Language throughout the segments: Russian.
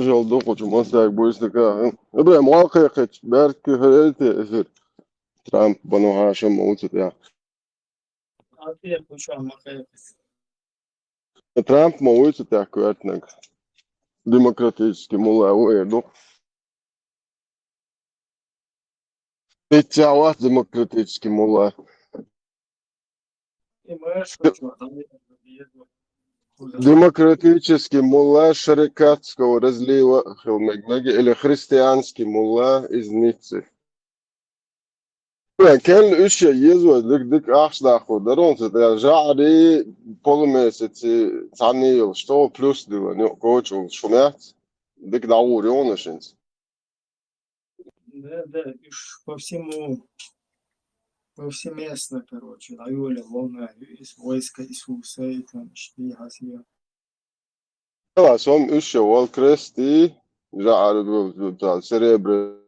oldu kocaman sergi bu işte ka. Öbre muhakkak belki herhalde Trump bana haşa mevcut ya. Trump mevcut ya kuvvetnek. Demokratический мула уйду. Пятьдесят демократический мула. Демократический мулла шарикатского разлива Хилмегнаги или христианский мулла из Ниццы. كان اشياء يزوى دك اخشدا خودرون تدا جاري polumeseci sanıyor что плюс diyor ne koçun şunat dik davuryon işiniz. Да, повсеместно, короче, Айоля, волна из войска Иисуса, и там Шпига, خلاص هم اشياء والكريستي جعل بتاع سريبر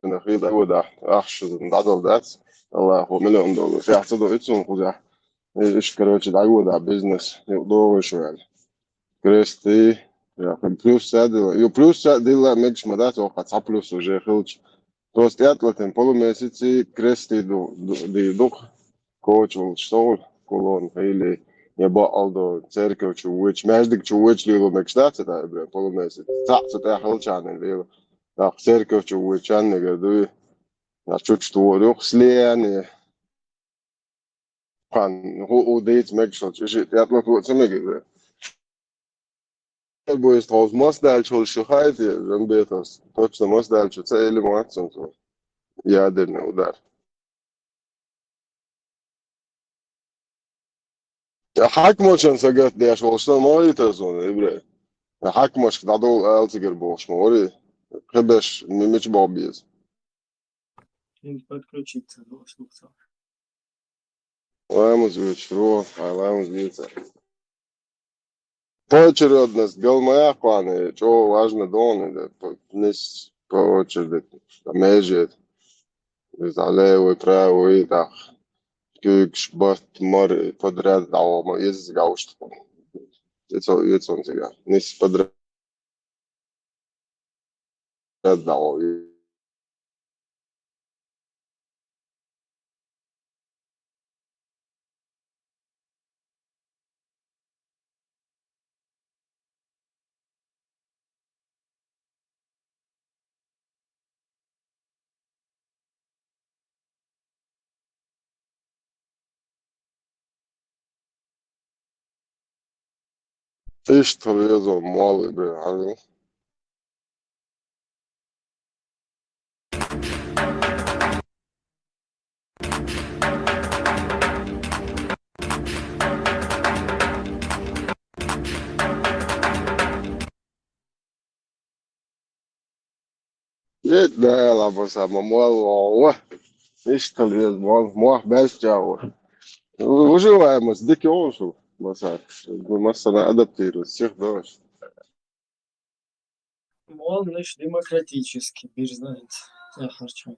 نخيل أود أخش عضل ذات الله هو $1,000,000 في حصده إتسون خزح إيش كروتش دعوة ده بيزنس يقدروا شوال كريستي يا بلوس ساد بلوس ساد دي لا مش مدات وقت بلوس وجه خلش توست يطلع بولو ميسيتي كريستي دي دوخ كوتش والشتول كولون هيلي يبقى ألدو تيركو تشويتش ماجدك تشويتش ليلو مكشتات ده بولو ميسيتي تعصت يا خلش عن الليلو لا تيركو تشويتش عن نقدوي чуть что рухсление kan hoe deed met zo je het nog wat zeggen het boys trouwens mas daar zo schijt dan beter точно mas daar zo hele maat zo ja dan nou daar حكمش سجت ده شو شو ما يتزون إبرة حكمش كدادو ألتجر بوش موري خبش مش بابيز подключиться до слуха. Vamos вечеру, vamos видеться. Поочередность галмаяхваны, что важно доны, да, нес по очереди, межет, залевый, правый, да, кюкш, бат, мор, подряд, да, есть гаушт. Это он тебя, нес подряд, да, ايش تريزو مالي بي لا لا بس ما والله ايش تريز مال مو بس جاور وجوايمس ديكي اونسو مثلا адаптирует всех давай. Он наш демократический, бир знаете, я харчу.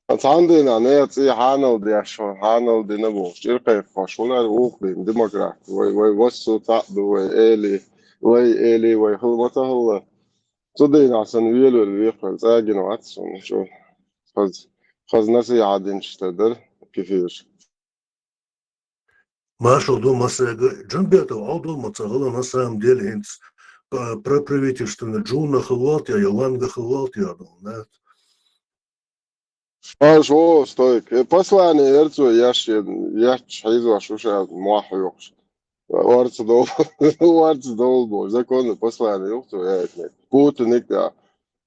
Als عندنا ناس حانل دي عشان حانل دي نبوش شركة فاشونا الوقت ديمقراط ويوصوا تعبوا ويالي ويخلطة الله صدقين عشان ويلو اللي يقبل زاجن وعطسون شو خز ناسي عادين شتدر كيفيش ما شغل مسألة جنبيته عضو متصغلا на самом деле инц про правительственное Джуна Хлот я Яланга Хлот я да. شو ستويك послание يرتو яш حيزو شوشا موح يوقش وارتس دول закон послание يوقتو يا اتنين Путин да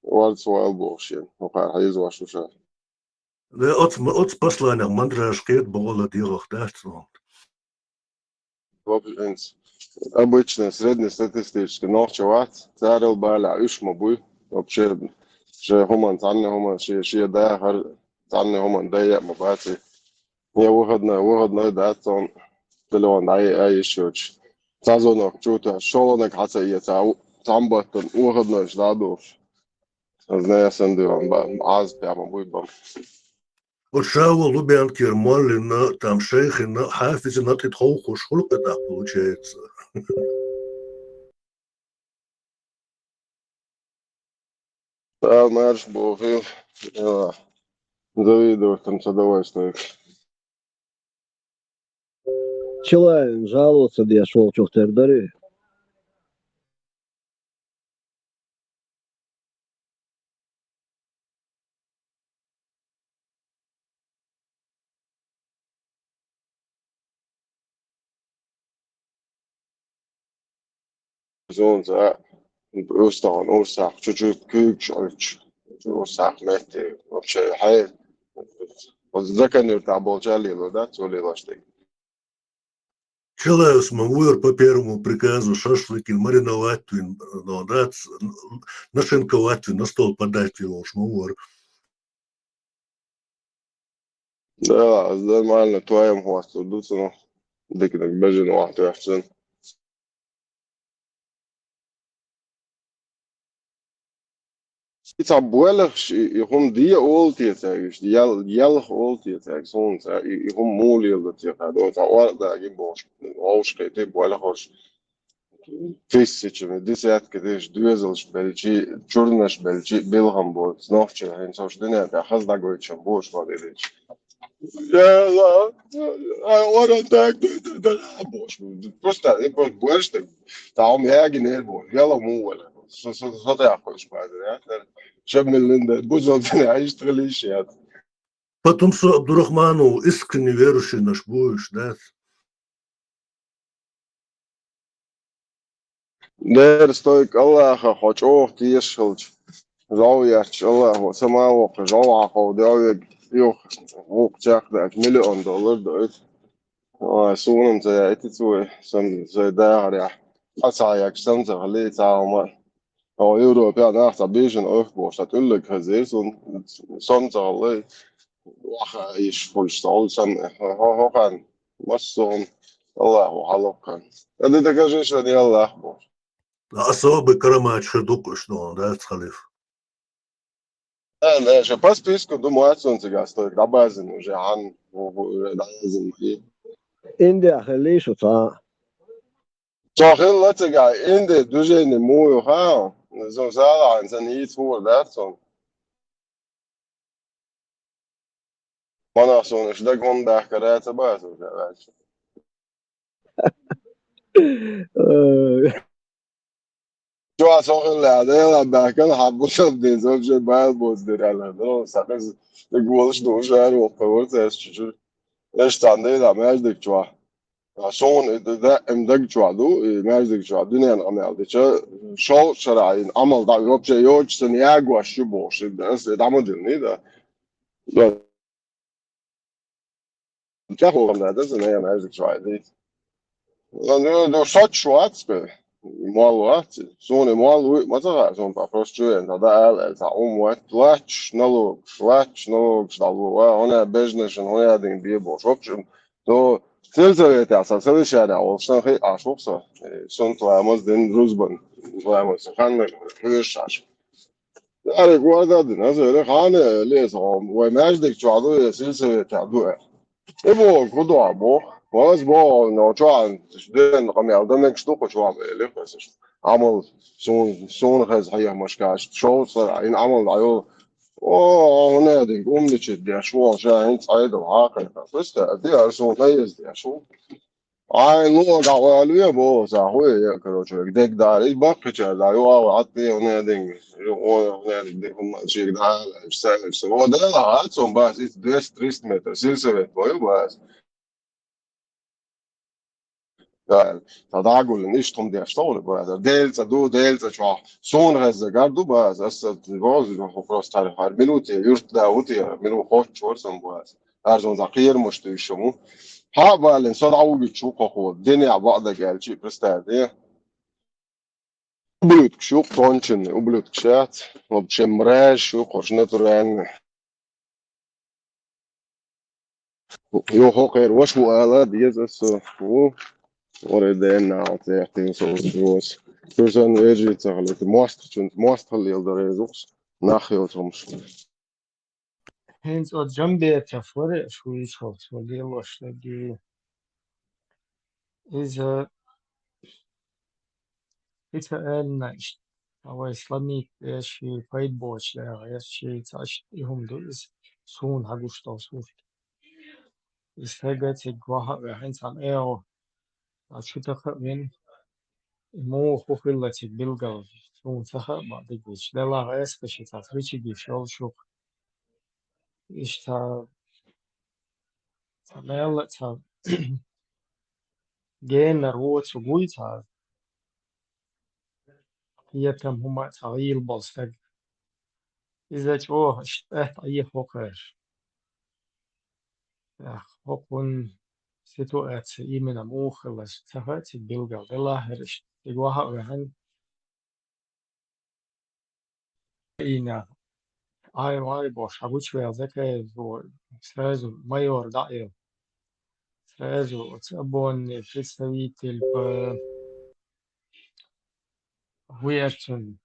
وارتس والبوشين وقال حيزو شوشا Да от послание мандрашкет было делах да что. Обычно среднестатистически ночевать царил баля ишмабуй вообще же хуман цанне хуман ши да хар цанне хуман да я мабати не выходной да он телефон ай шоч цазонок чута шолонок хаса я цамбатон выходной ждаду знаю сандуам ба аз прямо буй бам Вот шау Лубянки Малина там шейх и на хафиз на титхол хуш хулк да получается. Мэрш Буфил. Завидую там с удовольствием. Человек жаловаться, я шел чухтердары. Zonza Ruslan Ursak çocuk küçük çocuk Ursak Mehdi вообще хай вот заканир там болчали да цоли лашты. Человек смогу по первому приказу шашлыки мариновать, ну, да, нашинковать, на стол подать его шмур. Да, нормально твоим хвасту дуцу дикнак бежин вахт яхтын. It's a boelig hom die oltiet eigenlijk jel oltiet eigenlijk soms hom moeilijk dat je gaat door dat oor daar geen boos oorskeet die boelig was тысячами, десятками, двезелш белчи, чурнаш белчи, билгам бо, зновче, ген сош дене, да хаз да гойчам, бош вадилич. Я, ора так, да, бош. Просто, просто бош, да, ген ел бо, яла мувела. Со да хош паде, ja. Шебне линде, бузол дене, айштрали шият. Потом что Абдурахману искренне верующий наш будешь, да? Der stoik Allah, хоч ох, тиешелч. Zaujać Allah samaawo qawaa qawdawig yoch wokjak dat $1 million doit. Soonam ze ititsu sam ze daar ja. Asajak sam ze geleed saama. Europa nach da bisschen aufbost dat ullik gezes und soms alle wacha is vol stal sam hogan was so Allah halokan. Dat de кажеш dat Allah bo. Особый карамач шедукуш, ну, да, халиф. Ne, že pa spisku domaćonca stoji rabazin že han razin i India gelezen ta. zo heel lettiga inde duje ne moyo ha zo zala en zijn iets voor dat zo mana zo is dat gewoon daar karate ba zo weet zo zo heel la daar kan habbo zo de zo je ba boz de la no sabes de gols do jaro op hoort is stande da mais de toi Son da emdak çuadu, merzik çuadu, dünyanın ameldi. Şol şarayın amal da yopça yok sen ya guaşı boş. Dama dilni da. Kah oğlum da sen ya merzik çuadu. Lan do şat şuat be. Maluat. Son malu mata son pa prostuyen da el ta umwet lach nalog dalu. Ona beznešen ona din bir boş. Opçum. Do Sılsevete asa sılışada olsan hey aşoksa son tuamaz den ruzban tuamaz hanne hırşaş. Yani guarda din az öyle hane lesom ve mecdik çadu sılsevete adu. Bu kudu abo. Was bo no çan den kamel demek stu ko çuam ele fesş. Amal son hez hayya maşkaş. Şolsa in amal ayo هنا دي قوم نشد شو عشان صعيد وعاقل بس دي أرسل ميز دي شو Ai nu da alıyor bu sahu ya kroço dek dari bak kaçar da yo atlı ona den o ne de şey da sen o da la son bas 200 metre silsevet boyu bas yani tadagul nicht um der Stole bas delta du delta ço son rezgar du bas asat voz ho prostar har minuti yurtda uti minu hoç çorsan bas arzon zakir muştu şumu ha valen son avu çu koku deni abada gelçi prestadi Ублюдок, щук конченый, ублюдок чат. В общем, мразь, щук, уж натурально. Jo, hokker, was wo alle, dieses so, oder den now, der Ding so groß. Für so ein Edgy zu halten, Master Lil der Rezus, nachher zum Hens od jambia fore shuiz hots vogel die is it's a nice هو إسلامي شي فايد بوش لا شي تاش يهم دوز سون هاگوش توسوف إستهجت جواها وحين سام إيو أشوتها وين مو خوفيلا تبلغ سون سخا بعد جيش لا غاس كشي تفريشي جيشول شوك إشتا تمال تا جين روت سوغوي تا هي كم هما تغيير بلستج إذا جو اشتهت أي فوقر هوكون سيتواتسي إيمنا موخلش تفاتي بلغا دلا هرش تجواها وهن إينا آي бош هاگوش ويازك زو سразу майор دائر сразу отсабон представитель по Huertun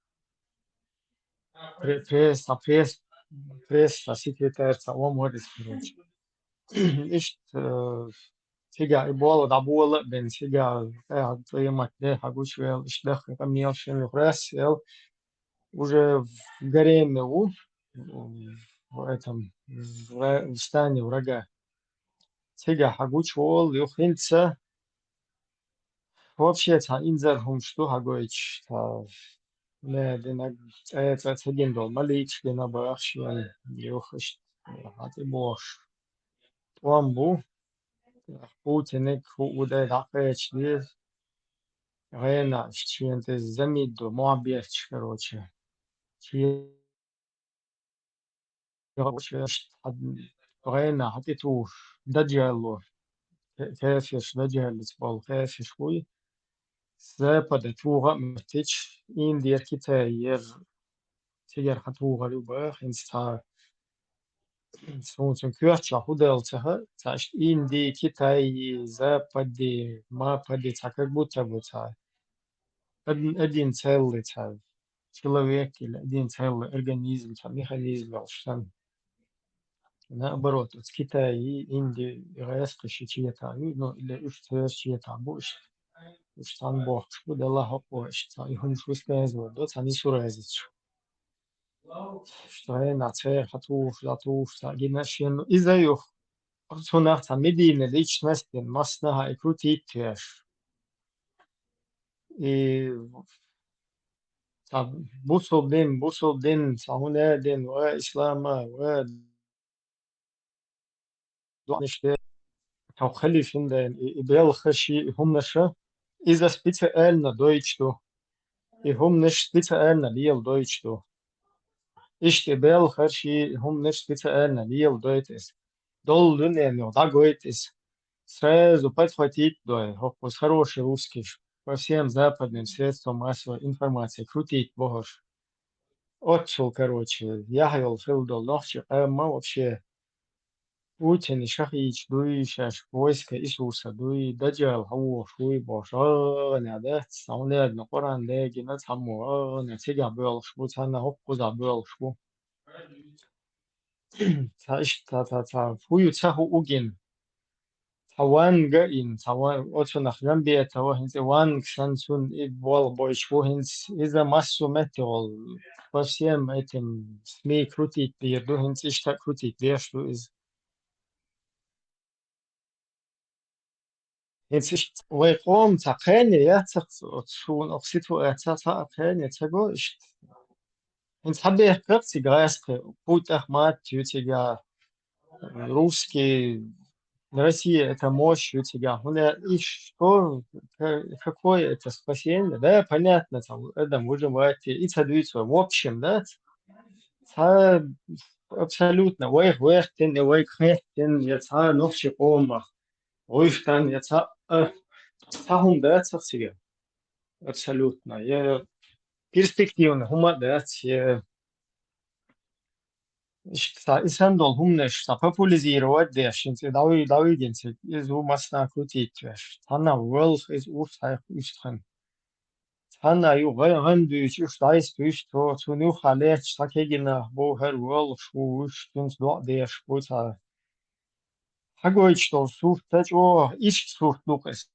пресса секретарь Саломорис короче إيش تيجا يبغى دعوة بين تيجا قاعد يومك ده هاگوش ويا إيش دخل كمية شن الرأس يل уже в гареме в этом в стане врага تيجا هاگوش وول يخنتسا вообще та инзерхум что هاگوش تا نه دينك تيجين دول ماليش دينا باشيان يوخش هاتي بوش وامبو Путин وده دعقيتش دي غينا اشتشين زميدو معبيرتش короче غينا حطيتوش دجالو كيفش دجالت بول كيفش خوي زابد توغا متش إن دير كتاير تيجر خطوغا لوباخ إنستا سون كيرتشا هودلتها تاشت إن دي كتاي زابد ما بدي تاكك بوتا بوتا один целый человек или один целый организм, механизм, что наоборот, от Китая и Индии, резко чьи-то, ну, или уж чьи-то, больше, уж там Бог, что дала хопош, и он что сказал, да, они суразить, что я на цех, что генашин, из-за их, что nach der Medien личности, масса и крутить, и بوصل دين صهيونية دين وإسلام ودعنشتي أو خليفين دين إبيال خشي هم نشا إذا специально دويتشتو и هم نش специально ليل دويتشتو إشت إبيال خشي هم نش специально ليل دويتس дол дуненو да гойтис сразу подхватить дой хопус хороший русский по всем западным средствам массовой информации крутить богош отшел, короче, Яхвел Филдол Нохчи, мы вообще Путин и Шахич, дуй шаш войска Иисуса, дуй даджал хау шуй бош, не да, самлед на Коран деги на саму, не тига был шву, цана хопку забыл шву. Та фую цаху угин. Тауан гаин, Тауан, отшо nach Гамбия, Тауан хинзе ван кшансун и бол бойш, вохинз из-за массу метеол. По всем этим СМИ крутить перду, хинз ишта крутить, вешду из. Хинз ишт вайком цакэни, я цакшун, ох ситуация цакэни, цаго ишт. Хинз хабех перци гайске, путь ахмат, тютига, русский, Россия — это мощь у тебя. И что, какое это спасение? Да, понятно, там, это выживать и садиться. В общем, да, абсолютно. Ой, вехтен, ой, хехтен, я ца ночи ома. Ой, там, я ца, сахум, да, себе. Абсолютно. Я перспективно, хума, да, İnsan dolhumneş ta popularizировать деш инте дави генсе из у масна крутить веш тана world is урсайх устхан тана ю ган дүйч уш дайс дүйч то ню халеч такегина бо хер world шу уш тунс до деш бо та хагойч то суртач о иш сурт лукас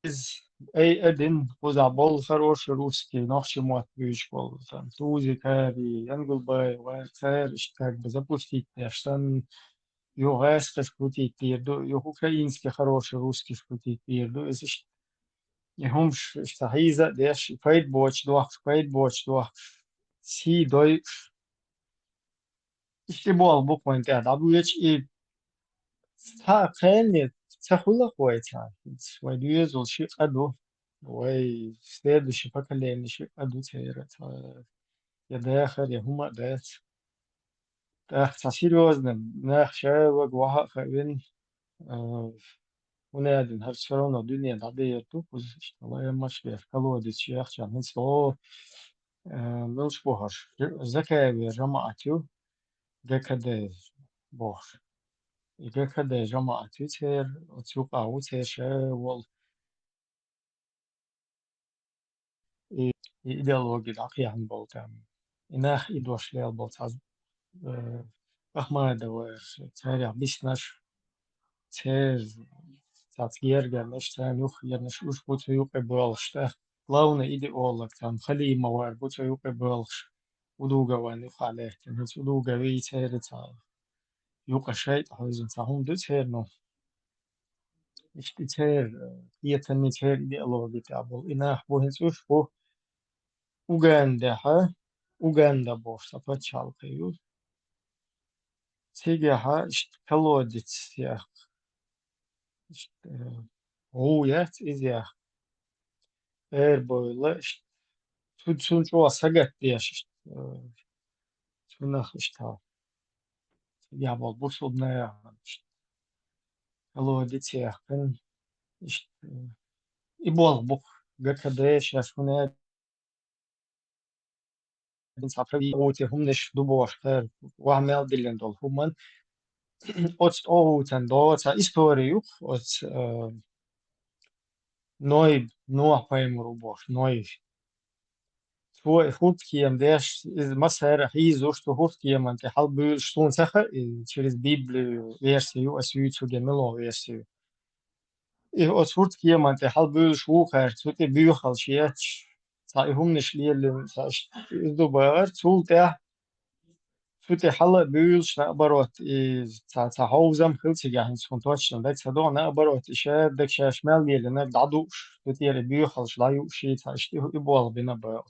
из أي أدين وزعبال خروش روسكي نخش موت بول توزي كاري ينقل باي وخير اشتاق بزبوستي عشان يوغاس خشكوتي تيردو يوكراينский хороший русский шкути тирду es ist يهمش اشتهيزة ديش فايت بوش دوح سي دوي işte bu al bu point ya WH تا خیلی تخوله خویتر و دیگه زوجی قدو وای следующий поколение قدو تیره تا я داخل я هما دات так تا серьезно нахше وجوها خبين ونادن هالشرونة دنيا دعدي توكوز والله مش بير كلودي شيخ كان هنسو ملش بوهر زكاة جماعتو دكده بوهر دكده جماعتو تير وتوقع وتير شا ideologi daqiyan boltam. Inah idošliel boltaz Ahmadova царя биснаш цер цац гергернеш цан юх ернеш уж буту юқе болшта. Главный идеолог там Халимова буту юқе болш. Удугаван юхалехтен, хец удугави цер ца юqa шайт хозин цахум ду цер но. Ишти цер иетани цер идеологи табол. Инах бу хец уж бу Uganda boşta paçalkayı. Tegeha işte kalodit ya işte huyat iz ya böyle işte tutsun çoğu sagat diye işte tünah işte ya bu sudna ya işte kalodit ya kan işte ibol bu gakadeš ya şuna sapravi ote humneş duboşta vahmel dilen dol human от оутен доца историю от ной паймру бош ной твой хуткием деш из масера хизу что хуткием анте халбül штун саха через Библию версию освючу гемело версию и от хуткием анте халбül шухер цуте бюхал шиеч цай хумниш лиелен саш издубар цулте Tutte Halle Büyülş nabarot ta havzam hılçı gahin son точно да цадо наоборот еще дак шашмал елена дадуш тут еле бюхалш лаю ши та шти и бол бина бот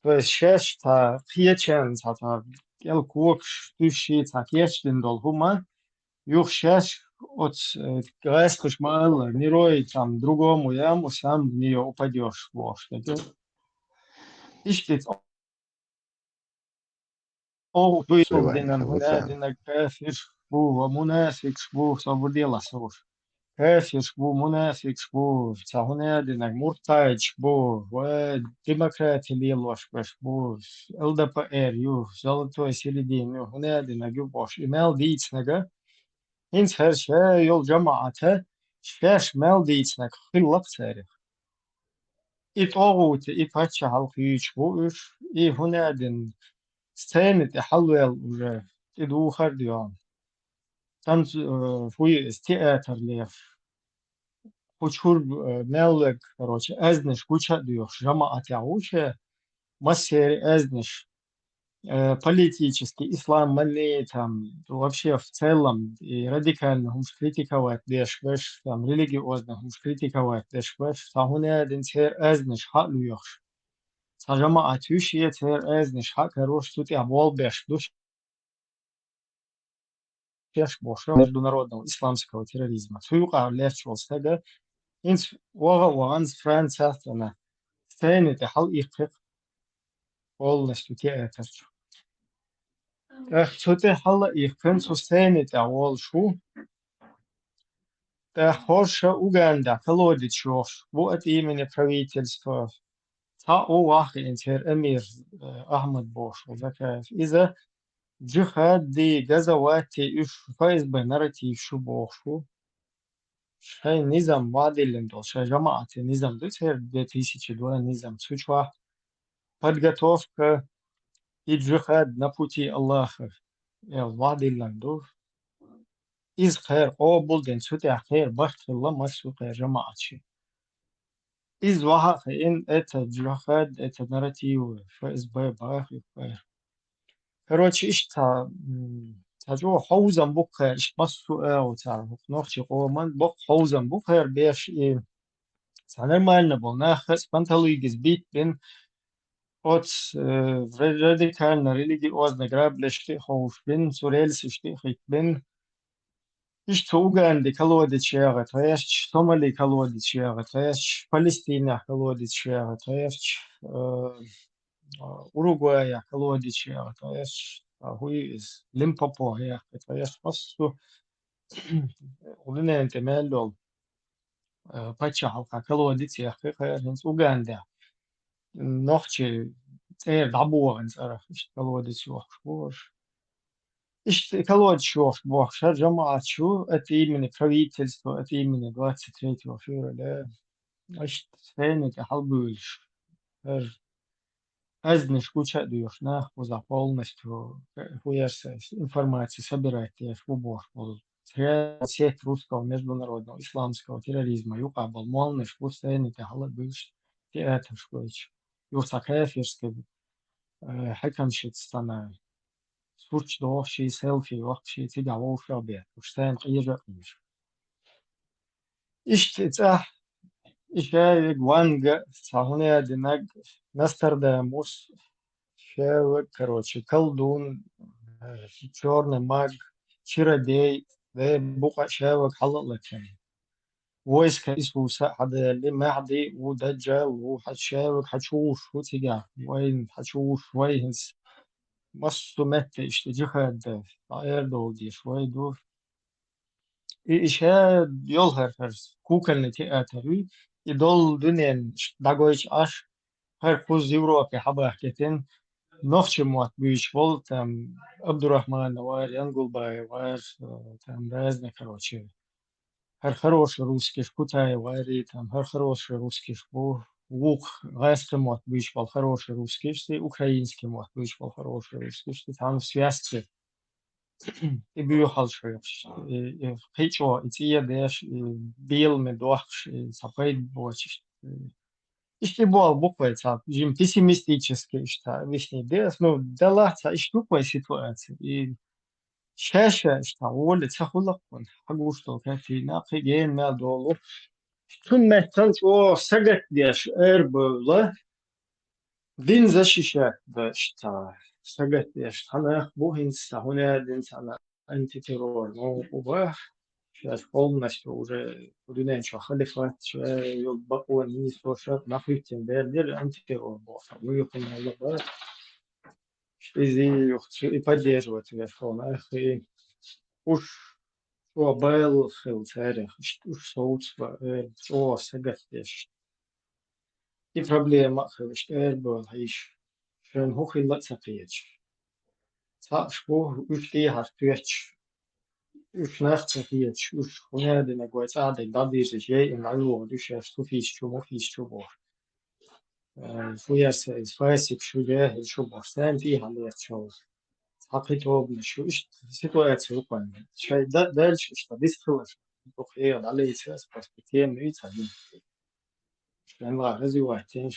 то есть шаш та пьечен та гел кук штуши та кечдин дол хума юх шаш от гайскуш мал мирой там другому яму сам в нее упадешь вот ишти أو بيصل Sevain, دينا هنا Sevain. دينا كافر بو ومنافق بو صبر ديلا صور كافر بو منافق بو هنا دينا مرتاج بو وديمقراطي ليلوش باش بو ЛДПР يو золотой середине هنا دينا جوبوش إمال ديتناga إنت هرشا يول جماعته شاش مال ديتناك خلق تاريخ إت أغوت إت هاتش halkı بو إش إي هنا دين ستانت حلوة уже تدوخر ديان تان فوي استياتر ليف كوچور مالك короче أزنش كوچا ديوش جماعة تعوشة مسير أزنش политический ислам мали там вообще в целом и радикально хумш критиковать деш веш там религиозно хумш критиковать деш веш сахуне дин сер أزنش حلو يخش سجماعة توشية سر أزنش حق روش تутي обвал беш душ боша международного исламского терроризма. Суюка лечволстага инс ваганс Францияна стенет хал ихтек полностью театр. Çote hal ихтен сустенет авол шу да хорша Уганда колодичев вот от имени правительства та овах интер эмир Ахмад Бош. Из-за джихади газавати уж ФСБ нарратив шу бохшу شاي نظام معدل дол шай жамаати низам дутер 2002 низам сучва подготовка и джихад на пути Аллаха вадилланду из хайр обул ден сути хайр бахт Аллах масу хайр жамаати из ваха ин это джахад, это нарратив, ФСБ, бах, короче, ишта تجو حوزن بخير إيش مسو أو تعرف نوخش قومان بخ حوزن بخير بيش إيه سنر ما نبول ناخس بنتلوي جزبيت بين أوتس راديكال نريليجي أوز نجرب لشتي خوف بين سوريل سشتي خيك بين إيش توغان دي كالودي تشيغت هيش سومالي كالودي تشيغت هيش فلسطين كالودي تشيغت هيش أوروغواي كالودي تشيغت هيش هوي إز ليمبوبو هي هيش بس ولنا انتمال باتشا كالودي تشيغت هيش أوغندا نوختي تير دابور إنس أرخ إيش كالودي تشيغت إيش كالود شوف بوخشة جماعة شو أتي من правительство أتي من 23 февраля إيش ثاني كحلبوش أزنش куча дуешь нах за полностью хуярся информации собирать я шубор сеть русского международного исламского терроризма юкабал молниш пустыни كحلبوش театр школьч юсакафирский حكم شت ستنا سوتش دوغ شي سيلفي وقت شي تيجا ووفر بيت وشتان قيجا قيش إيش تتاه إيش هاي وانجا سهوني ديناج نسترداموس شاوك كروتشي كالدون شورن ماج شيرادي ده بقى شاوك حلق لكن ويس كيسو حد اللي معدي ودجال وحتشاوك حتشوف وتيجا وين حتشوف وين مصو مت اشتجيها ده طاير دو دي شوي دو إشها يظهر فرس كوكا التي آتري يدل دنيا داغويش أش هر كوز يورو في حبا حكيتين نوخش موات بيش بول تام عبد الرحمن وار ينقل باي وار تام رازنا كروتشي هر خروش روسكي شكوتاي واري تام هر خروش روسكي شبو ووق غايسك موات بيش بول خروش روسكي شتي أوكراينسكي موات بيش بول خروش روسكي شتي تام سياسة يبيو حالشويش قيتشو إتيا داش بيل مدوخش سапейд بوچش إشتي بول буквой ца жим пессимистически что вишний дес ну да лаца иш тупая ситуация и шаша что воля цахулакон хагуштол кафина қиген мал долу тун меттан о сагат деш эрбула دين защищать да что сагат деш хана бухин сахуна дин сана антитеррор ну уба сейчас полностью уже Рудиненко халифат يطبقوا النصوصات نحوتين بيردر антитеррор босса мы их не лабать إذا и поддерживать верховный и уж что был хилтере уж соуцва о сагатеш и проблема что был هيش شن هو خلت سقيش صار شو وش ليه هالتوش وش نختفيش وش هنا دنا قوي صار دادي شيء إن الله دوش شو فيش شو مو فيش شو بور فوياس فاسك شو جاه شو بور سام فيه عليه شو حقيقة شو إيش سيتواتسيون قان شيء دالش إيش تديس خلاص بخير عليه أساس بس بتيم يتعلم لأن غازي واحد تاني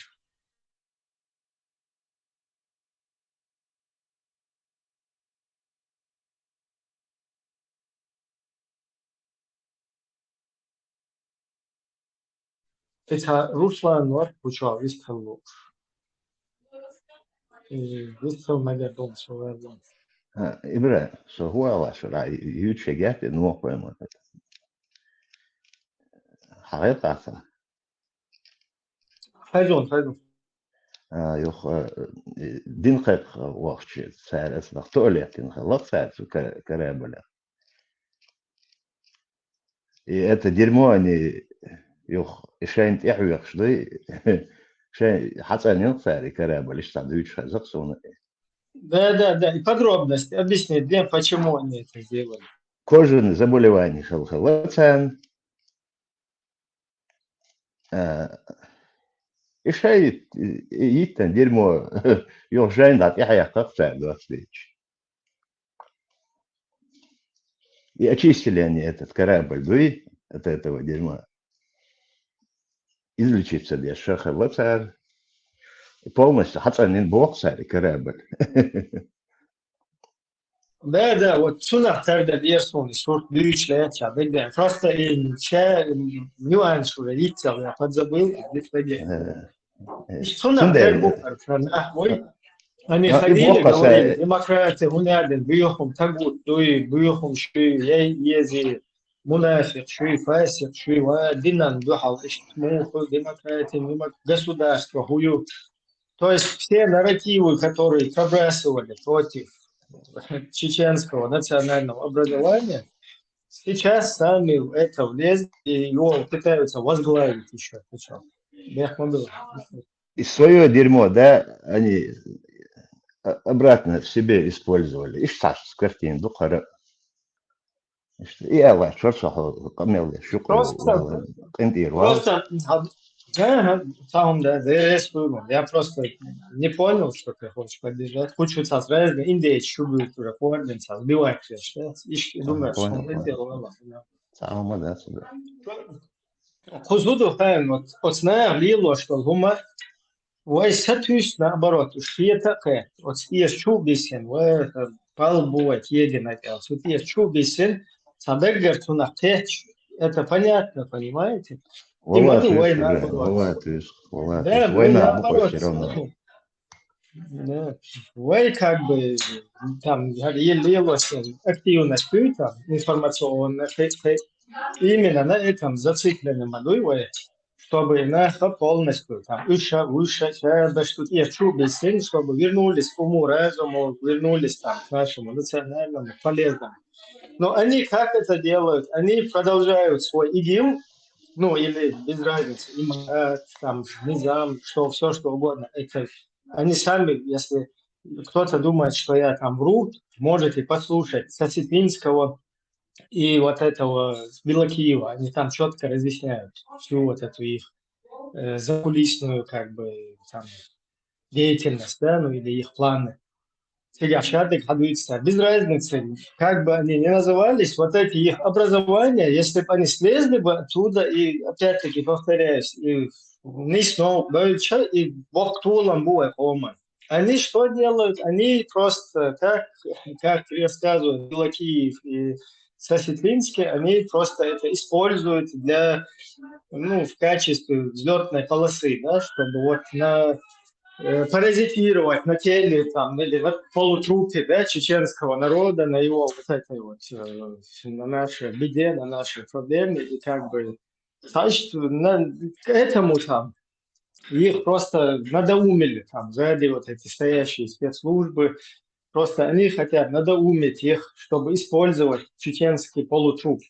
это Руслан Нор Пуча вистхал вистхал наверное свой Ibra, så huwa sura yuchegate no poema. Haretasa. хайдон Юх динхет вахчи сарас на туалет инхалат сарас карабля. И это дерьмо они юх ишайн яхвях шды шай хацан юхсари карабля штан юч хазаксона. да и подробности объясни где почему они это сделали Кожаные заболевания халхалацан. Ишай иттен дерьмо юхшайн дат яхя каксаан дуастыч. И очистили они этот корабль, от этого дерьма. излечиться без шаха вацар. Полностью хацанин боксари корабль. Да, вот сюда тогда версионный сорт бирючле, да. Просто нюанс уже видел, я подзабыл, сюда Сунде, они и ходили, говорили, бокаса, демократы, гунядин, бьехом тагут, туи, бьехом ши, ези, мунафик, ши, фасик, ши, динан, бьехал, муху, демократы, государство, хую. То есть все нарративы, которые пробрасывали против чеченского национального образования, сейчас сами в это влезли и его пытаются возглавить еще. и свое дерьмо, да, они обратно в себе использовали. И штат с картин, духара. И Алла, что камел, Просто, шукал, кентирвал. просто, да, там, да, я просто не понял, что ты хочешь поддержать. Хочу разрезать, Индия чувствует реформы, сбивать, что думаю, что он Понял. сделал. Самого, да, сюда. Хузуду, вот знаю, лило, что гума, вай сатюсь наоборот, уж я такая, вот есть чубисен, вай палбует, единый, вот есть чубисен, сабеггер тунахтеч, это понятно, понимаете? И Вала, могу ты вой уже, наоборот. вала, Да, вой война, буква наоборот. все равно. Да. Вой как бы там лилось активность там информационная, именно на этом зациклены модуль, чтобы наша полностью там выше, да, что я чубы сын, чтобы вернулись к уму, разуму, вернулись там к нашему национальному полезному. Но они как это делают? Они продолжают свой ИГИЛ, ну или без разницы, там, низам, что все что угодно. Это они сами, если кто-то думает, что я там вру, можете послушать Сосетинского и вот этого Белокиева. Они там четко разъясняют всю вот эту их закулисную как бы там, деятельность, да, ну или их планы. Шадык, Хадуица, без разницы, как бы они ни назывались, вот эти их образования, если бы они слезли бы оттуда, и опять-таки повторяюсь, и не снова, и Бог тулам будет ома. Они что делают? Они просто, как рассказывают Белокиев и Сосетлинский, они просто это используют для, ну, в качестве взлетной полосы, да, чтобы вот на паразитировать на теле там, или на полутрупе, да, чеченского народа, на его вот этой вот, на нашей беде, на нашей проблеме, и как бы, значит, к этому там их просто надоумили там, сзади вот эти стоящие спецслужбы, просто они хотят надоумить их, чтобы использовать чеченский полутруп.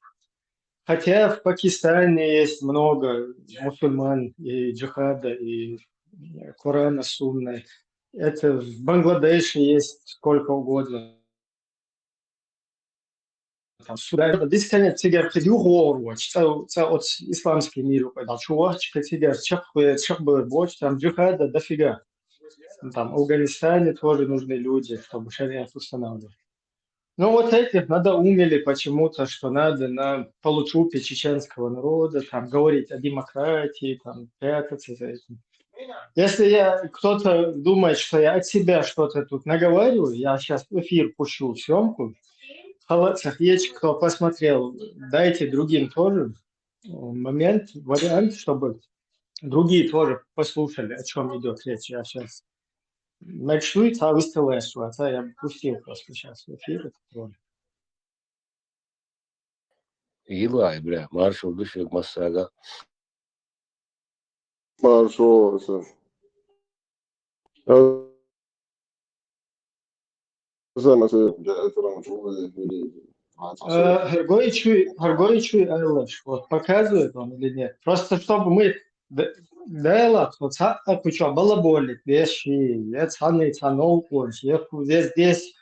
Хотя в Пакистане есть много мусульман и джихада, и Корана сунны. Это в Бангладеше есть сколько угодно. Там сюда бесконечно тигер придюховывать, это от исламский мир упадал. Чувачка тигер, чахбы, боч, там джихада дофига. Там в Афганистане тоже нужны люди, чтобы шариат устанавливать. Ну вот этих надоумили почему-то, что надо на получупе чеченского народа там говорить о демократии, там прятаться за этим. Если кто-то думает, что я от себя что-то тут наговариваю, я сейчас в эфир пущу съемку. В халатах есть кто посмотрел, дайте другим тоже момент, вариант, чтобы другие тоже послушали, о чем идет речь. Я сейчас начну, а выставляешь, а я пустил просто сейчас в эфир. Илай, бля, маршал душек массага. Маршо, Аргоичу Айлэш, вот показывает он или нет? Просто чтобы мы да, вот куча балаболит, вещи, я цаны цанул, я здесь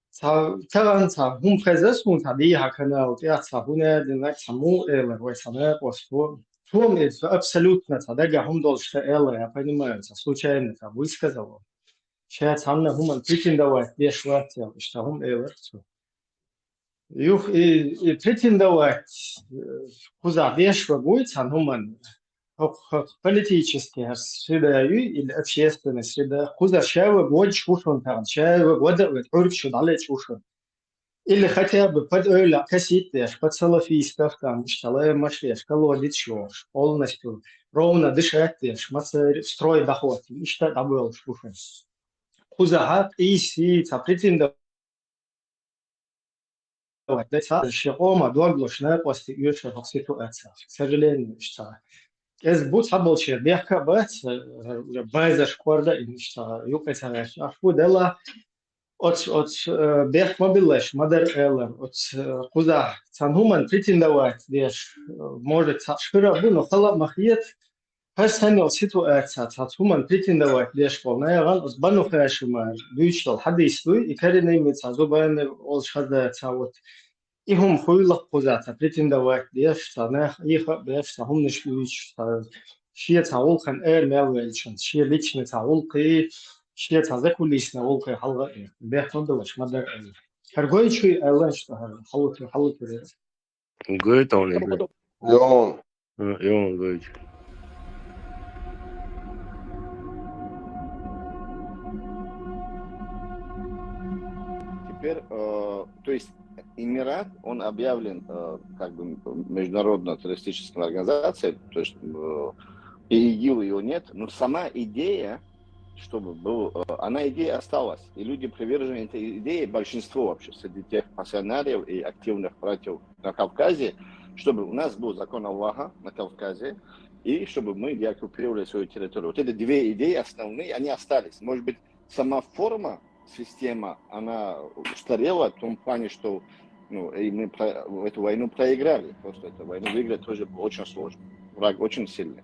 цаганца хум хазасун таби хаканал, я цахуна динак саму элэр, вай сана посфор. Том это абсолютно тогда хум должен элэр, я понимаю, это случайно там высказал. Сейчас Анна хуман претендовать, вещь вател, что хум элэр. И претендовать, куда вещь будет, Хуман политическая среда или общественная среда, куда шавы год шушун там, шавы года вот урк шудале шушун. Или хотя бы под öyle кассеты, под салафистов там, шталая машешь, колодец шош, полностью ровно дышать, масса строй доход, и что добыл шушун. Кузахат и си, претендовать, да, широма, доглушная после юршего ситуация. К сожалению, что ez bu tabolche beka bat baza shkorda inishta yuqetarash afu dela от бех мобилеш мадер элер от куза цанхуман претендовать деш может шкира буно хала махиет пасханил ситуация цанхуман претендовать деш полная ган от бану хашима дүйчтол хадису икариней мецазубан ол шхада цавот Ihum хуйлах кузата претендовать деш санах их беш сахум нишвич шие цаулхан мелвелшн шие личный цаулки шие цазекулисна улки халга бехтондоваш мадар харгойчуй эланшта халут Говорит он, бля. И он. И он говорит. Теперь, то есть Эмират, он объявлен как бы международной террористической организацией, то есть и ИГИЛ ее нет, но сама идея, чтобы был, она идея осталась, и люди привержены этой идее, большинство вообще среди тех пассионариев и активных братьев на Кавказе, чтобы у нас был закон Аллаха на Кавказе, и чтобы мы деоккупировали свою территорию. Вот эти две идеи основные, они остались. Может быть, сама форма, система, она устарела в том плане, что и мы эту войну проиграли. Просто эту войну выиграть тоже было очень сложно. Враг очень сильный.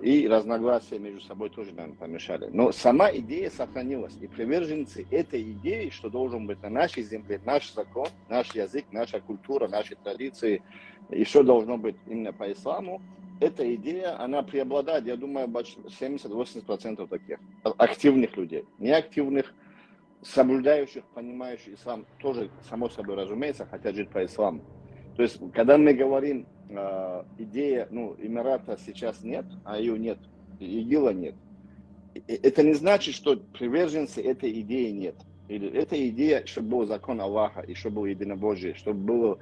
И разногласия между собой тоже нам помешали. Но сама идея сохранилась. И приверженцы этой идеи, что должен быть на нашей земле наш закон, наш язык, наша культура, наши традиции, и что должно быть именно по исламу, эта идея, она преобладает, я думаю, 70-80% таких активных людей. Неактивных, соблюдающих, понимающих ислам, тоже, само собой разумеется, хотят жить по исламу. То есть, когда мы говорим, идея, Эмирата сейчас нет, а ее нет, ИГИЛа нет, это не значит, что приверженцы этой идеи нет. Или эта идея, чтобы был закон Аллаха, и чтобы было единобожие, чтобы была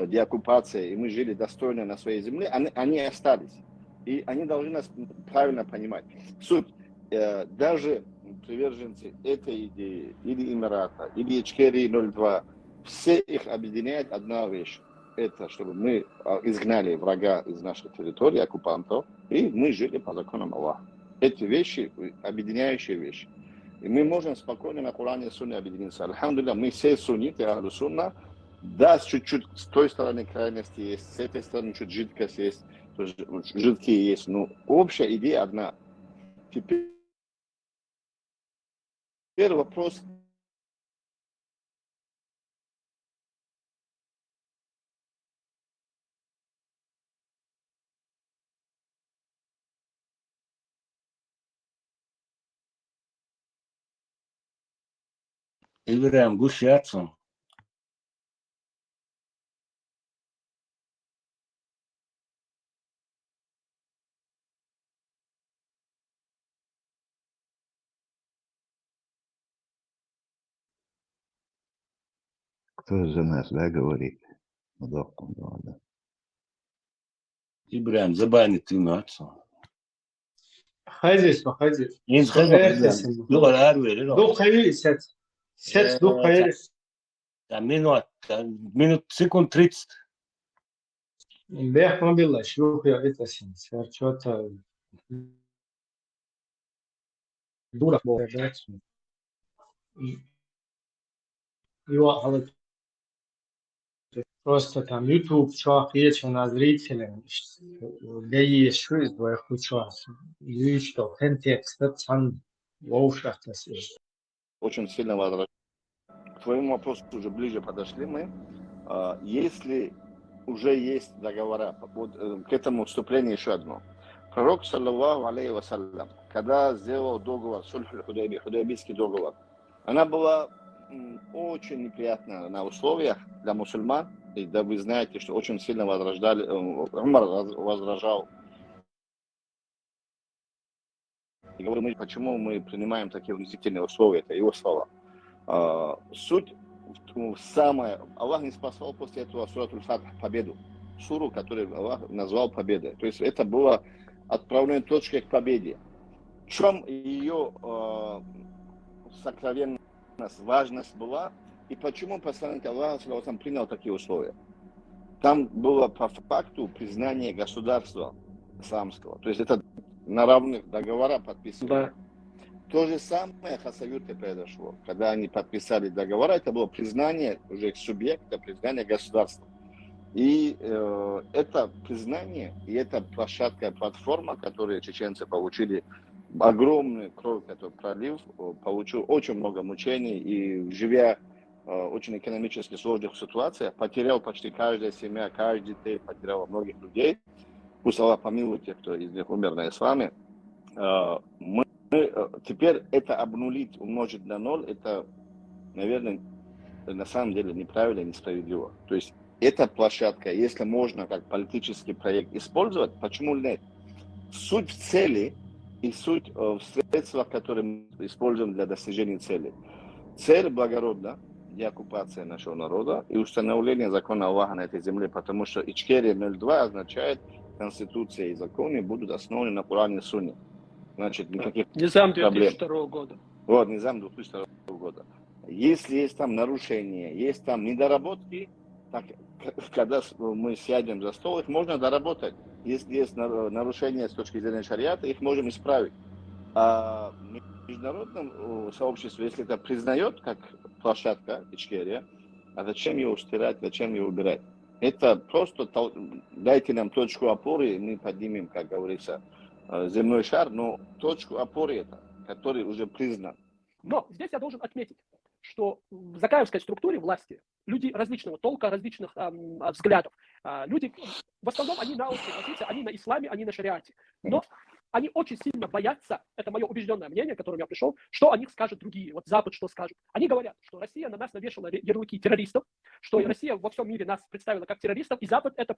деоккупация, и мы жили достойно на своей земле, они остались. И они должны нас правильно понимать. Суть, даже приверженцы этой идеи, или Эмирата, или Ичкерии 02, все их объединяет одна вещь. Это чтобы мы изгнали врага из нашей территории, оккупантов, и мы жили по законам Аллаха. Эти вещи, объединяющие вещи. И мы можем спокойно на Коране и Сунне объединиться. Альхамдулилля, мы все сунниты, ахлю сунна. Да, чуть-чуть с той стороны крайности есть, с этой стороны чуть жидкость есть, жидкие есть, но общая идея одна. Теперь вопрос. İbrahim kuş yatsın. Кто за нас, да, говорит? Удобно, да. İbrahim zabani timi atsın. Хазис. İnz kazan. Yukarı verir o. Ду хайри сет ду хайри. Minut sekund 30. Бех мобила шух я это син. Что-то дура богать. Его халат просто там YouTube чё на зрителям, да и что из двоих учас. И что, контекст, там лоушах Очень сильно возражаю. К твоему вопросу уже ближе подошли мы. Если уже есть договора, вот к этому вступлению еще одно. Пророк, саллаллаху алейхи вассалям, когда сделал договор, худайбийский договор, она была очень неприятна на условиях для мусульман. И да, вы знаете, что очень сильно Умар возражал И говорю, почему мы принимаем такие унизительные условия, это его слова. Суть самая, Аллах не спасал после этого сурат Аль-Фатх победу. Суру, которую Аллах назвал победой. То есть это была отправной точкой к победе. В чем ее сокровенность, важность была, и почему посланник Аллаха принял такие условия. Там было по факту признание государства исламского. То есть это на равных договора подписывали. Да. То же самое в Хасавюрте произошло. Когда они подписали договора, это было признание уже субъекта, признание государства. И это признание, и это площадка, платформа, которую чеченцы получили, огромный кровь, который пролив, получил очень много мучений, и живя очень экономически сложных ситуациях, потерял почти каждая семья, каждый детей, потерял многих людей. Пусть Аллах помилует тех, кто из них умер на исламе. Мы теперь это обнулить, умножить на ноль, это, наверное, на самом деле неправильно и несправедливо. То есть эта площадка, если можно как политический проект использовать, почему нет? Суть в цели и суть в средствах, которые мы используем для достижения цели. Цель благородна, деоккупация нашего народа и установление закона Аллаха на этой земле, потому что Ичкерия 02 означает, Конституция и законы будут основаны на Коране и Сунне. Значит, никаких Низам проблем. 2002 года. Вот, Низам 2002 года. Если есть там нарушения, есть там недоработки, так, когда мы сядем за стол, их можно доработать. Если есть нарушения с точки зрения шариата, их можем исправить. А в международном сообществе, если это признает как площадка Ичкерия, а зачем его стирать, зачем его убирать? Это просто дайте нам точку опоры, и мы поднимем, как говорится, земной шар, но точку опоры это, который уже признан. Но здесь я должен отметить, что в закаевской структуре власти люди различного толка, различных взглядов. Люди, в основном, они на общей позиции, они на исламе, они на шариате. Но они очень сильно боятся, это мое убежденное мнение, к которому я пришел, что о них скажут другие. Вот Запад что скажет. Они говорят, что Россия на нас навешала ярлыки террористов, что Россия во всем мире нас представила как террористов, и Запад это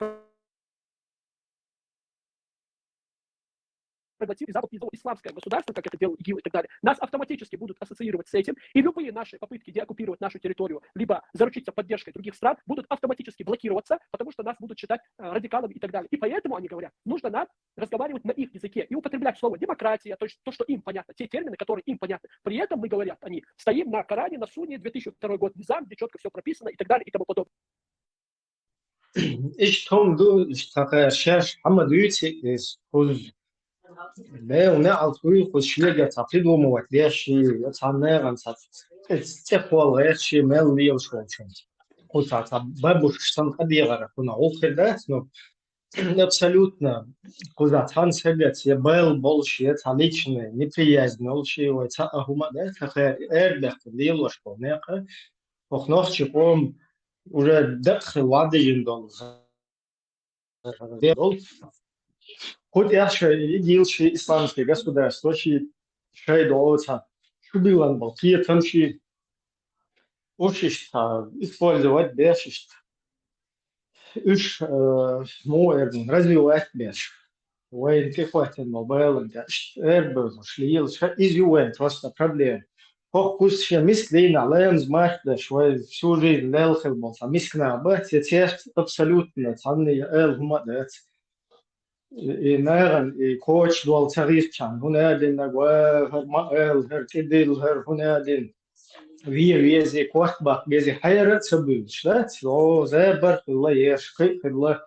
проглотили, Запад признал исламское государство, как это делал ИГИЛ и так далее, нас автоматически будут ассоциировать с этим, и любые наши попытки деоккупировать нашу территорию, либо заручиться поддержкой других стран, будут автоматически блокироваться, потому что нас будут считать радикалами и так далее. И поэтому, они говорят, нужно нам разговаривать на их языке и употреблять слово демократия, то есть то, что им понятно, те термины, которые им понятны. При этом мы, говорят они, стоим на Коране, на Сунне, 2002 год, Низам, где четко все прописано и так далее и тому подобное. Ich tom du шаш Хамад Юти хуз لا ونعرف خود شيء تعقيد ومواتيش يتعنى غنصات تقوى غير شيء مال لي وشون شون وتعطى بابوش قد يغرق ونعوق خدات نو абсолютно куда тан сэлэт я был болшет личный неприязнь ши ва та ахума да хэ эрдэх лилош понека охнох чипом уже дэх ладыжин дол хоть я идеальный исламский государство, что шейдоца, шубилан был, там что общество использовать без, уж модерн развивать без, воин пехотен мобилен, эрбез, шлил, изюэн просто проблем. Фокус ще мисли на лэнс махда, что всю жизнь лелхел был, а мискна бать, это абсолютно ценный элгумадец. И, наверное, и коуч дуал царичан, он один нагва, хер хер кидил, хер он один вези квартбах, вези хайрат собыл, да? О, забар, الله يشكي, الله.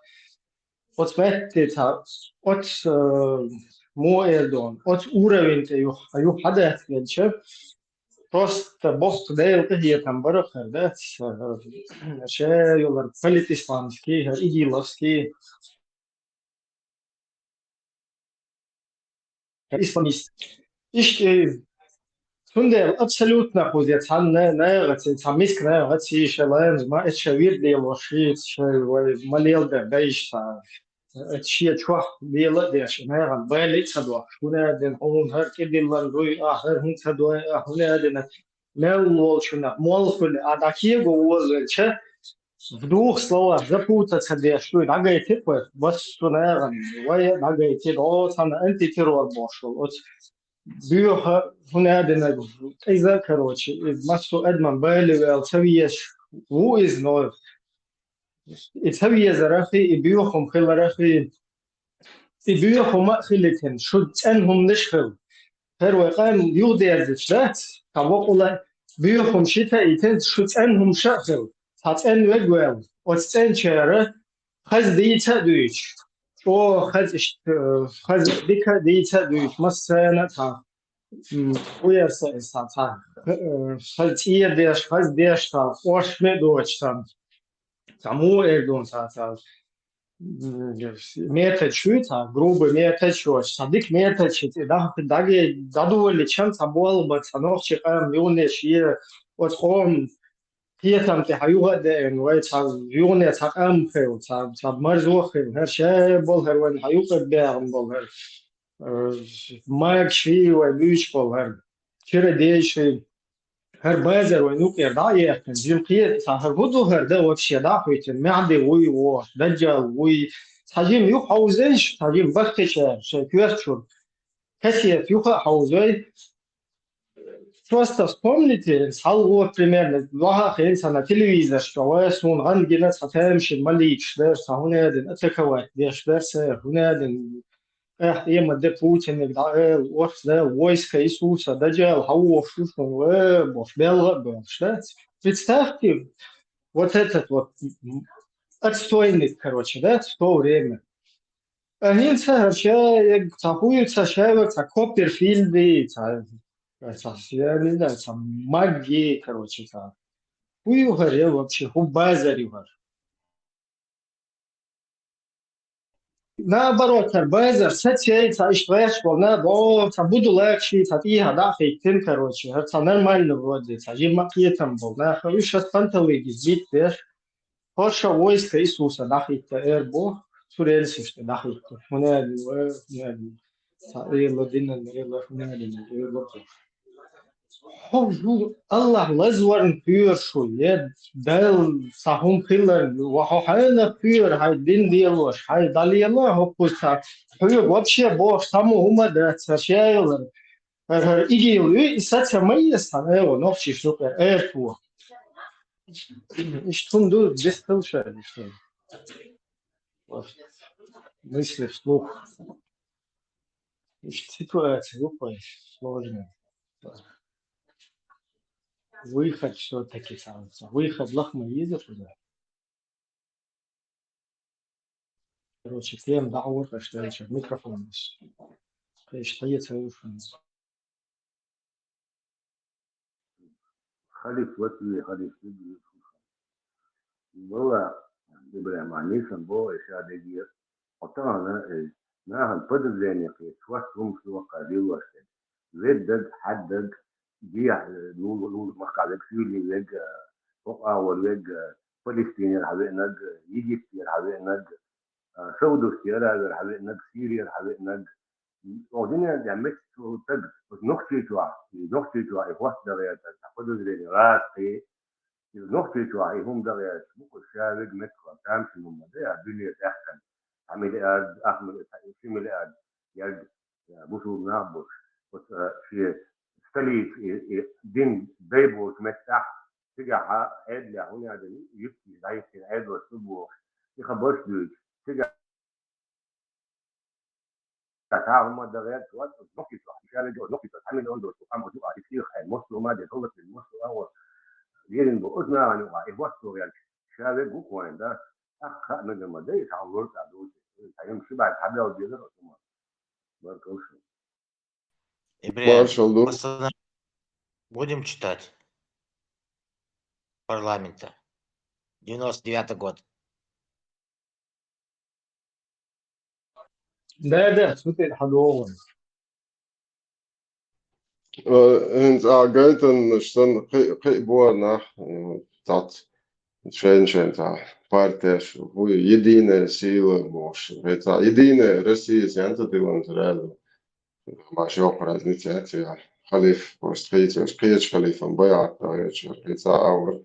Вот смотрите, от моедон, от уровень тех, аю хадат, ведь просто Бог дал тебе там барахер, да? Ще юлар политический, идеологический. Исламист. Ich finde абсолютно ходят на эти самиск на эти шалаем, ма это видели лошадь, малел да дайша. Это чё бело деш, наверное, балит садва. Хуна ден он хар кидил ландуй, хар хун садва, хуна ден мел волчна, молфуль, а такие говорят, че в двух словах запутаться, где что и нагайти, вот что, наверное, нагайти, вот она антитеррор пошел. بيوها هنا عندنا إذا كروتشي ما سو أدمن بالي والسويش هو إز نور السوية زرافي بيوهم خل رافي بيوهم ما خلتهم شد أنهم نشخل هر وقام يودي الزشات كابوكولا بيوهم شتا يتن شد أنهم شخل هات أن وجوال وتسأل شارع خز ديتا دويش او خز ديكا ديتا دويش مسنا تا ويرسا تا خز إير ديش خز ديش تا وش مدوش تا تمو إردون تا ميتا شوتا грубо ميتا شوش صديق ميتا شت ده داجي دادو اللي كان تبول بتنوخ شقام يونش يه وتقوم هي تمت حيوها ده إنه يوني تقام خير تاب مرزو خير هر شيء بول هر وين حيوك بيعم بول هر ماك شيء وبيش بول هر كره ديش هر بازر وينوك يرضى جيل قير هر بدو هر ده وفش يدا خويتن معدي وي وش دجال وي تجيم يو حوزيش تجيم بختش شيء كيرشون كسيت يو حوزي Просто вспомните, салго примерно, два хейса на телевизор, что он ангена сатемшин малик, шдер саунеден, атаковать, дешдерсе, гунеден, ема де Путин, да, войска Иисуса, даджал, хау, шушун, бош, белга, что? Представьте, вот этот вот отстойник, короче, да, в то время. Они вообще цахуются, шеваются, Копперфильды, я не знаю, там магии, короче, там. Хуй угорел вообще, базарь угор. Наоборот, базар, сетей, иштвеш, волна, бо, там буду легче, там и года фейтин, короче, это нормально вроде, жим макетом был, на, и сейчас панталыги, зит, веш, хоша войска Иисуса, нахита, эрбо, сурельси, что нахита, хунели, الله لزورن بير شو يد دل صحون خيلر وحنا بير هاي دين ديالوش هاي دالي الله هو كوسا هو вообще بوش саму هما да сашайл иги исаца майста эво новчи супер эрфу иштунду дестелша что мысли вслух ситуация глупая сложная выход все-таки сам выход лахма есть туда короче клем даур что еще микрофон что خليك وتوي خليك تجي والله يبقى معني سنبو إشادة جير وطبعا ما هالفضل زين يقي توسهم في وقع دي وشد زدد حدد جيح نول مقعد كسيلي ويج وقع والويج فلسطين الحبيب نج يجيبت الحبيب نج سودو السيارة الحبيب نج سوريا الحبيب نج وعندنا دعمت تج نقطة توع يفوت دغيا تفضل زين راسي نقطة توع هم دغيا بكل شارج متر تامشي من مدى الدنيا تحكم عمل أد أحمل في ملأد يد بوسو نابوش في ستلي دين بيبوس متح تجاه عيد له هنا دني يبكي ضعيف عيد وسبوه يخبرش دوش تجاه تعاون ما دغيا توات نقطة شارج نقطة عمل عنده سقام وجوع كثير مصر ما ده هو في مصر أول ديرن بأذنه يعني يبصوا يعني شارج وكوين ده أخ من المدى تعورت عدوش يمشي بعد حبل وبيقدر أسمع بارك Ибрия, Маршал, будем читать парламента. 99-й год. ده سوتي حلوه انت قلت شتن قي بورنا تات شين تا партеш هو единая сила мош это единая Россия сянта дилан реально маш yok разница я халиф построить скрич халифом боя это аур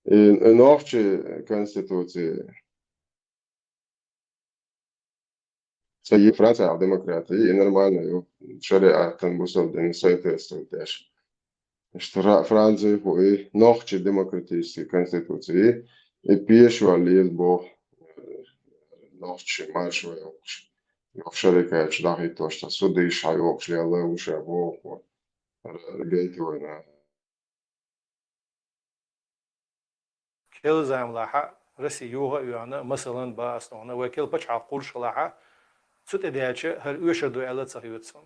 и новче конституции Це Франция демократия, и нормально, шариат там бусовден соответствует. Что Франция и ногче демократической конституции, и пешвали из бог ногче маршевый окш. Шарика чдаги то, что суды шай окш, лялы уша бог, регейтуина. كل زعم لاحة رسيوها يوانا مثلا باستونا وكل بتشع قرش لاحة سوت إدياتش هر ويش دو على تصحيحتهم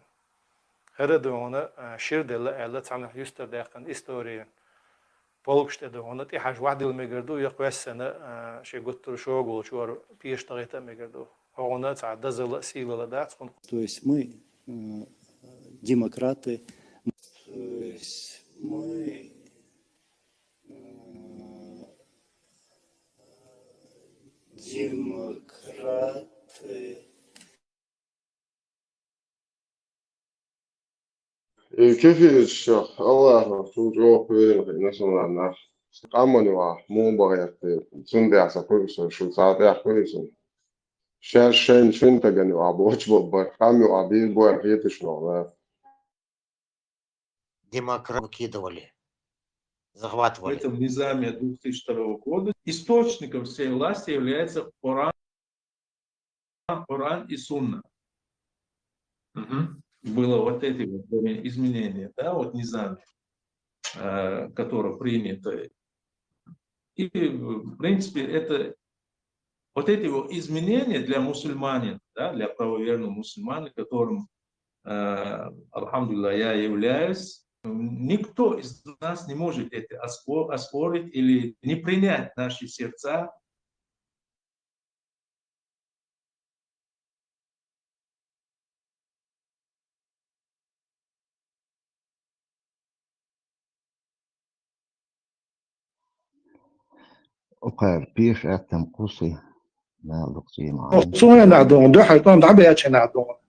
هر دونا شير دل على تعمل يستر داخل إستوريا بولكش دونا تي حاج واحد اللي مقدو يقوى السنة شيء قلت شو شو بيش طريقة مقدو هونا تعدى زل سيلة لدات. То есть мы демократы. То есть мы демократы. كيف الشيخ الله شو وين نسمع قامنوا مو بغيت سندع سكويس شو ساعة كويس شين تجنوا أبوش ببر قاموا أبي بور هيت شنو Демократы выкидывали, В захватывали. этом низаме 2002 года источником всей власти является Коран и Сунна. Было вот эти вот изменения, да, вот низаме, которое принято. И, в принципе, это вот эти вот изменения для мусульманина, да, для правоверного мусульмана, которым, алхамдулилlah, я являюсь, никто из нас не может это оспорить или не принять наши сердца. وقال بيش أتم قوسي ما لقصي معاهم Så är det då. Du har inte andra känner då.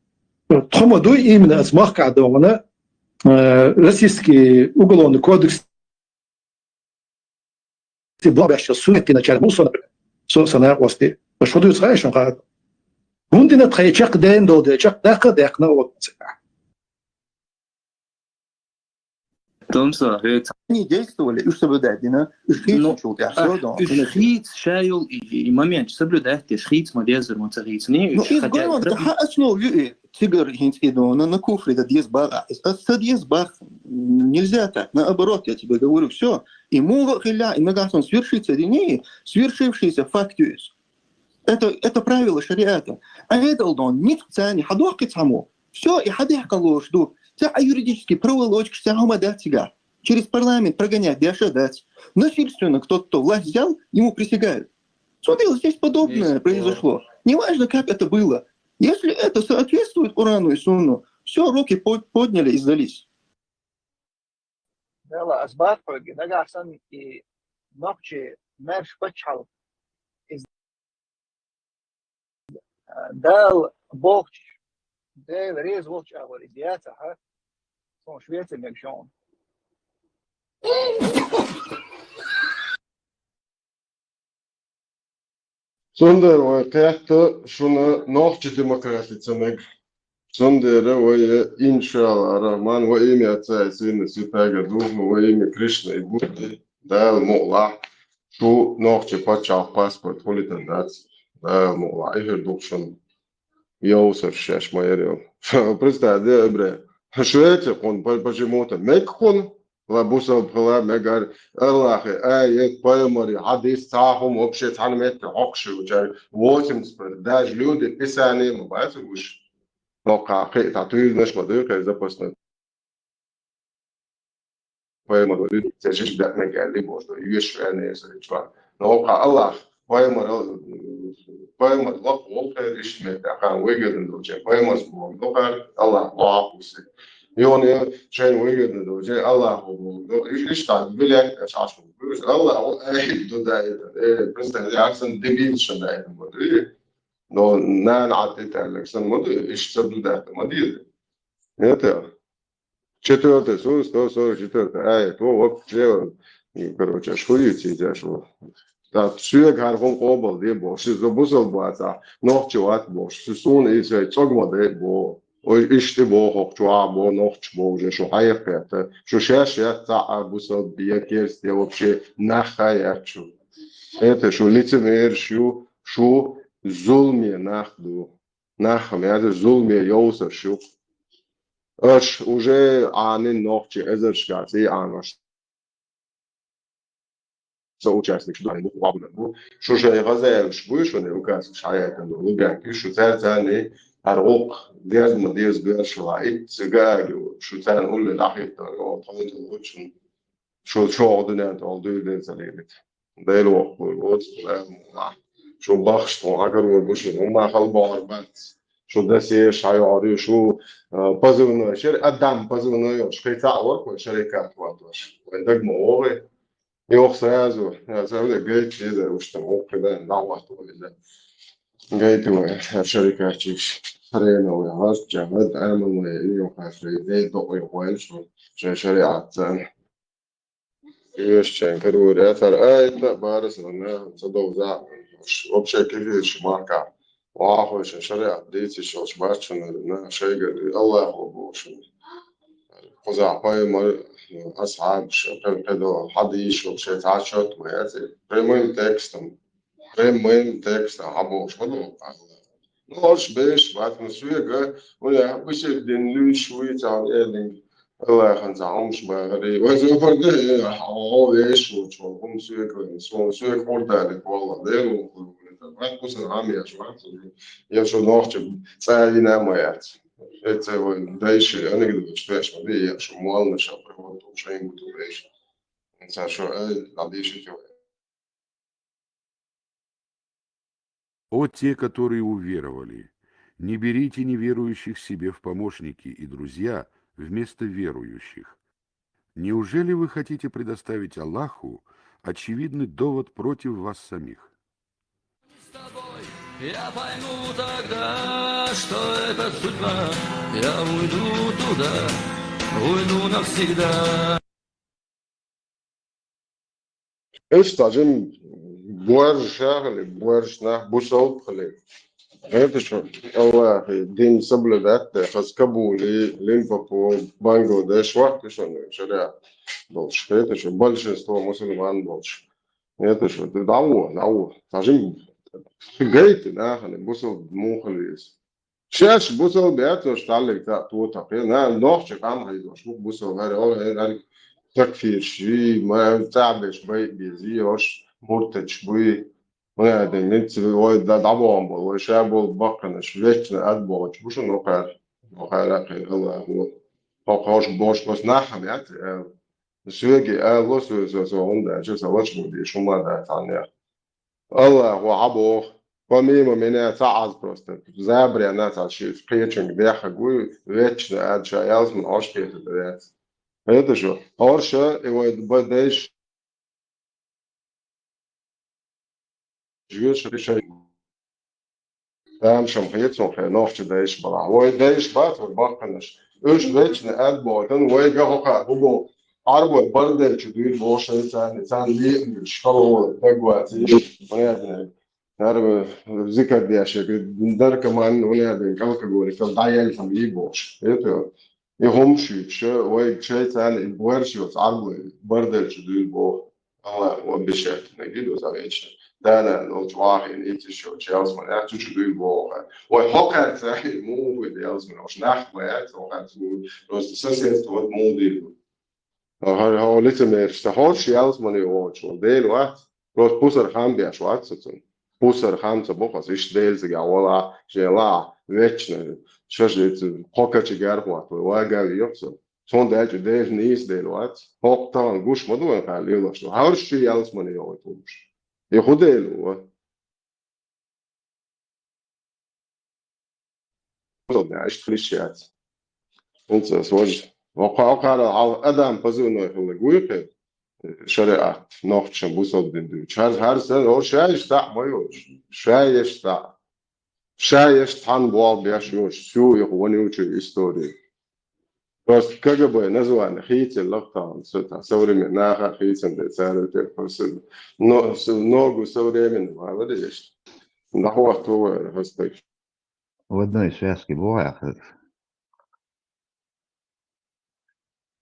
Тому до именно смахка до российский уголовный кодекс блабящий сует начало мусора сона ости. Что ты знаешь, он говорит. Гундина тхайчак ден до чак дак на вот. Они действовали, и соблюдать, да? Шхиц шайл и момент соблюдать, шхиц модезер монтарит. Ну, из города, да, основу тигр хинтидона на куфре, да, есть бар, это есть бар, нельзя так, наоборот, я тебе говорю, все, ему хиля, и нагасон свершится или не, свершившийся факт есть. Это правило шариата. А это он, нет в цене, хадохки цаму, все, и хадехка ложду. А юридически проволочка, вся дать тебя. Через парламент прогонять, дать. Насильственно кто-то власть взял, ему присягают. Смотри, вот здесь подобное произошло. Неважно, как это было. Если это соответствует Корану и Сунну, все, руки подняли и сдались. Sonder واقعته شنو نوع ديمقراطية تنق سندر ويا إن شاء الله الرحمن وإيمي أتساعدين سيتاجا دوه وإيمي كريشنا يبودي ده الموضوع شو نوع باتشا باسبورت هوليتن دات ده الموضوع إيه دوكشن يوصل شاش ما يريو представь ده إبرة شوية كون почему-то مكون لابوسا بخلا مجار الله آية بايمري حديث تاعهم وبشيء تعلمت عقش وجاي 80 даже люди писание ما بعرفش موقع تعطيه ناس مدرك إذا بسنا بايمري تجيش ده مجال لي برضه يش يعني سريع موقع الله بايمر موقع إيش متأخر ويجد إنه جاي بايمر موقع الله واقوسي يوني شيء ويجد إنه جاي الله إيش تعرف بلاد إيش عشان الله أهيد ده بس ده أحسن دبيل شنايد مدري но на Александр Моду еще соблюдает модели. Это 4 суд, 144 ая, то вообще, короче, шуете, что Da Züge har vom Obel die Bosch, so Bussel Boata, noch Joat Bosch, Susun is a Zogmode Bo, or ist die Bo hoch Joa Bo, noch Bo, so Hayapete, so Shershia, Bussel, Biakers, die вообще Nachayachу. Это что лицемер, что зулме нахду, нахам, это зулме Йосер, что аж уже анин ночи эзершкат и анаш. Соучастник что они мукабны, что же газель швыше не указ шаяет на луганке, что царцаны арок дезма дез гершла и цыгаги, что царн улли лахит, он ходит лучше, что однят олду дезалит. ده الوقت والوقت شو بخش وعقر وبوش وما خلبار بس شو ده سير شعياري شو بازونا شر قدام بازونا يوش خي تعورك والشركات واتوش وعندك مواقع يوخ سيازو سيازو جيت كده وش تموق كده نعوات ولا جيت والشركات تيش خرينا ويهاش جهد عمل ويهيو خافري زي ضوء ويش شريعة Jeszcze переводя, это барс, она задолжа, вообще кирилл марка, вахуш, шариат, дети, что шбачно, на шейга, Аллаху бошен. خذ مر أصحاب كده حديث وشيء عشرة وهذا بريمين تكست عبوش كله نورش بيش بعد مسوية ولا بيش الدين لوي شوي تعال إيلين الله يخنزعهم شبابي وإذا فرد حوالي إيش وشوفهم سوية كذا سوية كوردا لك والله ديرو بعد بس العام يا شباب يا شو نوختش ساعدنا ما يعرف это дальше анекдот читаешь, смотри, я что мало начал проводить учение буду дальше. Это что, дальше делать. О те, которые уверовали, не берите неверующих себе в помощники и друзья вместо верующих. Неужели вы хотите предоставить Аллаху очевидный довод против вас самих? Я пойму тогда, что это судьба. Я уйду туда, уйду навсегда. ايش تعجن بوار شاغل بوار شناه بوصوب خلي هذا شو الله دين سبل ذات خاص كابولي ليفربول بنغلاديش وقت شو شريعة بولش هذا شو большинство مسلمان بولش هذا شو دعوة تعجن جيت ناخذ بوصل مو خليس شاش بوصل بيعتوش تعلق توتا نا نوخش قام هيدوش مو بوصل هذا هو تكفير شيء ما تعبش بيزيوش مرتج بوي وهذا نت وايد دعوة بول وشابول بقنش ليتنا أدبوش بوش نقار الله هو قاش باش بس نحن يعني سويجي لوس عنده شو سوتش مودي شو ما ده ثانية الله هو عبو помимо меня تعز просто забря нас отшить спречинг дяха гуй вечно отчаялся на ошпете дается это же орша его бадеш живешь решение там шамхетсон хенофч деш бала ой деш бат бахнаш уж вечно отботан ой гахока гуго арбо бардел чудил боше сан ли школу тагвати понятно نعرف ذكر دي أشياء دار كمان ولا هذا كلك جوري كل دايل هم يبوش إيه يهم شو وين شيء ثاني بورش وتعرض بردل شو يبو الله وبشات نجد وزايش ده أنا لو تواحد إنت شو تشاوز ما نعرف شو يبو وحقا ثاني مو بدي أوز من وش نحكي ما يعرف وقت لو تسلسل توت مو دي هو لسه ما يستحقش ياوز من يوش وديل وقت لو بوسر خام بيشوات ستون Pusar hamca bohas išdēļas galvā, žēlā, večna, šažīt, pokači garhot, vai gavi jopso. Sondēļ, dēļ nīsdēļots, hoktān, guš madoja kā lielašo. Hauršķi jāls mani jau tūš. Ja hudēļo. Uzodnē, išklišķēts. Un tas važ. Okārā Adam pazīnoja hulagujukai. شريعة نقش بوصل دندو شهر هر سنة هو شايش تاع مايوش شايش تاع حن بوال بياش يوش شو يخواني وشي إستوري Просто КГБ назвали Хейтель Лохтан, современная Хейтель, царь, но ногу современного, вот видишь, нахуй твой гостой. В одной связке бывает.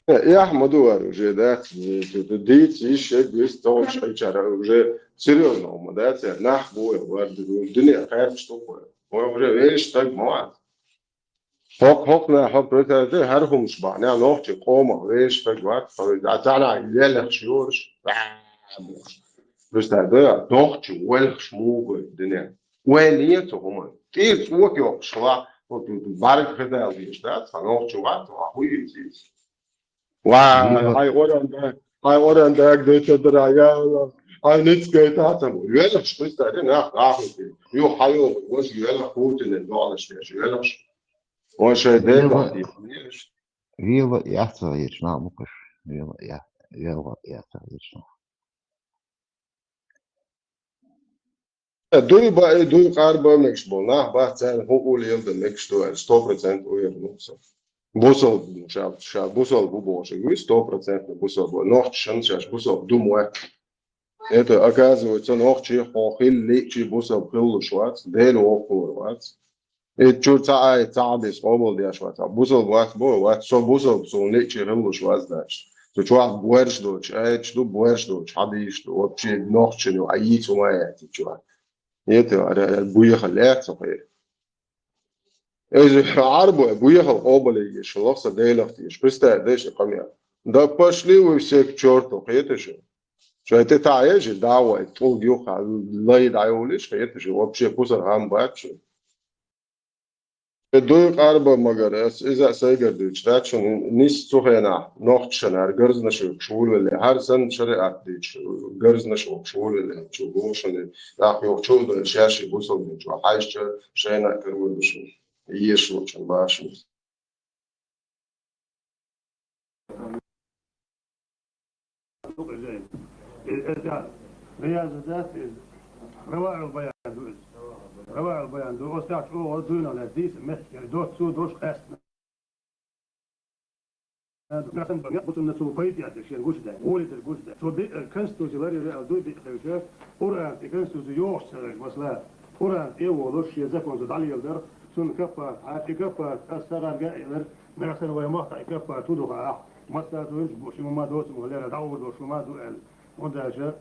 Я Ахмаду уже, да, дети еще есть то, что уже серьезно ума, да, нахуй, вот, дуня, хайр, что такое. Уже видишь, так мало. Хок на хок это هرهم شبعنا نوقتي قومة وإيش فجوات فجعتنا يلا شيورش بس هذا نوقتي ولا شموج الدنيا وليته هم كيف سوق يوم شلا بارك كده ليش ده فنوقتي وقت وأخوي يزيد هاي ورا ده قدرت الدراجة هاي نتسكت هاتم يلا شو بس ده ناخذ يو حيو وش يلا خوت الدولار شيء يلا Vila jāatcerās, nav mukas. Vila jāatcerās. دوی قربا مکش بول نه بحث حقوق یلد مکش تو 100% увернулся. Бусол шаб бусол бубош, говорю 100% бусол бо. Нох шанс бусол думаю. Это оказывается нох чи хохил лечи бусол был швац, дел около швац. И чурца تعبس قبل دي شوات بوصل وقت وقت صو بوصل صو ليك هلو شواز داش تو شوات بورش دوش شدو بورش دوش حديش دو وبشي نوخش نو ايت وما ياتي شوات يتو بويه خلات صحيح ايش عربو بويه قبل يجي شلوخ ديلختيش بس داش قميا да пошли вы все к черту это же что это та же давай то дюха лай даулиш это же вообще пусар гам бачу دوی قربا مگر از سیگردیش داشتن نیست تو هینا نخشن گرز نشود شول ولی هر زن شریعت دیش گرز نشود شول ولی چو گوشن داخل چول دل شاشی بوسل میچو حایش شینا کردوشن یهش وچن باشم رياض ذات رواع البيان رواع البيان دو استاذ او دونا لذيذ مخ دوت سو دوش قاسنا نحن بنقبط النسو فايت يعني شيء الجوش ده ولد الجوش ده سو دي كنستو جلاري رأى دو دي خيوشات قرآن كنستو زيوش مثلا قرآن ايه ولوش يزكون زد علي يلدر سون كفا عاتي كفا استغار جائر مرسل ويمقطع كفا تدوها مثلا دوش بوش ما دوس مغلera داود وش ما دو ال وده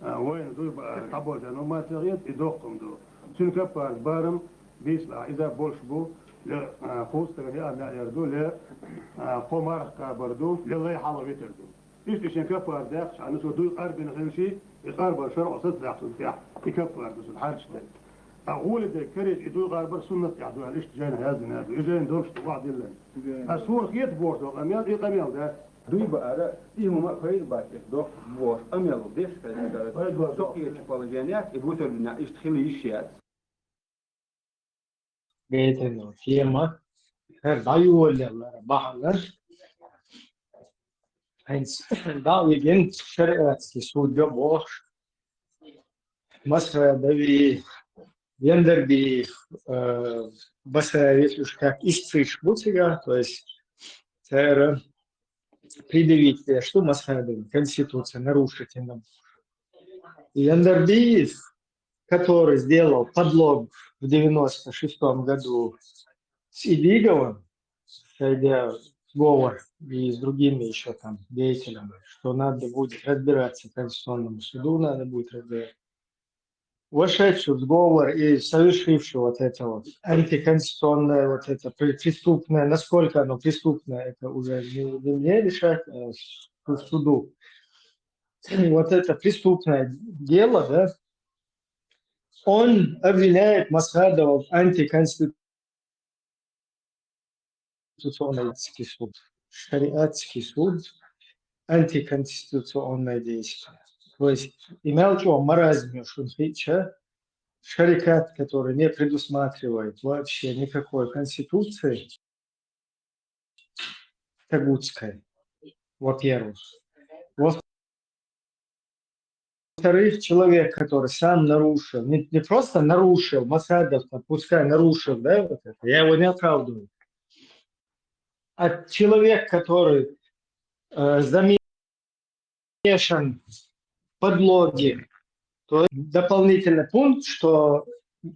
وين دو قبول ده ما تغير يدوقهم دو سون كفا بارم بيسلا إذا بولش بو لا خوست تغير أنا يردو لا قمر كبردو لا يحاول يتردو إيش كفا داخش عن سو دو أربعين خمسة يقارب شرع صد داخل فيها كفا دو الحارش ده أقول ده كريج يدو غاربر سنة يعدو عليش جانا هذا نادو إذا ندورش بعض إلا الصور خيط بورد أميال إيه أميال ده دوی باره ему махаил бачек до вор амелу деш когда сокие положения и будет на истхили ищет بيتنا فيما دعيو ولا بحلر هنس دعوي جنت شرقات سود جبوش مصر دوي يندر بي بس если уж как истришь бутига, то есть предъявить, что Масхадовна, Конституция нарушительна. Яндербиев, который сделал подлог в 96-м году с Идиговым, сойдя в сговор и с другими еще там деятелями, что надо будет разбираться Конституционному суду, надо будет разбираться. Вошедший в сговор и совершивший вот это вот антиконституционное, вот это преступное, насколько оно преступное, это уже не мне решать, а суду. Вот это преступное дело, да, он обвиняет Масхадова в антиконституционный суд, шариатский суд, антиконституционное действие. То есть имел что маразме шунхича, шарикат, который не предусматривает вообще никакой конституции тагутской, во-первых. Во-вторых, человек, который сам нарушил, не просто нарушил, Масхадов, пускай нарушил, да, вот это, я его не оправдываю. А человек, который замешан в подлоге, то дополнительный пункт, что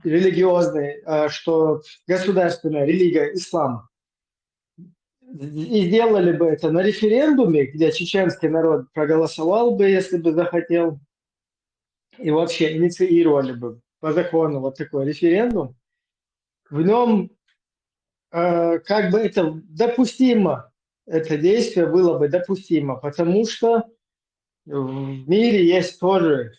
религиозный, что государственная религия ислам, и сделали бы это на референдуме, где чеченский народ проголосовал бы, если бы захотел, и вообще инициировали бы по закону вот такой референдум, в нем как бы это допустимо, это действие было бы допустимо, потому что в мире есть тоже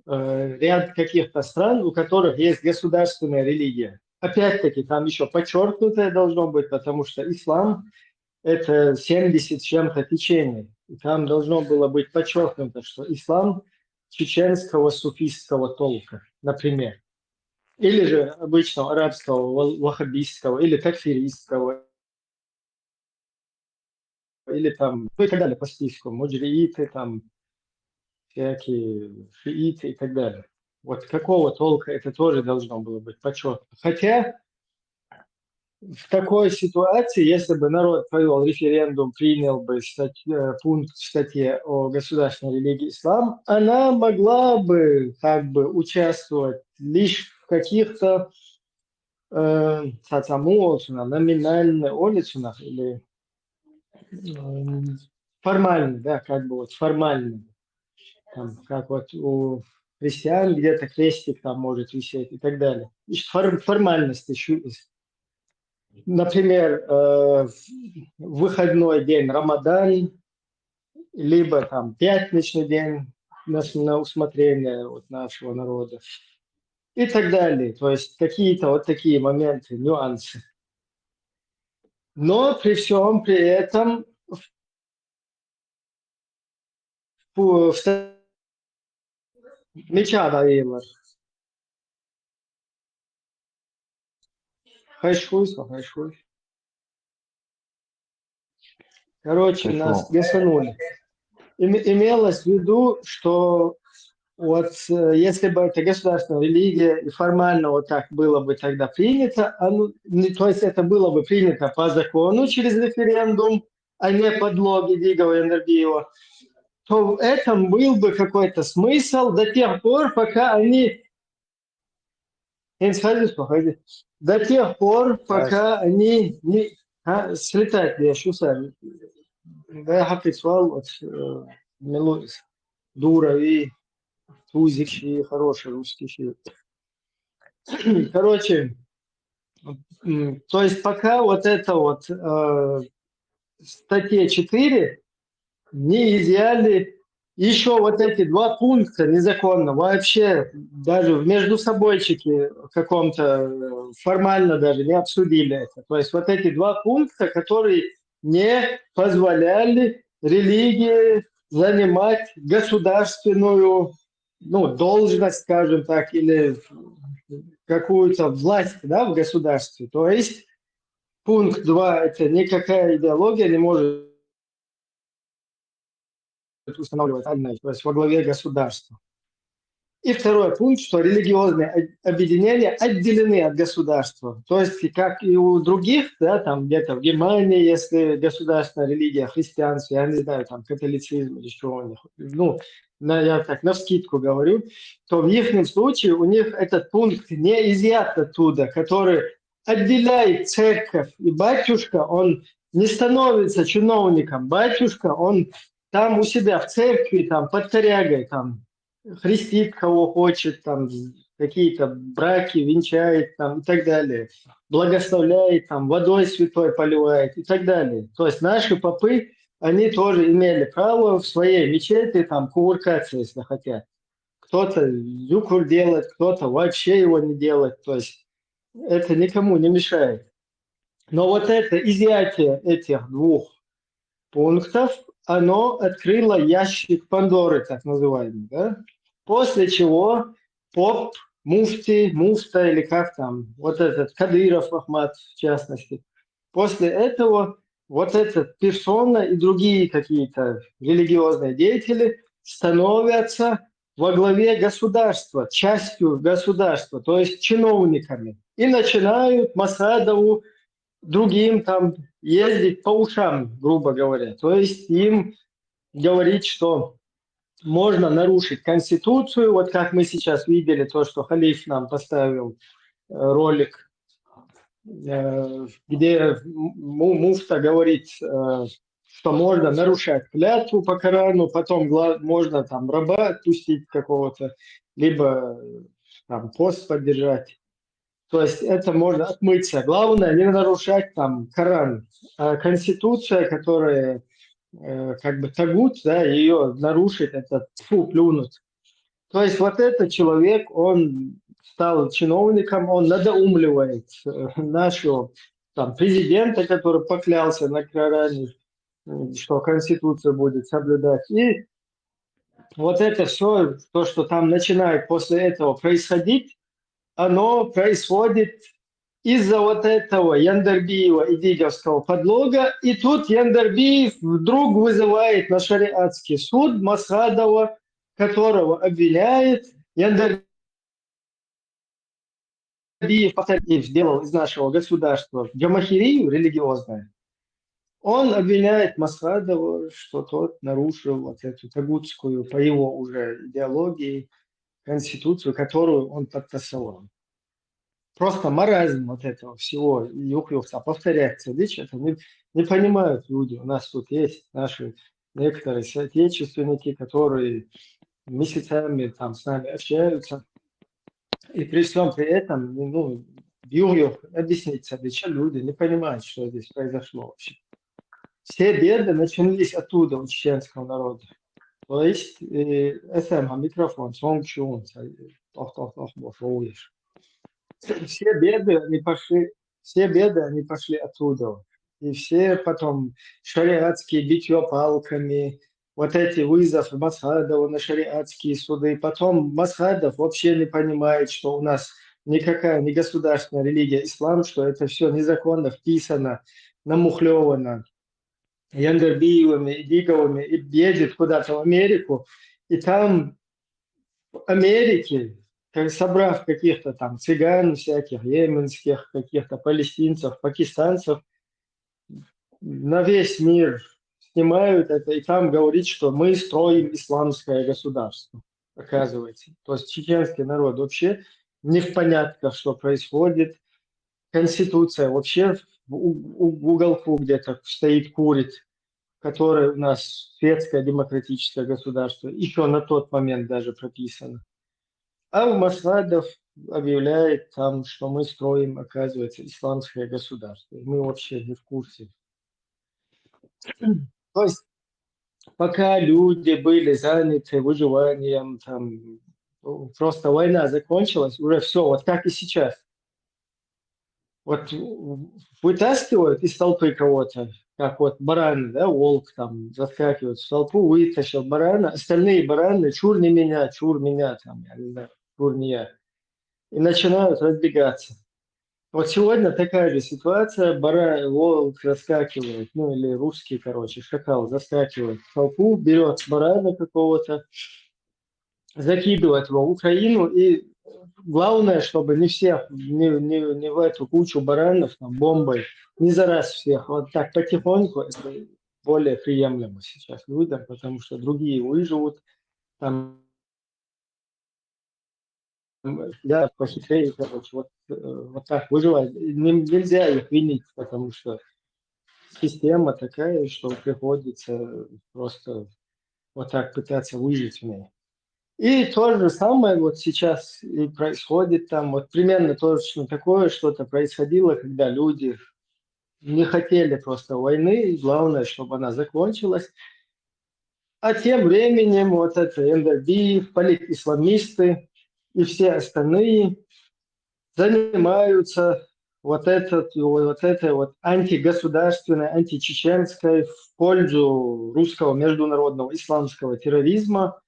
ряд каких-то стран, у которых есть государственная религия. Опять-таки, там еще подчеркнутое должно быть, потому что ислам – это 70 с чем-то течений. И там должно было быть подчеркнуто, что ислам чеченского суфистского толка, например. Или же обычного арабского, ваххабистского, или такфиристского, или там, ну и так далее, по списку, муджрииты, там, всякие шииты и так далее. Вот какого толка это тоже должно было быть подчеркнуто. Хотя в такой ситуации, если бы народ провел референдум, принял бы пункт в статье о государственной религии ислам, она могла бы как бы участвовать лишь в каких-то номинальных улицах или формально, да, как бы вот формально. Там, как вот у христиан где-то крестик там может висеть и так далее. Формальности. Например, в выходной день Рамадан, либо там пятничный день на усмотрение вот нашего народа и так далее. То есть какие-то вот такие моменты, нюансы. Но при всем при этом меча даила. Хайшуй. Короче, нас гасанули. Имелось в виду, что вот если бы это государственная религия и формально вот так было бы тогда принято, то есть это было бы принято по закону через референдум, а не подлоги Дигова и Энергиева, то в этом был бы какой-то смысл до тех пор, пока они... До тех пор, пока они не... слетать я сами. Да, хапицвал от Мелуис. Дурави, Тузичи, хороший русский фильм. Короче, то есть пока вот это вот статья 4 не изъяли еще вот эти два пункта незаконно, вообще даже в междусобойчике каком-то формально даже не обсудили это. То есть вот эти два пункта, которые не позволяли религии занимать государственную должность, скажем так, или какую-то власть, да, в государстве. То есть пункт 2 – это никакая идеология не может устанавливать, то есть во главе государства. И второй пункт, что религиозные объединения отделены от государства. То есть, как и у других, да, там где-то в Германии, если государственная религия, христианство, я не знаю, там католицизм или что у них, я так навскидку говорю, то в их случае у них этот пункт не изъят оттуда, который отделяет церковь и батюшка, он не становится чиновником. Батюшка, он там у себя в церкви, там под корягой, там хрестит кого хочет, там какие-то браки венчает там, и так далее, благословляет, там, водой святой поливает и так далее. То есть наши попы, они тоже имели право в своей мечети там кувыркаться, если хотят. Кто-то зюкур делает, кто-то вообще его не делает. То есть это никому не мешает. Но вот это изъятие этих двух пунктов, оно открыло ящик Пандоры, так называемый, да? После чего поп, муфта или как там, вот этот Кадыров Ахмад в частности, после этого вот эта персона и другие какие-то религиозные деятели становятся во главе государства, частью государства, то есть чиновниками, и начинают Масадову другим там ездить по ушам, грубо говоря. То есть им говорить, что можно нарушить Конституцию, вот как мы сейчас видели, то, что Халиф нам поставил ролик, где муфта говорит, что можно нарушать клятву по Корану, потом можно там раба отпустить какого-то, либо там пост поддержать. То есть это можно отмыться. Главное не нарушать там Коран. А Конституция, которая как бы тагут, да, ее нарушить, это плюнуть. То есть вот этот человек, он стал чиновником, он надоумливает нашего там, президента, который поклялся на Коране, что Конституцию будет соблюдать. И вот это все, то, что там начинает после этого происходить, оно происходит из-за вот этого Яндарбиева и Дидевского подлога. И тут Яндарбиев вдруг вызывает на шариатский суд Масхадова, которого обвиняет. Яндарбиев сделал из нашего государства джамахирию религиозное. Он обвиняет Масхадова, что тот нарушил вот эту тагутскую, по его уже идеологии, конституцию, которую он подтасовал. Просто маразм вот этого всего, юхлюхта, повторяется. Видишь, это не понимают люди. У нас тут есть наши некоторые соотечественники, которые месяцами там с нами общаются. И при всем при этом, ну, Юрию объяснить себе, что люди не понимают, что здесь произошло вообще. Все беды начались оттуда, у чеченского народа. То есть, микрофон, Чун, все беды, они пошли оттуда. И все потом шариатские битье палками, вот эти вызовы Масхадова на шариатские суды. Потом Масхадов вообще не понимает, что у нас никакая не государственная религия ислам, что это все незаконно вписано, намухлевано Яндарбиевыми и Диговыми, и едет куда-то в Америку, и там в Америке, собрав каких-то там цыган всяких, йеменских, каких-то палестинцев, пакистанцев, на весь мир снимают это, и там говорит, что мы строим исламское государство, оказывается. То есть чеченский народ вообще не в понятках, что происходит. Конституция вообще в уголку где-то стоит, курит, которое у нас светское демократическое государство, еще на тот момент даже прописано. А Масхадов объявляет там, что мы строим, оказывается, исламское государство. И мы вообще не в курсе. То есть пока люди были заняты выживанием, там, просто война закончилась, уже все, вот как и сейчас. Вот вытаскивают из толпы кого-то, как вот бараны, да, волк там заскакивает в толпу, вытащил барана, остальные бараны, чур меня, там, я не знаю, чур не я. И начинают разбегаться. Вот сегодня такая же ситуация, волк заскакивает, ну или русский, короче, шакал заскакивает в толпу, берет барана какого-то, закидывает его в Украину, и главное, чтобы не всех, не в эту кучу баранов, там, бомбой, не за раз всех, вот так потихоньку, это более приемлемо сейчас людям, потому что другие выживут, там, я похитрее, короче, вот так выживать. Нельзя их винить, потому что система такая, что приходится просто вот так пытаться выжить в ней. И то же самое вот сейчас и происходит там, вот примерно точно такое что-то происходило, когда люди не хотели просто войны, и главное, чтобы она закончилась. А тем временем вот это НДБ, политисламисты и все остальные занимаются вот этой антигосударственной, античеченской в пользу русского международного исламского терроризма,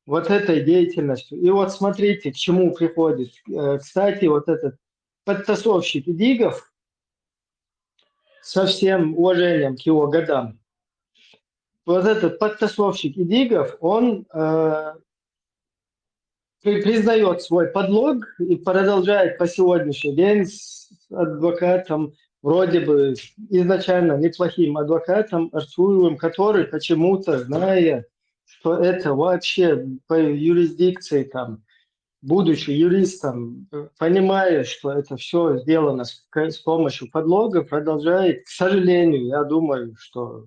вот этой деятельностью. И вот смотрите, к чему приходит. Кстати, вот этот подтасовщик Идигов, со всем уважением к его годам, вот этот подтасовщик Идигов, он признает свой подлог и продолжает по сегодняшний день с адвокатом вроде бы изначально неплохим адвокатом Арцуевым, который почему-то, зная, что это вообще по юрисдикции, там, будучи юристом, понимая, что это все сделано с помощью подлога, продолжает, к сожалению, я думаю, что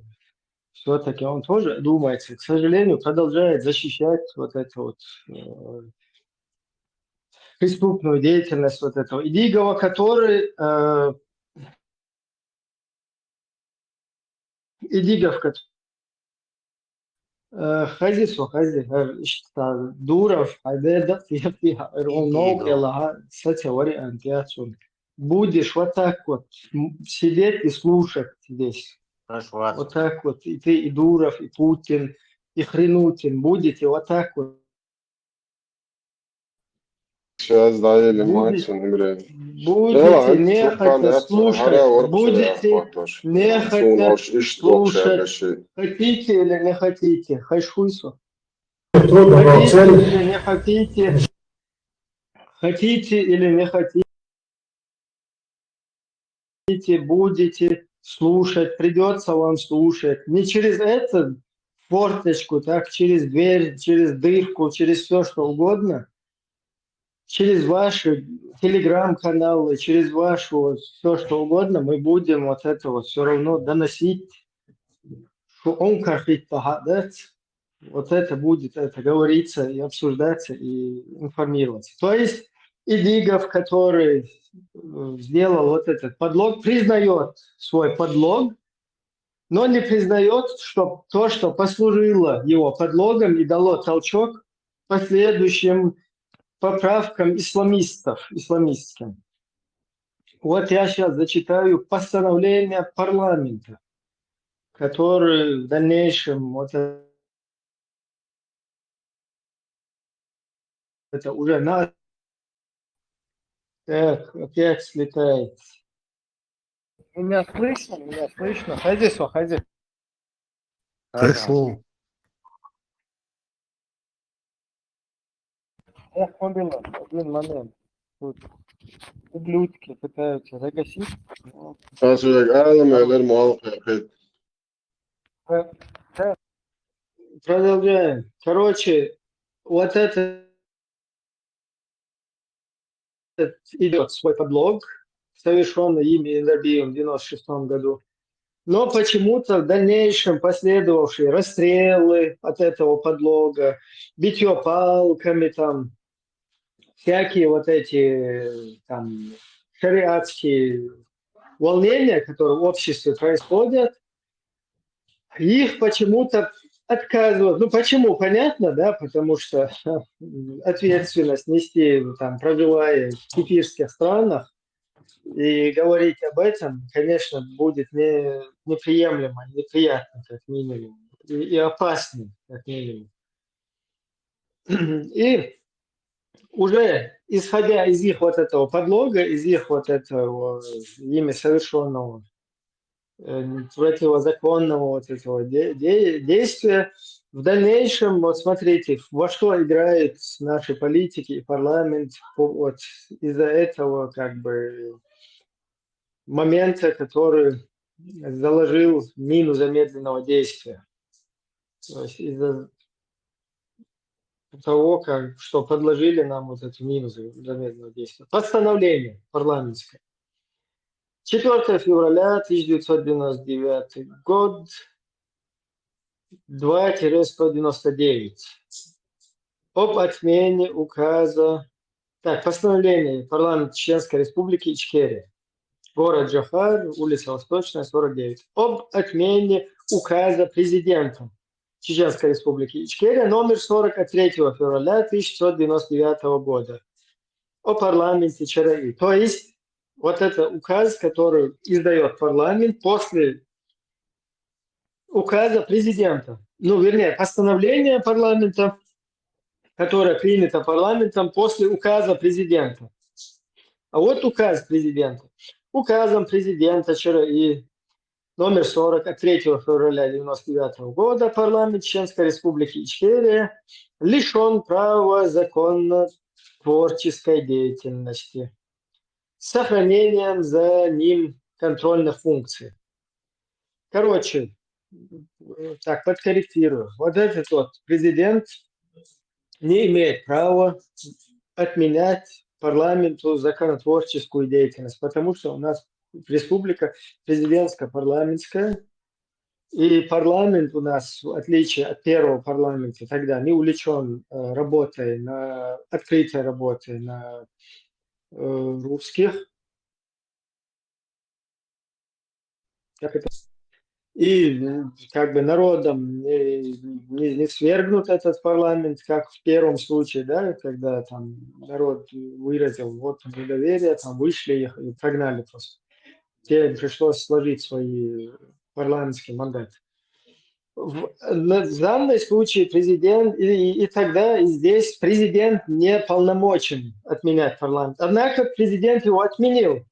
все-таки он тоже думает, к сожалению, продолжает защищать вот эту вот преступную деятельность вот этого Идигова, который Идигов, Хазису, işte Дуров, Айдеда, Ровнов, Элага, кстати, вариант, я будешь вот так вот сидеть и слушать здесь. Вот так вот, и ты, и Дуров, и Путин, и Хренутин, будете вот так вот. Сейчас дали Мартин играет. Будете нехотя слушать, будете нехотя слушать. Хотите или не хотите, хайшуйсу. Хотите или не хотите, хотите или не хотите, будете слушать, придется вам слушать. Не через эту форточку, так через дверь, через дырку, через все что угодно. Через ваши телеграм-каналы, через вашу все что угодно, мы будем вот это вот все равно доносить, что он карфит тахадец, вот это будет, это говорится и обсуждаться и информироваться. То есть Идигов, который сделал вот этот подлог, признает свой подлог, но не признает, что то, что послужило его подлогом и дало толчок последующим поправкам исламистским. Вот я сейчас зачитаю постановление парламента, который в дальнейшем вот это уже на... Так, опять слетает. Меня слышно? Ходи. Хорошо. Я понял, один момент. Тут ублюдки пытаются загасить. Продолжаем. Короче, вот это идет свой подлог, совершенный ими Изобием в 96 году. Но почему-то в дальнейшем последовавшие расстрелы от этого подлога, битье палками, там, всякие вот эти там шариатские волнения, которые в обществе происходят, их почему-то отказывают. Ну почему? Понятно, да, потому что ответственность нести, там, проживая в кефирских странах, и говорить об этом, конечно, будет неприемлемо, неприятно, как минимум, и опасно, как минимум. И уже исходя из их вот этого подлога, из их вот этого ими совершенного противозаконного вот этого действия, в дальнейшем, вот смотрите, во что играют наши политики и парламент вот из-за этого как бы момента, который заложил мину замедленного действия. То есть из-за того, что подложили нам вот эту мину замедленного действия. Постановление парламентское. 4 февраля 1999 год, 2-199. Об отмене указа... Так, постановление парламента Чеченской Республики Ичкерия. Город Джохар, улица Восточная, 49. Об отмене указа президента Чеченской Республики Ичкерия номер 40 от 3 февраля 1999 года о парламенте ЧРИ. То есть вот это указ, который издает парламент после указа президента. Ну, вернее, постановление парламента, которое принято парламентом после указа президента. А вот указ президента. Указом президента ЧРИ номер 40 от 3 февраля 1999 года парламент Чеченской Республики Ичкерия лишен права законно-творческой деятельности с сохранением за ним контрольных функций. Короче, так, подкорректирую. Вот этот вот президент не имеет права отменять парламенту законотворческую деятельность, потому что у нас республика президентско-парламентская, и парламент у нас, в отличие от первого парламента, тогда не увлечен работой, открытой работой на русских. Как это? И как бы народом не свергнут этот парламент, как в первом случае, да, когда там народ выразил вот недоверие, там вышли их и прогнали просто. Теперь пришлось сложить свои парламентские мандаты. В данном случае президент, и тогда и здесь президент не полномочен отменять парламент. Однако президент его отменил.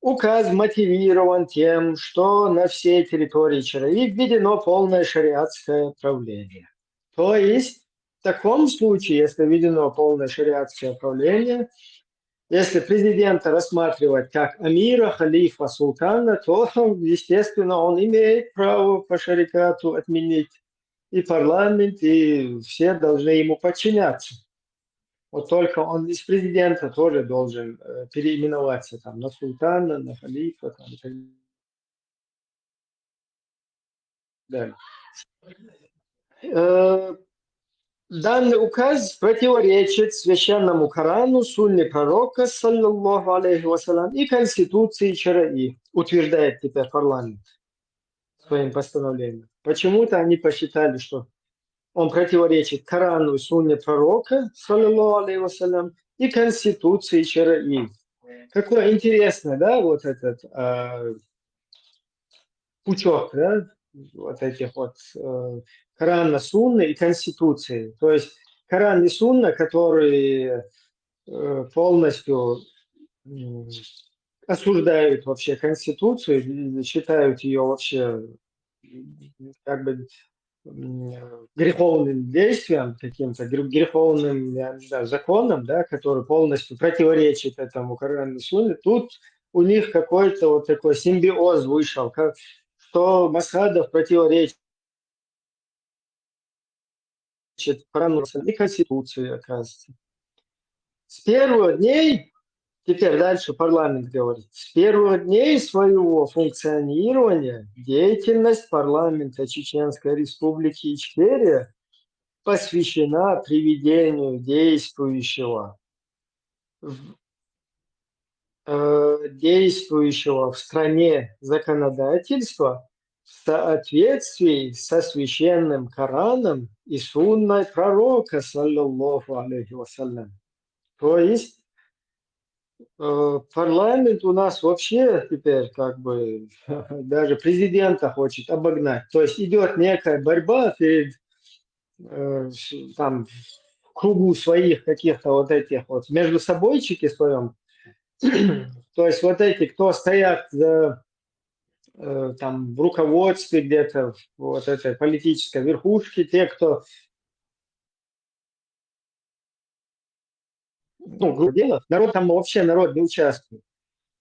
Указ мотивирован тем, что на всей территории ЧРИ введено полное шариатское правление. То есть в таком случае, если введено полное шариатское правление, если президента рассматривать как амира, халифа, султана, то, естественно, он имеет право по шариату отменить и парламент, и все должны ему подчиняться. Вот только он из президента тоже должен переименоваться там, на султана, на халифа там, и так далее. Данный указ противоречит священному Корану, сунне пророка, саллаллаху алейхи вассалям, и конституции ЧРИ, утверждает теперь парламент своим постановлением. Почему-то они посчитали, что он противоречит Корану и сунне пророка, саллаллаху алейхи вассалям, и конституции ЧРИ. Какое интересное, да, вот этот пучок, да, вот этих вот Корана, Сунны и Конституции. То есть Коран и Сунна, которые полностью осуждают вообще Конституцию, считают ее вообще как бы греховным действием, каким-то греховным, я не знаю, законом, да, который полностью противоречит этому Корану и Сунне. Тут у них какой-то вот такой симбиоз вышел, что Масхадов противоречит Корану и Конституции, оказывается. С первых дней, теперь дальше парламент говорит, с первых дней своего функционирования деятельность парламента Чеченской Республики Ичкерия посвящена приведению действующего в стране законодательства в соответствии со священным Кораном и сунной пророка, саллаллаху алейхи вассалям. То есть парламент у нас вообще теперь как бы даже президента хочет обогнать. То есть идет некая борьба перед там в кругу своих каких-то вот этих вот между собойчики своем. То есть вот эти, кто стоят там в руководстве где-то, вот этой политической верхушки, те, кто народ там вообще народ не участвует.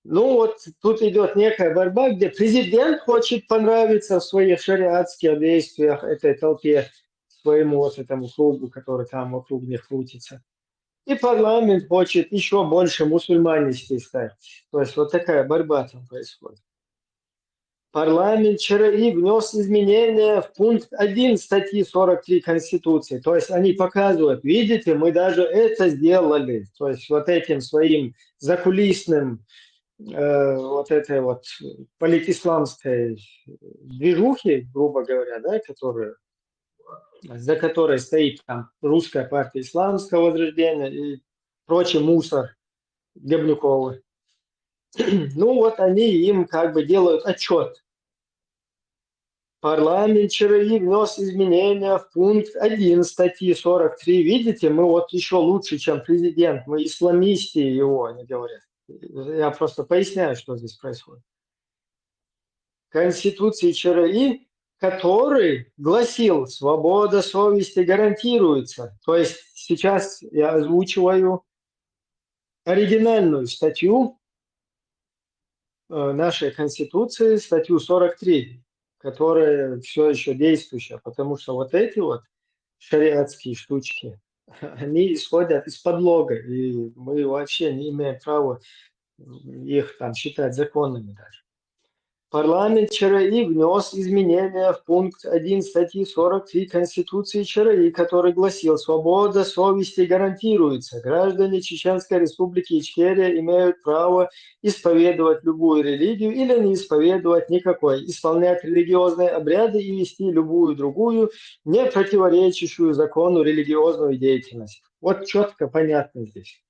Ну вот тут идет некая борьба, где президент хочет понравиться в своих шариатских действиях этой толпе, своему вот этому кругу, который там вокруг них крутится. И парламент хочет еще больше мусульманистей стать. То есть вот такая борьба там происходит. Парламент ЧРИ внес изменения в пункт 1 статьи 43 Конституции. То есть они показывают, видите, мы даже это сделали. То есть вот этим своим закулисным вот этой вот политисламской движухи, грубо говоря, да, за которой стоит там русская партия исламского возрождения и прочий мусор Гебнюкова. Ну вот они им как бы делают отчет. Парламент ЧРИ внес изменения в пункт 1 статьи 43. Видите, мы вот еще лучше, чем президент. Мы исламисты его, они говорят. Я просто поясняю, что здесь происходит. Конституции ЧРИ, который гласил, свобода совести гарантируется. То есть сейчас я озвучиваю оригинальную статью нашей Конституции статью 43, которая все еще действующая, потому что вот эти вот шариатские штучки, они исходят из подлога, и мы вообще не имеем права их там считать законными даже. Парламент ЧРИ внес изменения в пункт 1 статьи 43 Конституции ЧРИ, который гласил: «Свобода совести гарантируется. Граждане Чеченской Республики Ичкерия имеют право исповедовать любую религию или не исповедовать никакой, исполнять религиозные обряды и вести любую другую, не противоречащую закону религиозную деятельность». Вот четко понятно здесь.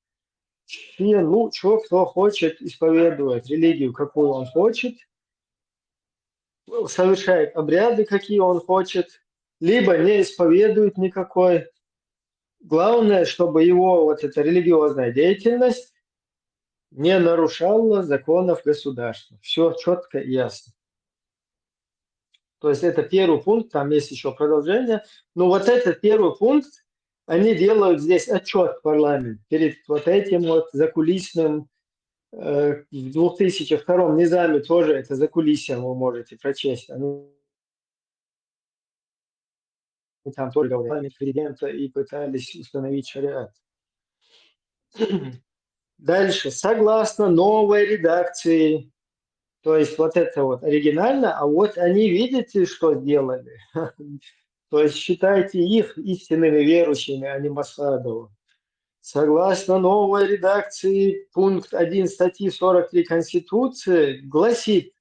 Ну, что кто хочет исповедовать религию, какую он хочет, совершает обряды, какие он хочет, либо не исповедует никакой. Главное, чтобы его вот эта религиозная деятельность не нарушала законов государства. Все четко и ясно. То есть это первый пункт, там есть еще продолжение. Но вот этот первый пункт, они делают здесь отчет парламент перед вот этим вот закулисным. В 2002 низаме тоже это закулисье вы можете прочесть. Они там тоже говорили президента и пытались установить шариат. Дальше. Согласно новой редакции, то есть вот это вот оригинально, а вот они, видите, что сделали? То есть считайте их истинными верующими, а не Масадову. Согласно новой редакции, пункт 1 статьи 43 Конституции гласит: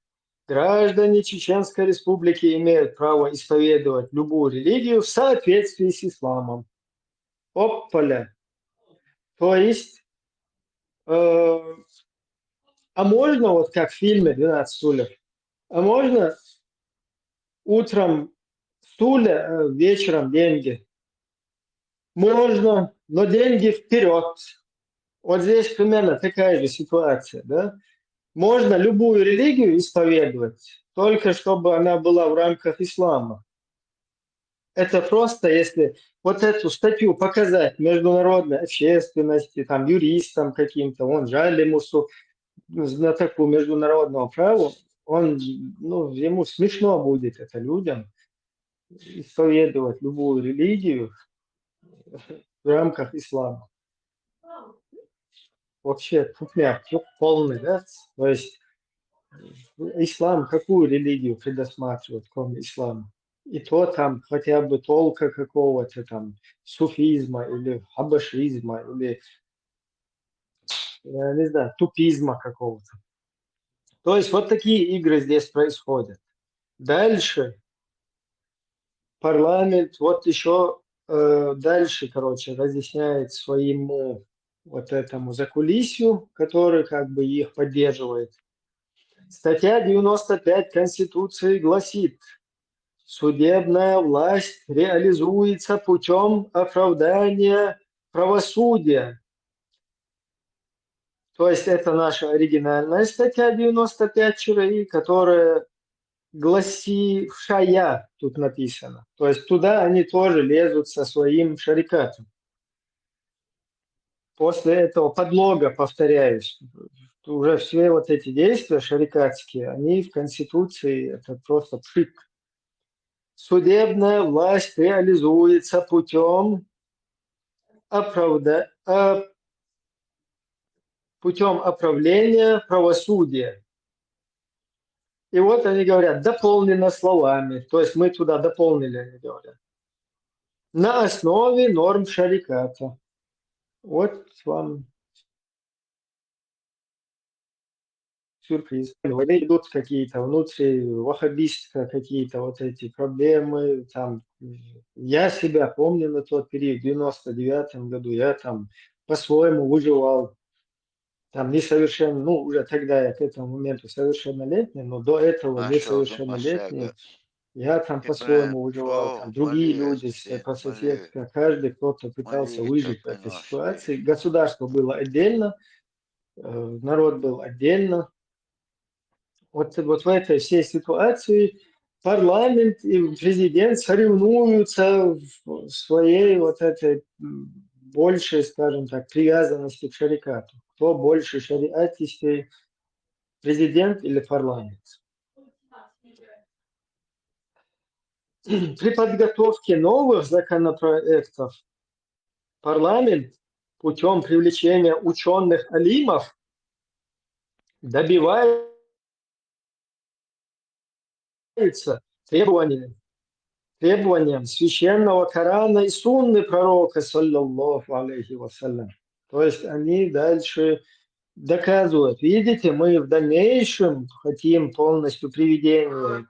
граждане Чеченской Республики имеют право исповедовать любую религию в соответствии с исламом. Опаля. То есть, а можно, вот как в фильме «12 стульев», а можно утром стулья, вечером деньги? Можно, но деньги вперед. Вот здесь примерно такая же ситуация, да? Можно любую религию исповедовать, только чтобы она была в рамках ислама. Это просто, если вот эту статью показать международной общественности, там, юристам каким-то, он Жалимусу, знатоку международного права, он, ну, ему смешно будет это людям исповедовать любую религию в рамках ислама. Вообще тупняк полный, да? То есть ислам какую религию предусматривает, кроме ислама? И то там хотя бы толка какого-то там суфизма или хабашизма или, я не знаю, тупизма какого-то. То есть вот такие игры здесь происходят. Дальше парламент вот еще дальше, короче, разъясняет своему вот этому закулисью, который как бы их поддерживает. Статья 95 Конституции гласит: судебная власть реализуется путем оправдания правосудия. То есть это наша оригинальная статья 95 ЧРИ, которая гласившая, тут написано. То есть туда они тоже лезут со своим шарикатом. После этого подлога, повторяюсь, уже все вот эти действия шарикатские, они в Конституции, это просто пшик. Судебная власть реализуется путем оправления правосудия. И вот они говорят, дополнено словами, то есть мы туда дополнили, они говорят, на основе норм шариката. Вот вам сюрприз. Идут какие-то внутриваххабистские какие-то вот эти проблемы. Там, я себя помню на тот период, в 99-м году, я там по-своему выживал. Там несовершенно, ну, уже тогда я к этому моменту совершеннолетний, но до этого несовершеннолетний. Я там по-своему выживал, там другие люди по соседству, каждый кто-то пытался выжить в этой ситуации. Государство было отдельно, народ был отдельно. Вот в этой всей ситуации парламент и президент соревнуются в своей вот этой большей, скажем так, привязанности к шарикату. Кто больше шариатистей, президент или парламент. При подготовке новых законопроектов парламент путем привлечения ученых-алимов добивается требованиям священного Корана и Сунны пророка, саллаллаху алейхи вассалям. То есть они дальше доказывают. Видите, мы в дальнейшем хотим полностью приведения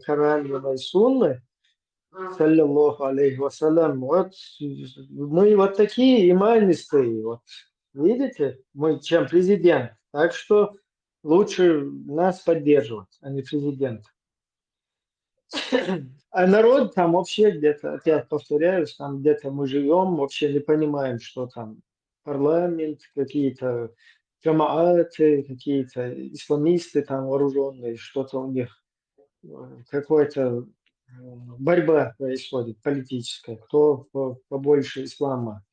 Корана и Сунны, саллаллаху алейхи вассалям. Вот мы вот такие иманистые. Вот. Видите, мы чем президент. Так что лучше нас поддерживать, а не президент. А народ там вообще где-то, опять повторяюсь, там где-то мы живем, вообще не понимаем, что там парламент, какие-то джамааты, какие-то исламисты там вооруженные, что-то у них, какая-то борьба происходит политическая, кто побольше ислама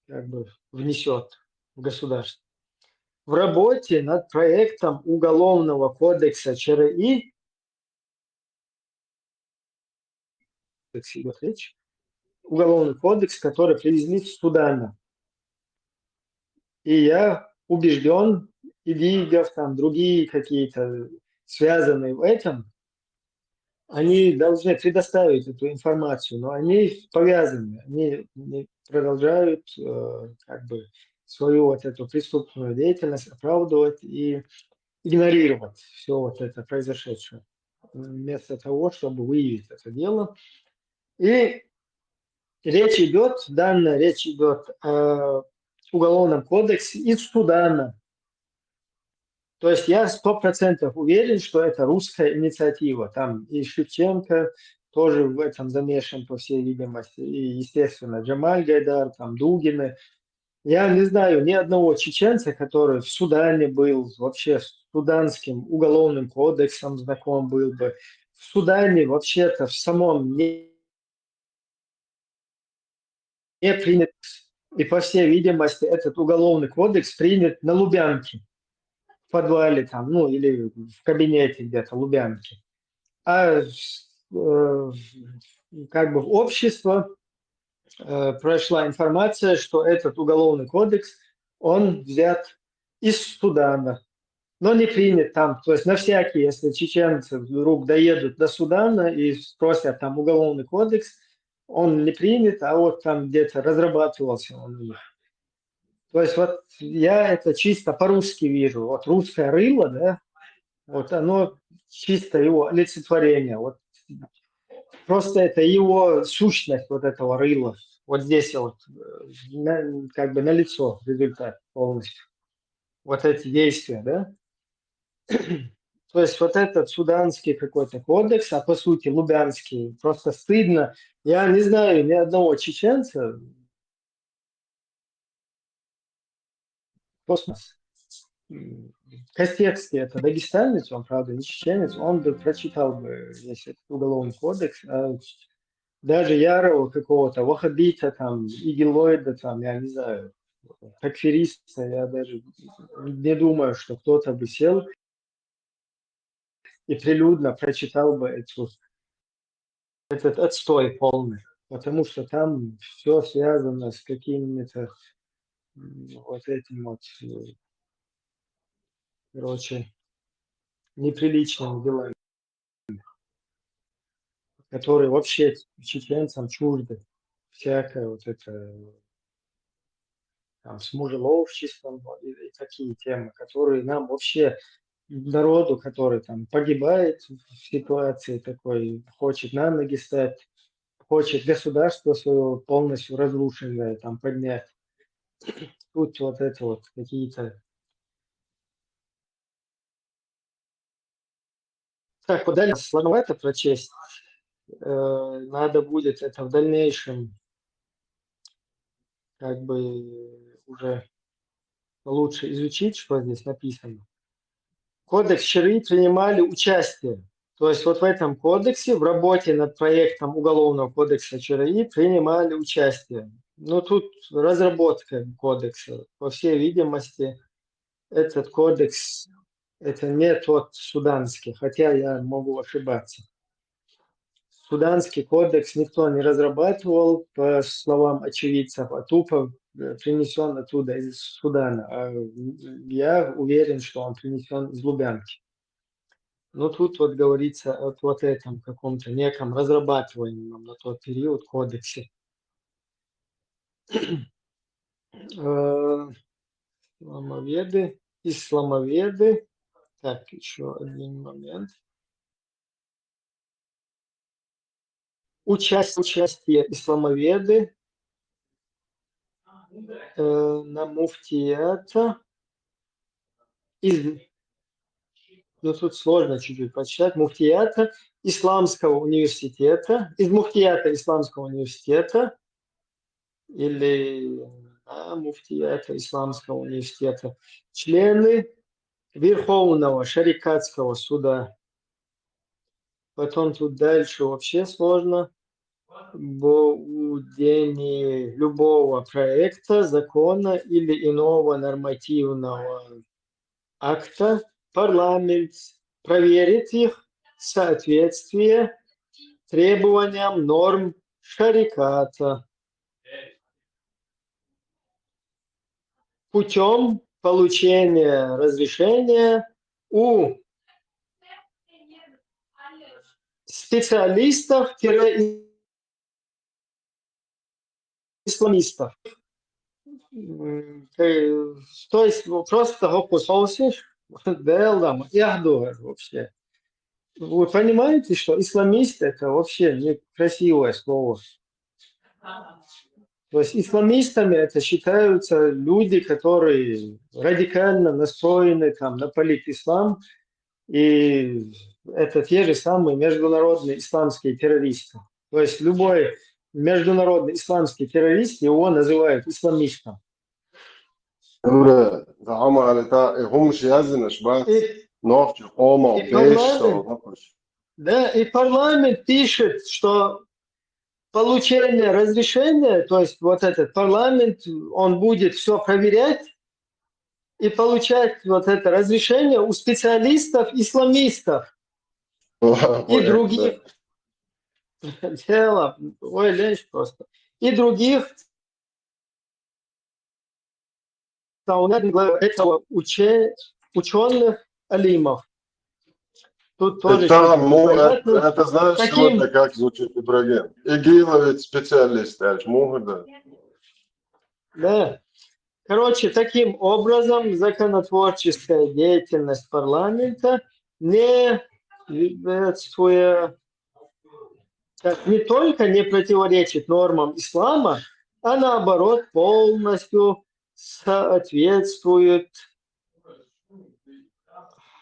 как бы внесет в государство. В работе над проектом Уголовного кодекса ЧРИ идет речь, Уголовный кодекс, который привезли с Судана. И я убежден, и Лигов, там другие какие-то связанные в этом, они должны предоставить эту информацию, но они повязаны, они продолжают как бы свою вот эту преступную деятельность оправдывать и игнорировать все вот это произошедшее, вместо того, чтобы выявить это дело. И речь идет о Уголовном кодексе из Судана. То есть я 100% уверен, что это русская инициатива. Там и Шевченко тоже в этом замешан, по всей видимости. И, естественно, Джамаль Гайдар, там Дугины. Я не знаю ни одного чеченца, который в Судане был, вообще с суданским уголовным кодексом знаком был бы. В Судане вообще-то в самом не принят. И, по всей видимости, этот уголовный кодекс принят на Лубянке. В подвале там, ну, или в кабинете где-то Лубянки. А как бы в общество прошла информация, что этот уголовный кодекс, он взят из Судана, но не принят там. То есть на всякий, если чеченцы вдруг доедут до Судана и спросят там уголовный кодекс, он не принят, а вот там где-то разрабатывался он у них. То есть вот я это чисто по-русски вижу. Вот русское рыло, да, вот оно чисто его олицетворение. Вот просто это его сущность вот этого рыла. Вот здесь вот как бы налицо результат полностью. Вот эти действия, да. То есть вот этот суданский какой-то кодекс, а по сути лубянский, просто стыдно. Я не знаю ни одного чеченца, космос. Костецкий, это дагестанец, он, правда, не чеченец, он бы прочитал бы весь этот уголовный кодекс. А даже ярого какого-то ваххабита, там, игилоида, там, я не знаю, такфириста, я даже не думаю, что кто-то бы сел и прилюдно прочитал бы этот отстой полный. Потому что там все связано с какими-то вот этим вот, короче, неприличными делами, которые вообще чеченцам чужды. Всякое вот это там, с мужеловчеством и такие темы, которые нам вообще, народу, который там погибает в ситуации такой, хочет на ноги стать, хочет государство свое полностью разрушенное там поднять. Тут вот это вот какие-то... Так, вот дальше сложновато прочесть. Надо будет это в дальнейшем как бы уже лучше изучить, что здесь написано. Кодекс ЧРИ принимали участие. То есть вот в этом кодексе, в работе над проектом Уголовного кодекса ЧРИ принимали участие. Но тут разработка кодекса, по всей видимости, этот кодекс, это не тот суданский, хотя я могу ошибаться. Суданский кодекс никто не разрабатывал, по словам очевидцев, а тупо принесен оттуда, из Судана. А я уверен, что он принесен из Лубянки. Но тут вот говорится о вот этом каком-то неком разрабатываемом на тот период кодексе. Исламоведы. Так, еще один момент. Участие исламоведы на муфтията ну тут сложно чуть-чуть прочитать, муфтията Исламского университета, из муфтията Исламского университета или муфтията Исламского университета, члены Верховного шарикатского суда. Потом тут дальше вообще сложно. Будение любого проекта, закона или иного нормативного акта парламент проверит их соответствие требованиям норм шариката путем получения разрешения у специалистов-исламистов. То есть просто гопусолсиш, делам, яхду вообще. Вы понимаете, что исламист это вообще некрасивое слово. То есть исламистами это считаются люди, которые радикально настроены там, на политислам, и это те же самые международные исламские террористы. То есть любой международный исламский террорист, его называют исламистом. Да, и парламент пишет, что получение разрешения, то есть вот этот парламент, он будет все проверять и получать вот это разрешение у специалистов-исламистов и других. Дело, ой, лечь просто. И других этого ученых алимов. Тут тоже это знаешь, сегодня как звучит Ибрагим? Игиловец специалист, да. Короче, таким образом законотворческая деятельность парламента не только не противоречит нормам ислама, а наоборот полностью соответствует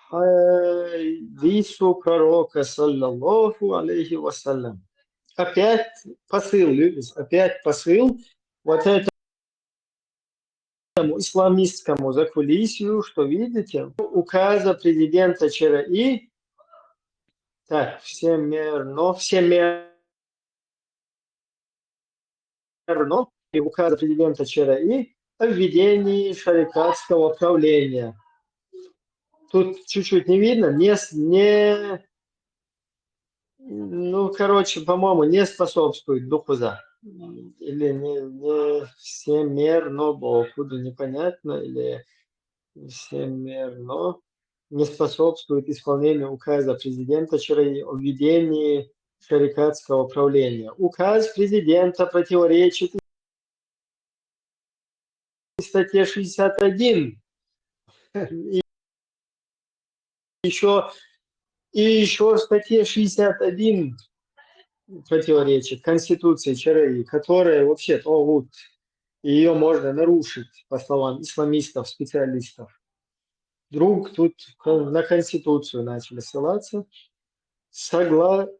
хадису пророка, саллаллаху алейхи вассалям. Опять посыл, вот этому исламистскому закулисью, что видите, указа президента ЧРИ, так, всемерно, и указа президента ЧРИ о введении шарикатского правления. Тут чуть-чуть не видно, по-моему, не способствует духу за. Или не всемерно, откуда непонятно, или всемерно не способствует исполнению указа президента ЧРИ о введении шарикатского правления. Указ президента противоречит статье 61. Еще статье 61 противоречит Конституции ЧРИ, которая вообще тогут, ее можно нарушить, по словам исламистов, специалистов. Вдруг тут на Конституцию начали ссылаться, согласно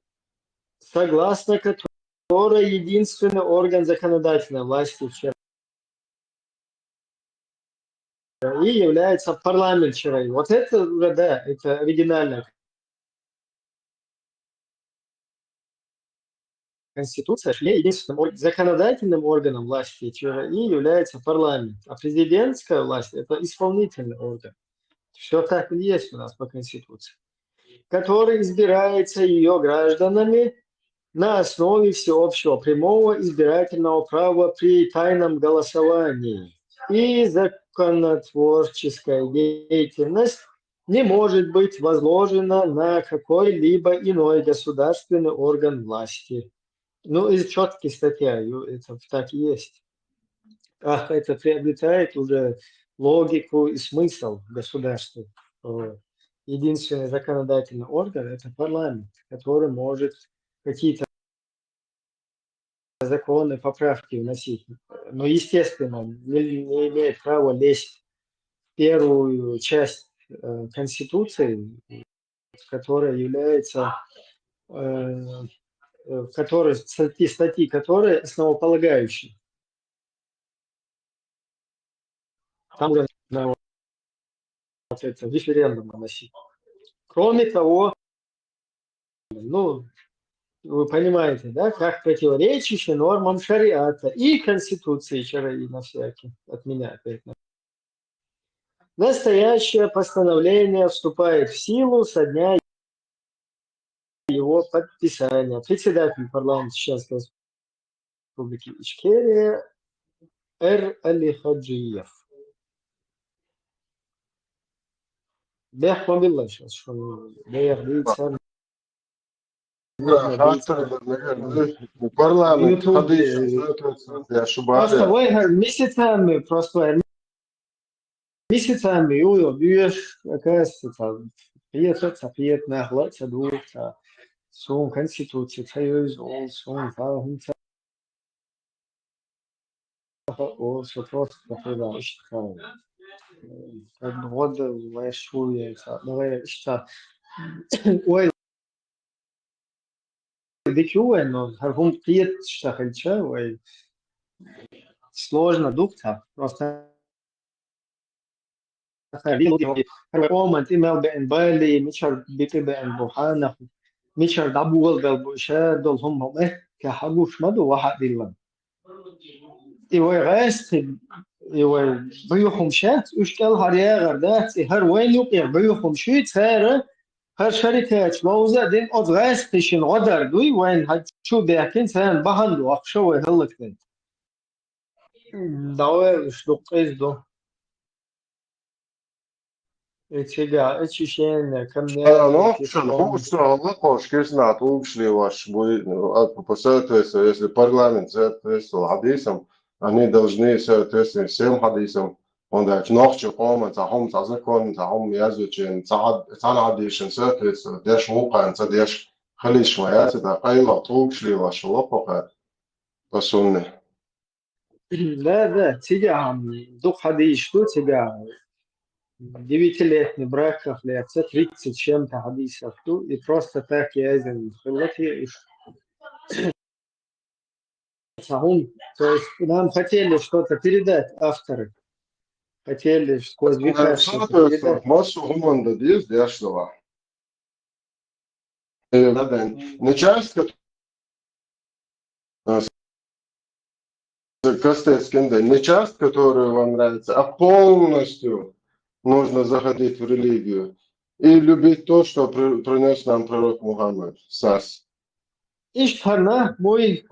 которой единственный орган законодательной власти в ЧРИ является парламент ЧРИ. Вот это уже, да, это оригинально. Конституция, что единственным законодательным органом власти ЧРИ является парламент, а президентская власть – это исполнительный орган. Все так и есть у нас по Конституции, который избирается ее гражданами на основе всеобщего прямого избирательного права при тайном голосовании. И законотворческая деятельность не может быть возложена на какой-либо иной государственный орган власти. Ну, из четких статей, это так и есть. Это приобретает уже логику и смысл государства. Единственный законодательный орган – это парламент, который может какие-то законы, поправки вносить. Но, естественно, не имеет права лезть в первую часть Конституции, которая является, статьи которые основополагающие. Там уже на вот это референдум наносить. Кроме того, ну, вы понимаете, да, как противоречащие нормам шариата и Конституции ЧРИ на всякий отменяют. Настоящее постановление вступает в силу со дня его подписания. Председатель парламента Чеченской Республики Ичкерия Р. Алихаджиев. Бехман Билла сейчас, что бейца. Парламент, я Просто вы месяцами, месяцами, бьешь, оказывается, приет наглаться, духа, сон Конституции, союз, сон, фахунца, о, сотворство, когда что как бы вот вайшуется, давай что, ой, дикюэ, но харгум приет, что хочу, ой, сложно дух-то, просто moment email بين بالي مشر بيبي بين بوحانه مشر دبول بالبوشة دولهم هم كحبوش مدو واحد ديلهم إيوه غاست إيوه بيوهم شات وشكل هريا غردات هر وين يقير بيوهم شيت سارة هر شركة موزة دين أود غاستشين غدر دوي وين هاد شو بيحكين سان بهندو أخشوا هلك دين دعوة شلوق إزدو Ечега, ечишен, если парламент соответствовал хадисам, они должны соответствовать всем хадисам. Он дает ночью кома, захом, закон, захом, язычен, цанадишен, соответственно, деш мукан, деш халиш моя, это айла, тулшли ваша лопаха, по сунне. Да, тебя, дух хадис, что тебя? 9-летний брак, 30 чем-то хадисов, и просто так я то есть нам хотели что-то передать авторы, хотели сквозь века что-то передать. Массу гуманда есть, я что? Не часть, не часть, которая вам нравится, а полностью нужно заходить в религию и любить то, что принес нам пророк Мухаммад. Сас. Иштхарна мой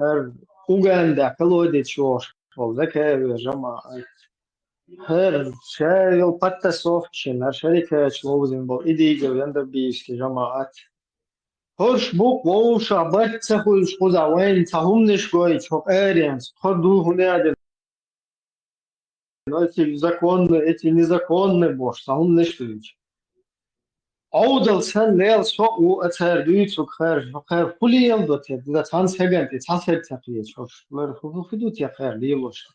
Уганда, колодец чош, закаве жама. Хер шайл паттасовчин, шарика члоузин был идея яндербийский жамаат. Хорш бук воуша батцахул шхузавайн цахумниш гой чок эрианс, ходу хуняден. Эти законные, эти незаконные бош, цахумниш гойч. Аудал сан лейл соу ацар дуйцук хэр хули ялдот я, да цан сегент, цасэр цахлиеч, хош, мэр худут я хэр лилош.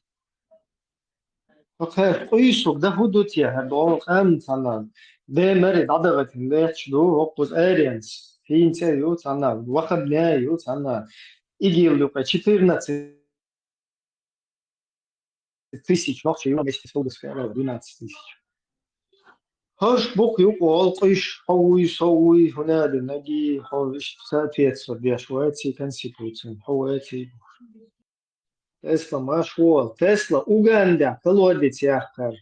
خير قيسوك ده هدوت يا هدو قام تنا ده مري عدغت الليش دو وقوز أريانس فين سيو تنا واخد نايو تنا يجي لوكا 14 тысяч, но все равно вместе с Олдосферой 12 тысяч. Хаш бог юкол кыш хауи хунады наги хауиш соответствует для Швеции конституции. Хауэти Тесла машвол. Тесла Уганда колодец яхкар.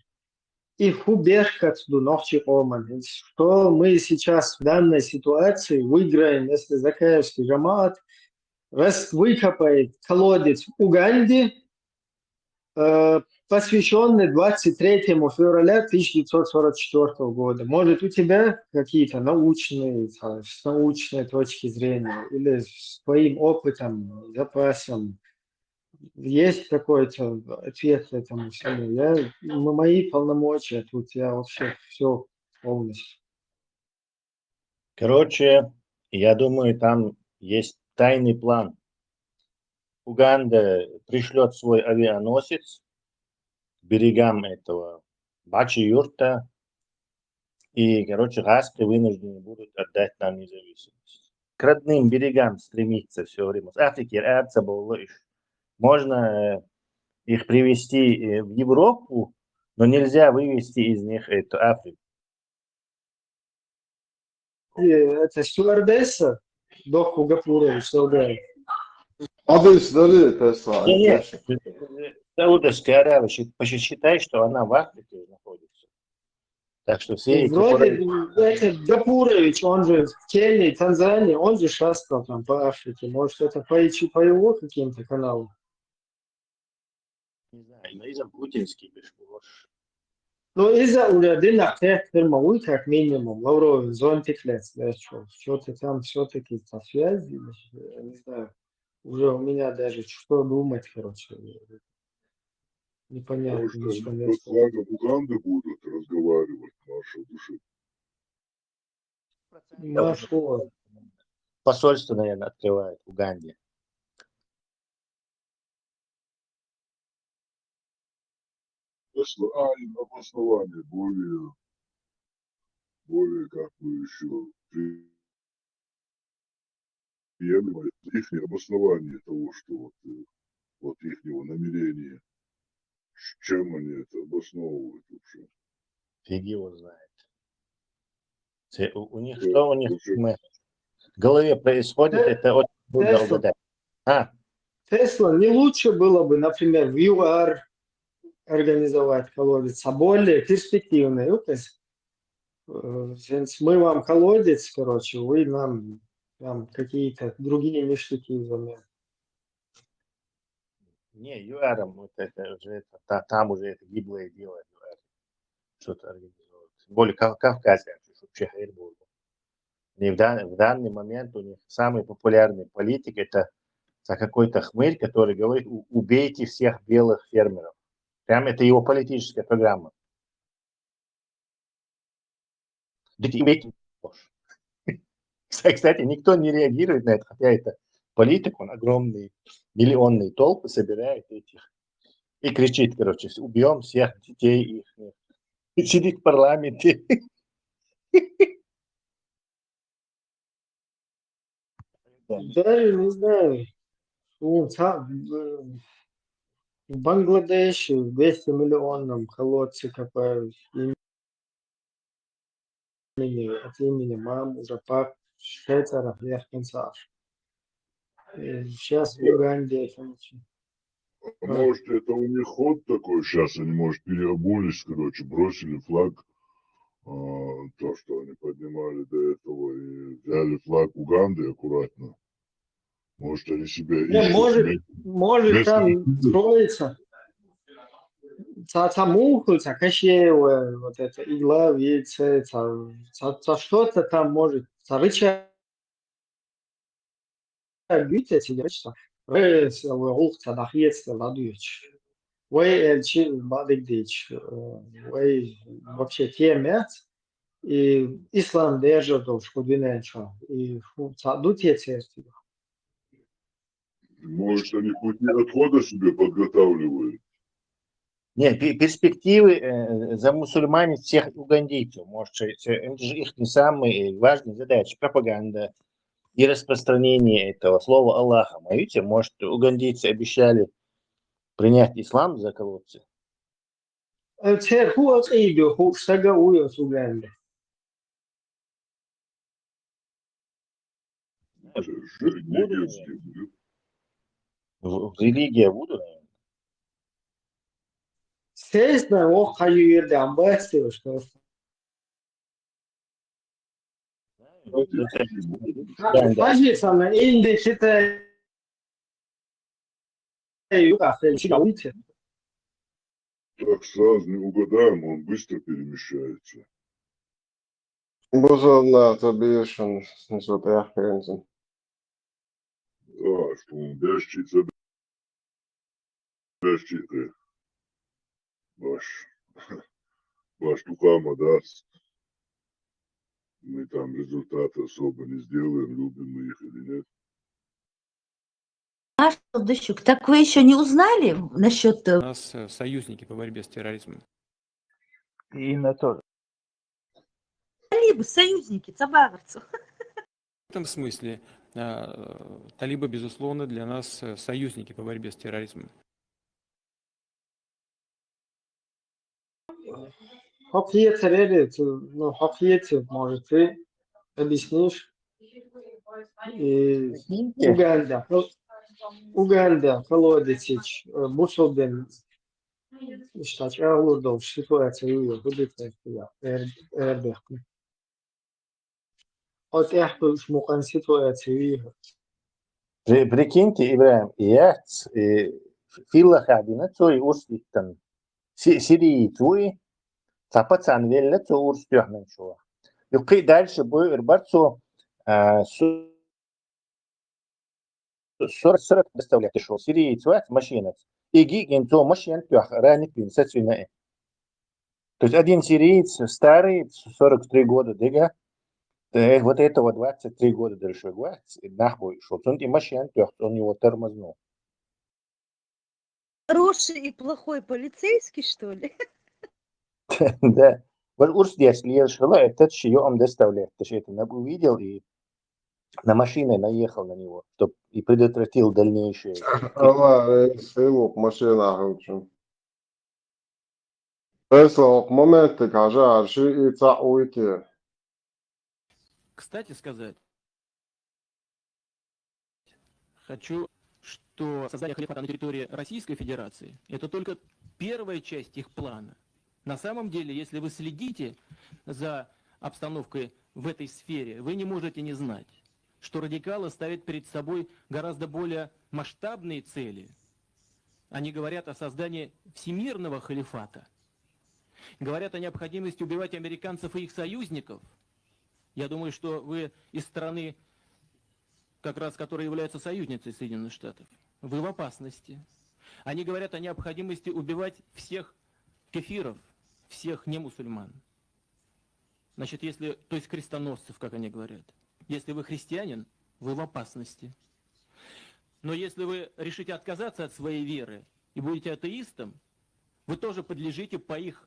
И хубешкат до ночи оман. Что мы сейчас в данной ситуации выиграем, если Закаевский жамаат раз выкопает колодец в Уганде, посвященный 23 февраля 1944 года. Может, у тебя какие-то научные, с научной точки зрения или с твоим опытом, запасом есть какой-то ответ этому всему? Мои полномочия тут, я вообще все полностью. Короче, я думаю, там есть тайный план. Уганда пришлет свой авианосец к берегам этого Бачи-Юрта, и, короче, Хаски вынуждены будут отдать нам независимость. К родным берегам стремиться все время. С Африки можно их привезти в Европу, но нельзя вывести из них эту Африку. Это стюардесса, док Угапурович, солдат. Адрес дали, Тесла. Нет, Саудовская Аравия, посчитай, что она в Африке находится. Так что все эти... Вроде это Гапурович, он же в Кении, Танзании, он же шастал там по Африке. Может, это по его каким-то каналам? Не знаю, изам путинский бешбош. Ну, из-за урядина фирмовой, как минимум, Лавровый, зонтиклец, да, что-то там все-таки со связи, я не знаю. Уже у меня даже что думать, короче. Непонятно. Может, они под флагом Уганды будут разговаривать в нашей душе. Машу. Посольство, наверное, открывает в Уганде. Если обоснование более как бы еще приемлемое, их обоснование того, что вот их намерения, чем они это обосновывают вообще. Фиг его знает. У них что у них в голове происходит, это очень трудно угадать. Тесла, не лучше было бы, например, в ЮАР организовать колодец, а более перспективный. Мы вам колодец, короче, вы нам какие-то другие ништяки взамен. Не, ЮАРом, вот это уже, там уже это гиблое дело, что-то организовывать. Тем более Кавказе, вообще хайрбург. И в данный момент у них самый популярный политик это какой-то хмырь, который говорит, убейте всех белых фермеров. Прям это его политическая программа. Кстати, никто не реагирует на это, хотя это политик, он огромный, миллионные толпы собирает этих и кричит, короче, убьем всех детей их. И сидит в парламенте. Даже не знаю. В Бангладеше 200 миллионов колодцы копают. От имени мам уже по швейцарах вверх концов. Сейчас в Уганде это ничего. Может, это у них ход такой, сейчас они, может, переобулись, короче, бросили флаг, то, что они поднимали до этого, и взяли флаг Уганды аккуратно. Может, они себя ищут. Может там строится. Мухаются, Кащеева, вот это, игла, яйце, что-то там может, рычаг, бьете, сидячься, улица, нахъется, ладуч. Вы, бадыгдич, вы вообще темят, и ислам держит, что двинется, и садут яйце. Может, они пути отхода себе подготавливают. Нет, перспективы за мусульмане всех угандийцев. Может, это же их не самые важные задачи. Пропаганда и распространение этого слова Аллаха. Видите, может, угандийцы обещали принять ислам за колодцы? هو قيده هو سجى ويسوع Буду, в религии буду, наверное. Естественно, о хайюер дамбастер, что Конечно, инди считает, что Так сразу не угадаем, он быстро перемещается. Бузовна, табиешен, снесут яхензен. Да, что он бежчица, бежчица. Ваш Тухама даст. Мы там результаты особо не сделаем, любим мы их или нет. Наш Дыщук, так вы еще не узнали насчет... У нас союзники по борьбе с терроризмом. И на то. Талибы, союзники, цабаровцев. В этом смысле талибы, безусловно, для нас союзники по борьбе с терроризмом. Хоккей теряет, ну, хоккей может ты объяснишь. Уганда, Колодецич, Бусолден, Штат Алудов, ситуация будет такая, Эрбехку. От эхто шмукан ситуация. Прикиньте, Ибраим, я филла хадина цой урститтан. Сирии твой, цапацан велла цой урстёхнан шуа. Юқи дальше бой ирбарцу 40 представляете, что Сирии твой машина. Иги генцо машин тёх ранит пинсацина. То есть один сириец старый, 43 года, дига. Вот этого 23 года дальше год, нахуй, что он и машин тёх, он его тормознул. Хороший и плохой полицейский, что ли? Да. Вот урс если я шла, этот шиём доставляет. Ты же это увидел и на машине наехал на него, чтобы и предотвратил дальнейшие. Силук машина хучу. Эслок моменты кажа, ши и ца уйти. Кстати сказать, хочу, что создание халифата на территории Российской Федерации – это только первая часть их плана. На самом деле, если вы следите за обстановкой в этой сфере, вы не можете не знать, что радикалы ставят перед собой гораздо более масштабные цели. Они говорят о создании всемирного халифата, говорят о необходимости убивать американцев и их союзников. Я думаю, что вы из страны, как раз которая является союзницей Соединенных Штатов, вы в опасности. Они говорят о необходимости убивать всех кефиров, всех немусульман. Значит, если, то есть крестоносцев, как они говорят. Если вы христианин, вы в опасности. Но если вы решите отказаться от своей веры и будете атеистом, вы тоже подлежите по их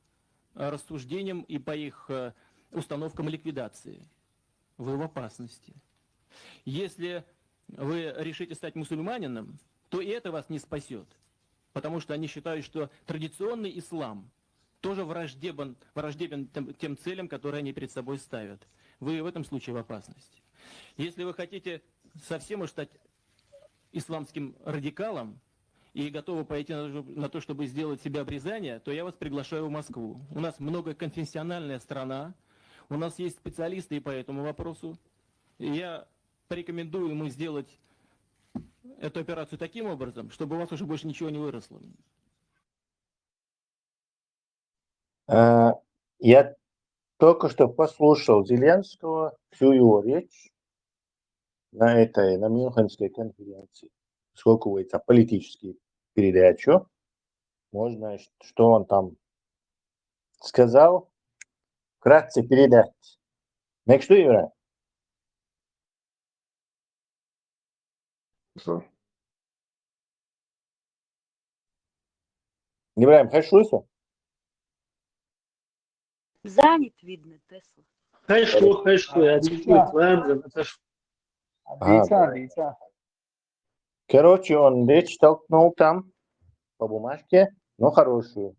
рассуждениям и по их установкам ликвидации. Вы в опасности. Если вы решите стать мусульманином, то и это вас не спасет. Потому что они считают, что традиционный ислам тоже враждебен тем целям, которые они перед собой ставят. Вы в этом случае в опасности. Если вы хотите совсем уж стать исламским радикалом и готовы пойти на то, чтобы сделать себе обрезание, то я вас приглашаю в Москву. У нас многоконфессиональная страна, у нас есть специалисты и по этому вопросу. И я порекомендую ему сделать эту операцию таким образом, чтобы у вас уже больше ничего не выросло. Я только что послушал Зеленского, всю его речь на Мюнхенской конференции. Сколько это политические передачи. Можно, что он там сказал, вкратце передать. Ну что, Ира? Ибраим, хорошо? Занят, видно, Тесла. Хорошо, я чуть-чуть, ладно, это ж... Короче, он речь толкнул там, по бумажке, но хорошую.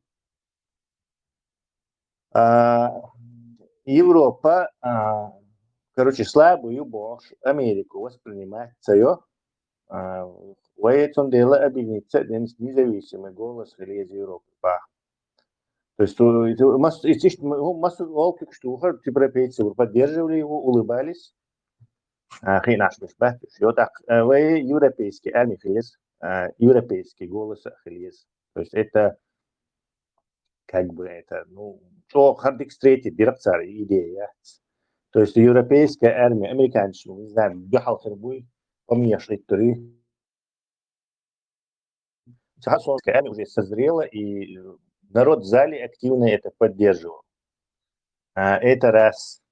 Европа, короче, слабую бошь Америку воспринимает ее, в этом деле объединиться независимый голос из Европы. То есть массу волков, что европейцы поддерживали его, улыбались. Хинаш бешбат, вот так, вы европейский армихилис, европейский голос ахилис. То есть это как бы это, ну, что хардик встретит директор идея. То есть европейская армия, американцы, не знаю, бежал хербуй, помешали тури. Сахасонская армия уже созрела, и народ в зале активно это поддерживал. Это раз.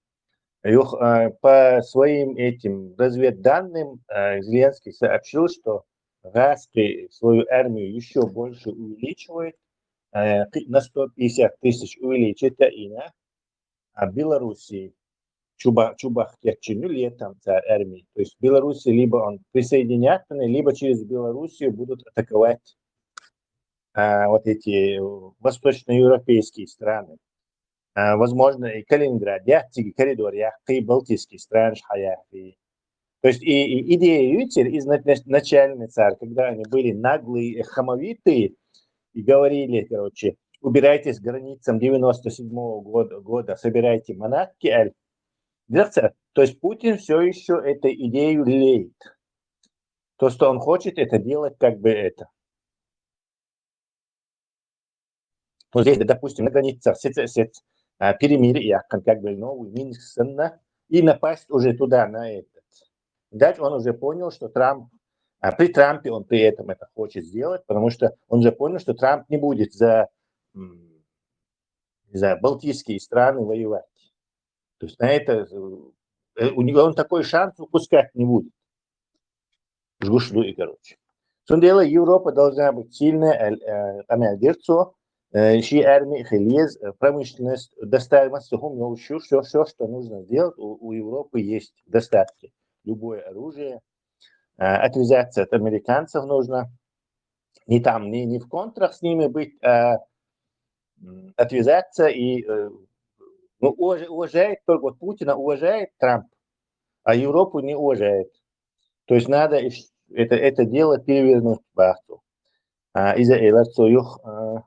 По своим этим разведданным Зеленский сообщил, что Гаспри свою армию еще больше увеличивает, на 150 тысяч увеличит Ина, а Белоруссии Чубахтячину летом царь армии. То есть в Беларуси либо он присоединятся, либо через Белоруссию будут атаковать вот эти восточноевропейские страны. Возможно, и Калининград, Яхтиги, коридор, Яхты, Балтийские страны, Шаяхты. То есть и идея Ютер изначальный царь, когда они были наглые, хамовитые, и говорили, короче, убирайтесь с границам 97-го года, собирайте манатки, то есть Путин все еще эту идею леет. То, что он хочет, это делать как бы это. Вот здесь, допустим, на границах перемирие, как бы новый Минск, и напасть уже туда, на этот. Дальше он уже понял, что Трамп, при Трампе он при этом это хочет сделать, потому что он же понял, что Трамп не будет за балтийские страны воевать. То есть на это у него он такой шанс упускать не будет. Жгушлю и короче. Дело, Европа должна быть сильная, амельдерцо, ши армии, хелез, промышленность, доставить сухому все, что нужно сделать, у Европы есть достатки. Любое оружие. Отвязаться от американцев нужно. Не там, не в контрах с ними быть, а отвязаться и уважает, только вот Путина уважает Трамп, а Европу не уважает. То есть надо это дело перевернуть в бахту. Из-за этого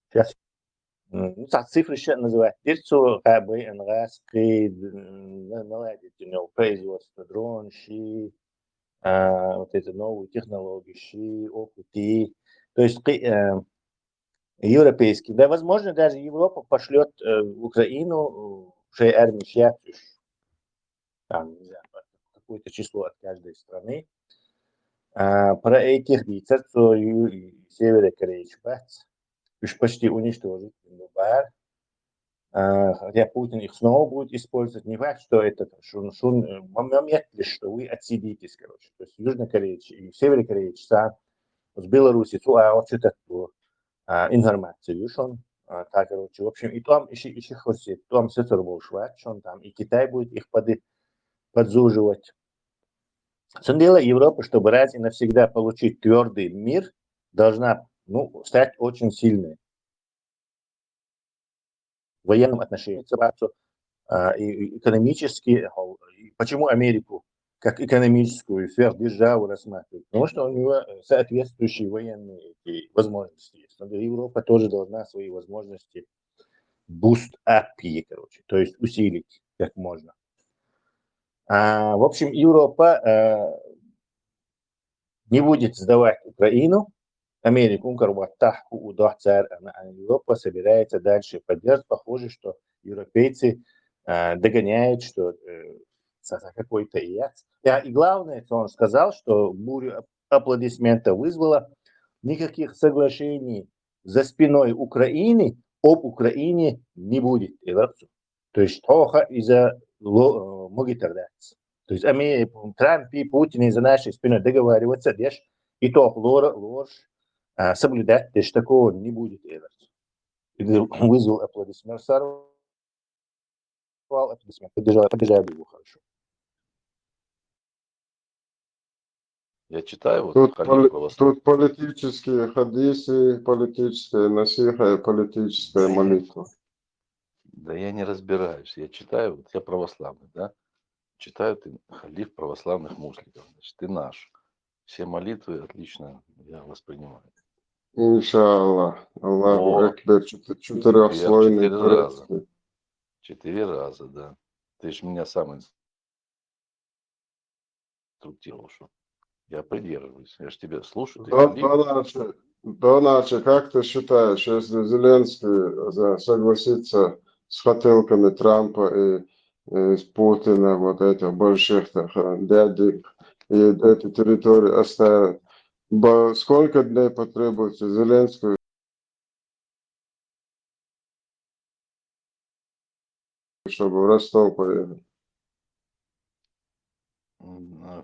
сейчас цифры сейчас называют. Дирцу КБ, НРАС, наладить у него производство дрон, щи, вот эти новые технологии, щи, опыты. То есть европейский. Да, возможно, даже Европа пошлет в Украину уже армию сейчас, там, не знаю, какое-то число от каждой страны. Про этих лицах Северной Кореи уж почти уничтожить Бар. Хотя Путин их снова будет использовать. Не факт, что это момент лишь, что вы отсидитесь, короче. То есть Южная Корея и Северная Корея, с Беларуси, вот что такое информацию, он так, короче, в общем, и там еще хочет, там все равно он там, и Китай будет их подзуживать. Дело Европы, чтобы раз и навсегда получить твердый мир, должна стать очень сильной. В военном отношении, и экономически. Почему Америку как экономическую сверхдержаву рассматривают? Потому что у него соответствующие военные возможности есть. Европа тоже должна свои возможности boost-up, короче, то есть усилить как можно. В общем, Европа не будет сдавать Украину, Америку, Европа собирается дальше поддерживать. Похоже, что европейцы догоняют, что какой-то яд. И главное, что он сказал, что бурю аплодисментов вызвало, никаких соглашений за спиной Украины об Украине не будет. То есть плохо из-за могитардации. То есть Трамп и Путин за нашей спиной договариваться, и то ложь соблюдать, такого не будет. Вызвал аплодисмент, сорвал аплодисмент, поддержали его хорошо. Я читаю, вот Тут, халиф православный. тут политические хадисы, политическая насиха и политическая молитва. Да я не разбираюсь. Я читаю, вот я православный, да? Читаю ты халиф православных муслимов. Значит, ты наш. Все молитвы отлично я воспринимаю. Иншаллах. Аллаху О, Экбер, я в четырехслойный 4 раза. турецкий. 4 раза, да. Ты же меня сам инструктировал, что я придерживаюсь. Я же тебя слушаю, ты халиф. Доначе, как ты считаешь, если Зеленский согласится с хотелками Трампа и с Путина, вот этих больших дядей, и эту территорию оставят, сколько дней потребуется Зеленскому, чтобы в Ростов поехать?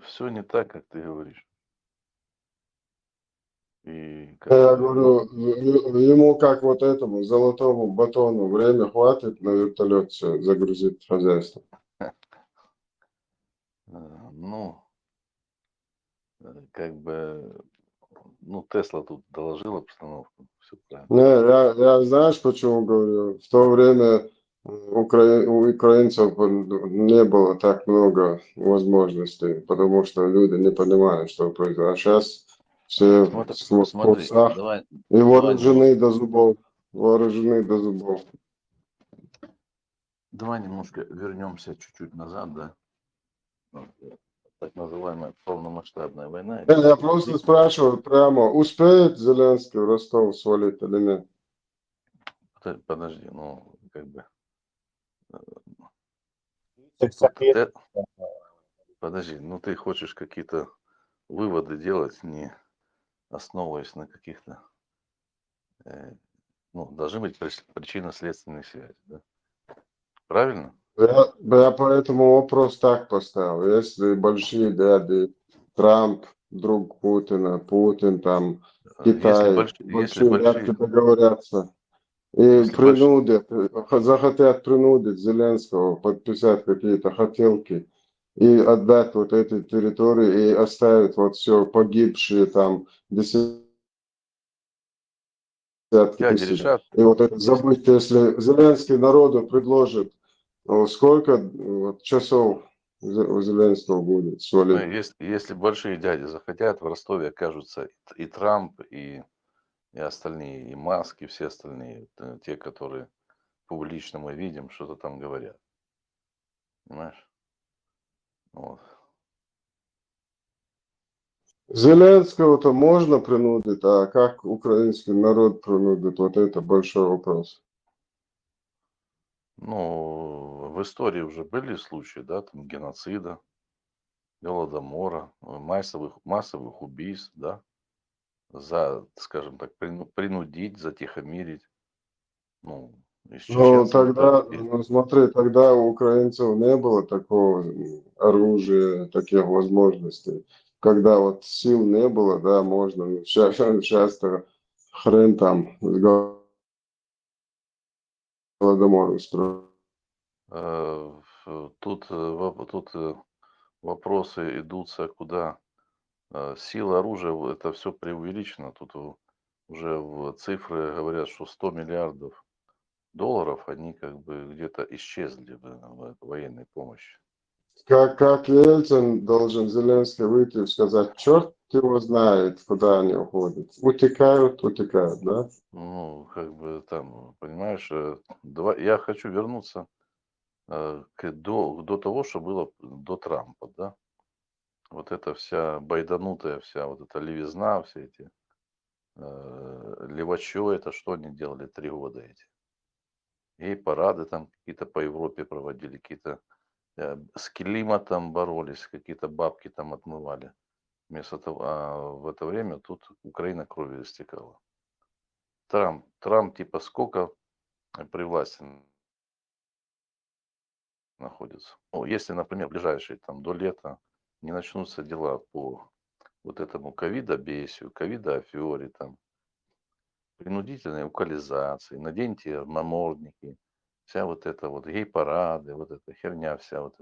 Все не так, как ты говоришь. И Я говорю, ему как вот этому золотому батону время хватит на вертолет все загрузить хозяйство. ну, как бы, ну, Тесла тут доложил обстановку, все правильно. Не, я знаешь, почему говорю? В то время у украинцев не было так много возможностей, потому что люди не понимают, что происходит. А сейчас все в Смотри, курсах давай и вооружены немножко, до зубов. Вооружены до зубов. давай немножко вернемся чуть-чуть назад, да. Вот, так называемая полномасштабная война. Я просто спрашиваю прямо, успеет Зеленский в Ростов свалить или нет? Подожди, ну, как бы, подожди, ну ты хочешь какие-то выводы делать, не основываясь на каких-то, ну, должны быть причинно-следственные связи, да? Правильно? Я поэтому вопрос так поставил. Если большие дяди, Трамп, друг Путина, Путин, там, Китай, Если большие дядки большие, договорятся и если большие, принудят, захотят принудить Зеленского подписать какие-то хотелки и отдать вот эти территории и оставить вот все погибшие там десятки дяди тысяч. решат, И вот это забыть, если Зеленский народу предложит, сколько вот, часов у Зеленского будет свалить? если большие дяди захотят, в Ростове окажутся и Трамп, и остальные, и Маск, и все остальные, те, которые публично мы видим, что-то там говорят. Понимаешь? Вот. Зеленского-то можно принудить, а как украинский народ принудит, вот это большой вопрос. Ну, в истории уже были случаи, да, там геноцида, голодомора, массовых убийств, да, скажем так, принудить, затихомирить, ну, и с Ну, чеченцами тогда, так. ну, смотри, тогда у украинцев не было такого оружия, таких возможностей. Когда вот сил не было, да, можно. Сейчас-то хрен там с голодомор устроить. Тут вопросы идутся куда. Сила оружия, это все преувеличено. Тут уже в цифры говорят, что 100 миллиардов долларов, они как бы где-то исчезли в военной помощи. Как Ельцин должен Зеленский выйти и сказать, черт его знает, куда они уходят. Утекают, да? Ну, как бы там, понимаешь, я хочу вернуться до того, что было до Трампа, да. Вот эта вся байданутая, вся вот эта левизна, все эти левачо, это что они делали 3 года эти? И парады там какие-то по Европе проводили, какие-то с климатом боролись, какие-то бабки там отмывали. Вместо того, а в это время тут Украина кровью истекала. Трамп типа сколько при власти находится? Ну, если, например, ближайшие там до лета не начнутся дела по вот этому ковидобесию, ковидоафере, там, принудительной локализации, наденьте намордники, вся вот эта вот гей-парады, вот эта херня вся, вот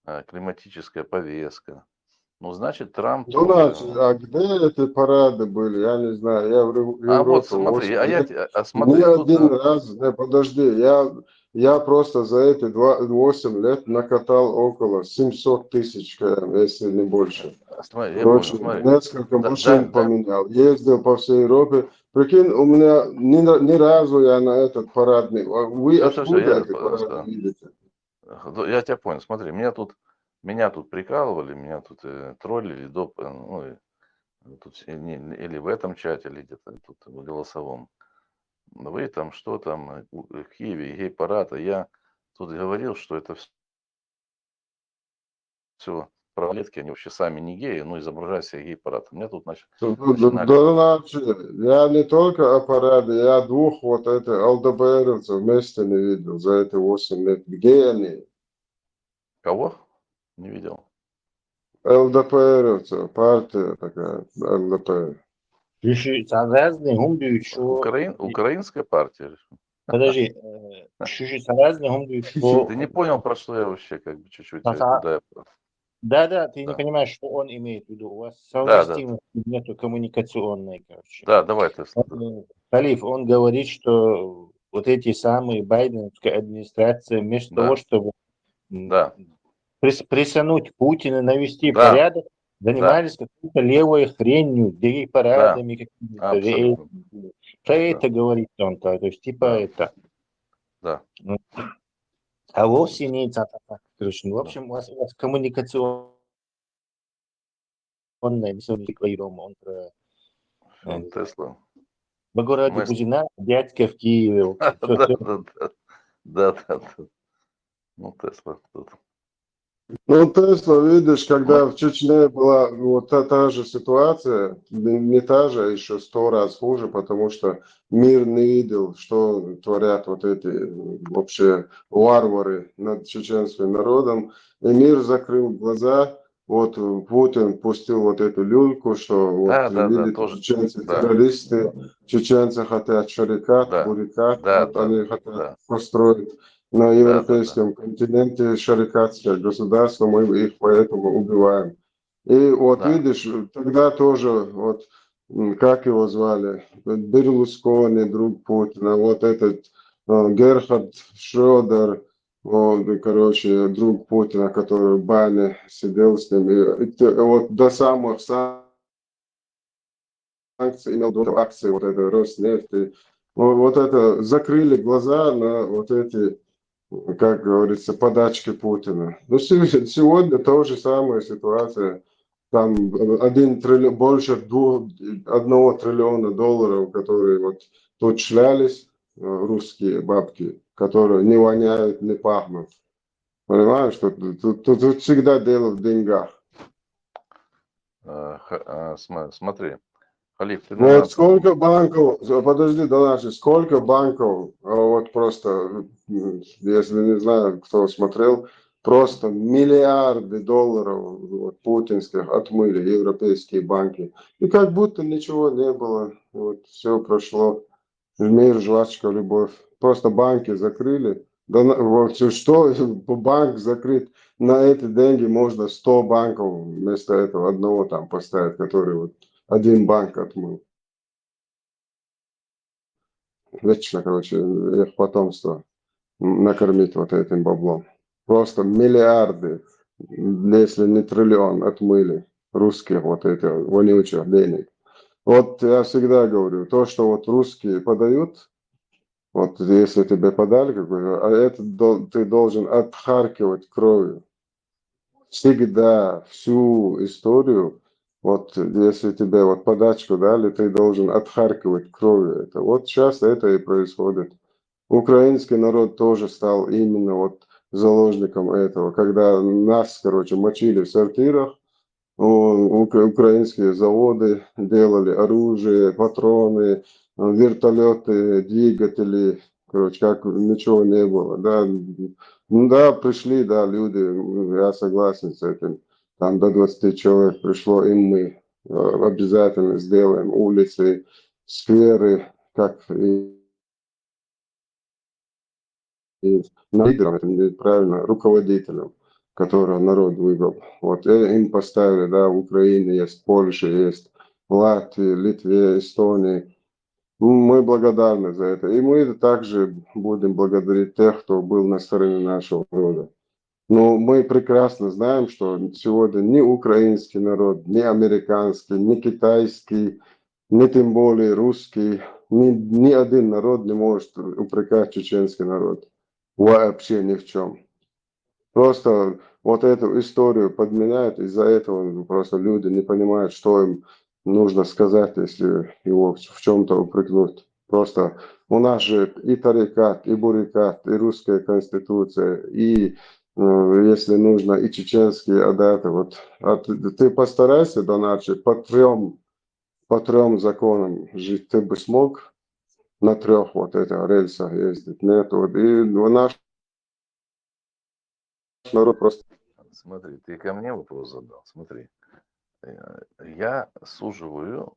эта климатическая повестка. Ну, значит, Трамп... Дональд, а где эти парады были? Я не знаю. Я в А вот Европе смотри, 8 лет. Ни смотри, тут... один раз, не, подожди, я просто за эти 8 лет накатал около 700 тысяч км, если не больше. Смотри, я Короче, понял, смотри. несколько Да, машин поменял, ездил по всей Европе. Прикинь, у меня ни разу я на этот парад не... Вы Все, откуда эти парады видите? я тебя понял. Смотри, меня тут прикалывали, меня тут троллили, ну, тут, или в этом чате, или где-то тут в голосовом. Вы там, что там, в Киеве, гей-парад, а я тут говорил, что это все малолетки, они вообще сами не геи, но изображают себя гей-парад. Меня тут начинали... Дональд, я не только о параде, я двух вот это ЛДПРовцев вместе не видел за эти 8 лет. Где они? Кого? Не видел. ЛДПРовцев, партия такая, ЛДПР. Разные гумби, что... Украинская партия. Подожди, разные гумби, что... Ты не понял, про что я вообще, как бы, чуть-чуть, куда я... Да, ты не понимаешь, что он имеет в виду. У вас совместимости нету коммуникационной, короче. Да, давай ты. Халиф, он говорит, что вот эти самые байденовская администрация вместо того, чтобы прессануть Путина, навести порядок, занимались какой-то левой хренью, гей-парадами какими-то. Про это говорит он, то есть типа это. Да. А вовсе не так. Короче, в общем, у вас коммуникационная реклама, он про Тесла. в городе Бузина, дядька в Киеве. Да. Ну, Тесла тут. Ну, Тесла, видишь, когда в Чечне была вот та же ситуация, не та же, а еще 100 раз хуже, потому что мир не видел, что творят вот эти вообще варвары над чеченским народом, и мир закрыл глаза. Вот Путин пустил вот эту люльку, что вот видите, чеченцы террористы, чеченцы хотят шарикат, бурикат, вот они хотят построить на европейском континенте шарикатское государство, мы их поэтому убиваем. И вот видишь, тогда тоже, вот, как его звали, Берлускони, друг Путина, вот этот Герхард Шрёдер, вот, короче, друг Путина, который в бане сидел с ним, и вот до самых санкций имел до акции, вот это Роснефти, вот это закрыли глаза на вот эти, как говорится, подачки Путина. Но сегодня та же самая ситуация. Там 1 триллион, больше 1 триллиона долларов, которые вот тут шлялись, русские бабки, которые не воняют, не пахнут. Понимаешь, что тут всегда дело в деньгах. Смотри. Халиф, ты вот сколько банков, подожди, Дональд, сколько банков, вот просто, если не знаю, кто смотрел, просто миллиарды долларов вот, путинских отмыли европейские банки. И как будто ничего не было, вот, все прошло, мир, жвачка, любовь. Просто банки закрыли. Да, вот, что банк закрыт, на эти деньги можно 100 банков вместо этого одного там поставить, который вот один банк отмыл. Вечно, короче, их потомство накормить вот этим баблом. Просто миллиарды, если не триллион, отмыли русских вот этих вонючих денег. Вот я всегда говорю, то, что вот русские подают, вот если тебе подали какой-то, а это ты должен отхаркивать кровью. Всегда, всю историю, вот если тебе вот подачку дали, ты должен отхаркивать кровью это. Вот сейчас это и происходит. Украинский народ тоже стал именно вот заложником этого. Когда нас, короче, мочили в сортирах, украинские заводы делали оружие, патроны, вертолеты, двигатели, короче, как ничего не было. Да, да, пришли, да, люди, я согласен с этим. Там до 20 человек пришло, и мы обязательно сделаем улицы, скверы, как и лидером, это правильно, руководителем. которую народ выбрал. Вот им поставили, да, в Украине есть, Польша есть, в Латвии, Литве, Эстонии. Мы благодарны за это. И мы также будем благодарить тех, кто был на стороне нашего народа. Но мы прекрасно знаем, что сегодня ни украинский народ, ни американский, ни китайский, ни тем более русский, ни один народ не может упрекать чеченский народ. Вообще ни в чем. Просто вот эту историю подменяют, из-за этого просто люди не понимают, что им нужно сказать, если его в чем-то упрекнуть. Просто у нас же и тарикат, и бурикат, и русская конституция, и, если нужно, и чеченские адаты. Вот, ты постарайся, Доначи, по трем законам жить. Ты бы смог на 3 вот этих рельсах ездить? Нет. Вот, и наш народ просто... Смотри, ты ко мне вопрос задал. Смотри, я суживаю,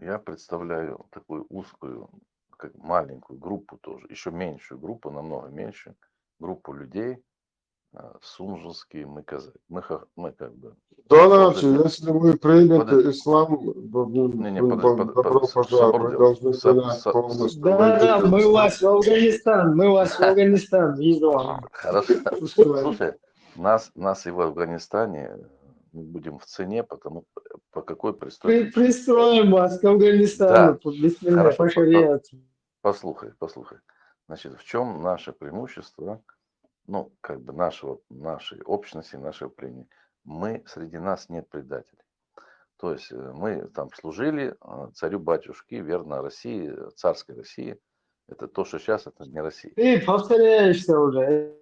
я представляю такую узкую, как маленькую группу тоже, еще меньшую группу, намного меньше, группу людей, сунжинские мы казаки. Мы как бы... Доначи, если вы примете ислам, Подожди, добро пожаловать, вы должны принять полностью Да, войдите в мы ислам. вас в Афганистан, мы вас в Афганистан везем. Хорошо. Устроим. Слушай, нас и в Афганистане мы будем в цене, потому по какой простой причине. Пристроим вас к Афганистану, Да, бисмилля, хорошо. по шариату. Послушай. Значит, в чем наше преимущество, ну, как бы нашей общности, нашего племени? Среди нас нет предателей. То есть мы там служили царю-батюшке, верно, России, царской России. Это то, что сейчас, это не Россия. Ты повторяешься уже.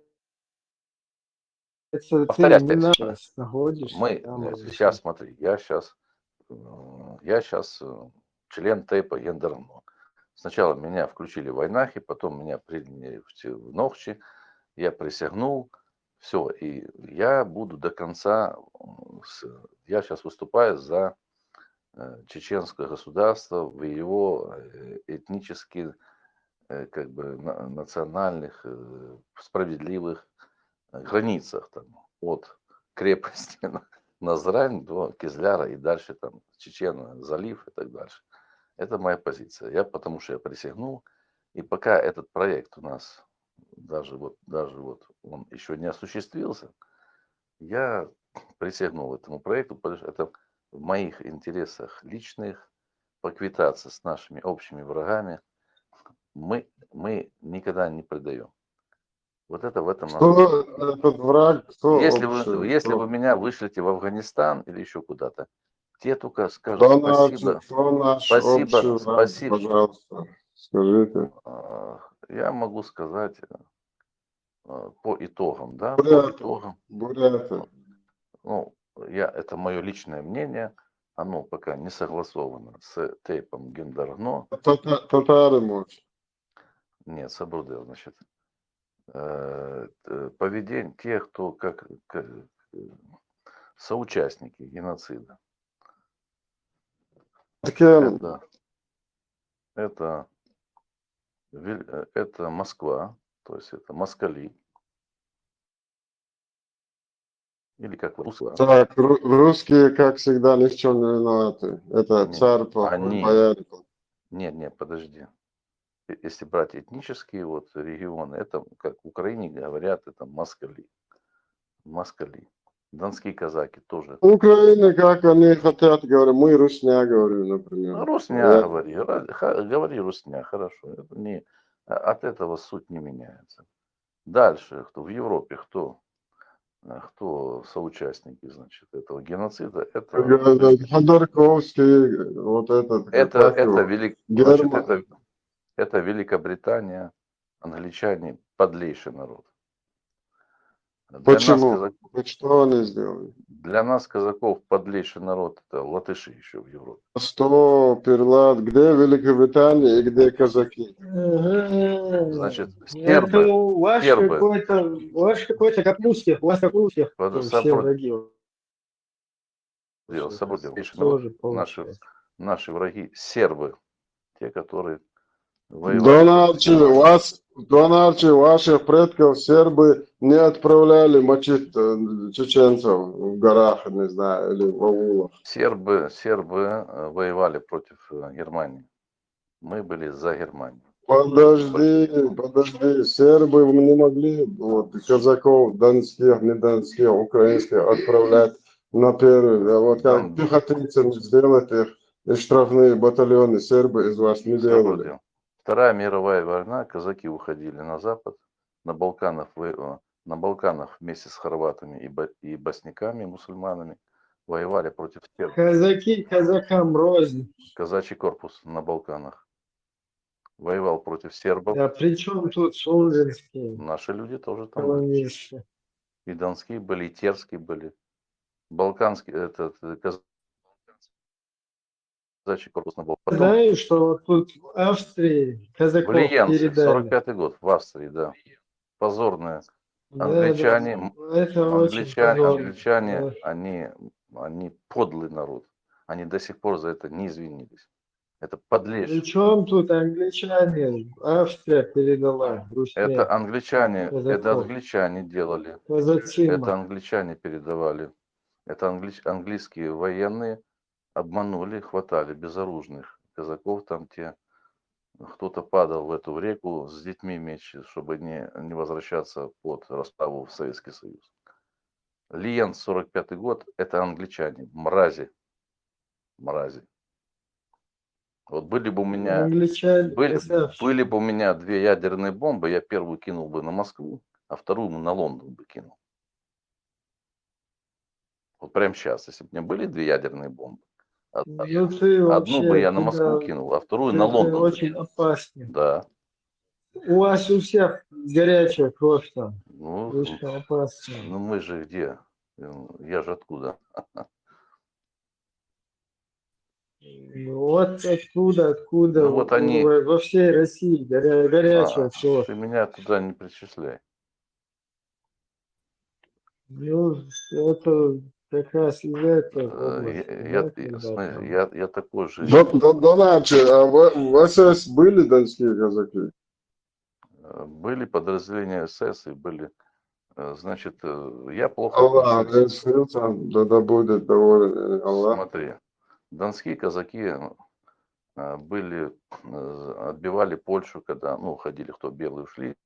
Это ты Повторяюсь, не на нас находишься. Там сейчас смотри, я сейчас член ТЭПа Яндарно. Сначала меня включили в Войнахи, потом меня приняли в Нохчи, я присягнул, все, и я буду до конца, я сейчас выступаю за чеченское государство в его этнически, как бы, национальных, справедливых границах, там, от крепости Назрань до Кизляра и дальше там Чечена, залив и так дальше. Это моя позиция. Потому что я присягнул, и пока этот проект у нас даже вот он еще не осуществился, я присягнул этому проекту, потому что это в моих интересах личных поквитаться с нашими общими врагами. Мы никогда не предаем. Вот это в этом надо. Кто этот враг, кто Если общий, вы меня вышлете в Афганистан или еще куда-то, те только скажут Доначи, кто наш общий враг, спасибо. пожалуйста, скажите. Я могу сказать по итогам, да, Буряты. Ну, это мое личное мнение, оно пока не согласовано с ТЭПом Гендарно. Татары, может. Нет, Сабурдел, значит. Поведение тех, кто как соучастники геноцида. Это Москва, то есть это москали. Или как русские. Так, русские, как всегда, ни в чем не виноваты. Это царь плохой, бояре. Нет, подожди. Если брать этнические регионы, это, как в Украине говорят, это москали. Донские казаки тоже. Украина, как они хотят, говорят, мы русня, говорю, например. Русня, говори русня, хорошо. Это от этого суть не меняется. Дальше, в Европе кто соучастники, значит, этого геноцида? Это Ходорковский, вот этот. Это Великобритания, англичане, подлейший народ. Почему? Что они сделали? Для нас, казаков, подлейший народ, это латыши еще в Европе. Что, Перлат, где Великобритания и где казаки? Значит, Это ваш какой-то как русских, у вас как русских, все враги. Наши враги сербы, те, которые Донарчи, ваших предков сербы не отправляли мочить чеченцев в горах, не знаю, или в аулах. Сербы воевали против Германии. Мы были за Германию. Подожди, сербы не могли вот, казаков донских, не донских, украинских отправлять на первый. А вот как пехотинцам сделать их, и штрафные батальоны сербы из вас не делали. Вторая мировая война, казаки уходили на запад, на Балканах вместе с хорватами и босняками, мусульманами, воевали против сербов. Казаки казакам рознь. Казачий корпус на Балканах воевал против сербов. А при чем тут Солженские? Наши люди тоже там были. И донские были, и терские были. Балканский, казачий корпус на Балканах. Знаю, что вот тут в Австрии казаков Влиянцы, передали. 45-й год, в Австрии, да. Позорные. Да, Англичане, это очень позорно. англичане, они подлый народ. Они до сих пор за это не извинились. Это подлейшее. Причем тут англичане? Австрия передала Русню. Это англичане делали. Казацima. Это англичане передавали. Это английские военные обманули, хватали безоружных казаков там те. Кто-то падал в эту реку с детьми вместе, чтобы не возвращаться под расправу в Советский Союз. Лиен, 45-й год, это англичане, мрази. Вот были бы у меня, были бы у меня 2 ядерные бомбы, я первую кинул бы на Москву, а вторую на Лондон бы кинул. Вот прямо сейчас, если бы у меня были 2 ядерные бомбы, одну бы я на Москву кинул, а вторую на Лондон. Очень опасно. Да. У вас у всех горячая кровь там. Ну, очень опасно. Ну мы же где? Я же откуда? Вот откуда. Ну, вот они... Во всей России горячая кровь. Ты меня туда не причисляй. Ну, это как раз из этого. Я такой же. Донарчи, а в СС были донские казаки? Были подразделения СС и были, значит, я плохо... Аллах, да будет доволен Аллах. Смотри, донские казаки были, отбивали Польшу, когда, ну, ходили, кто белые ушли.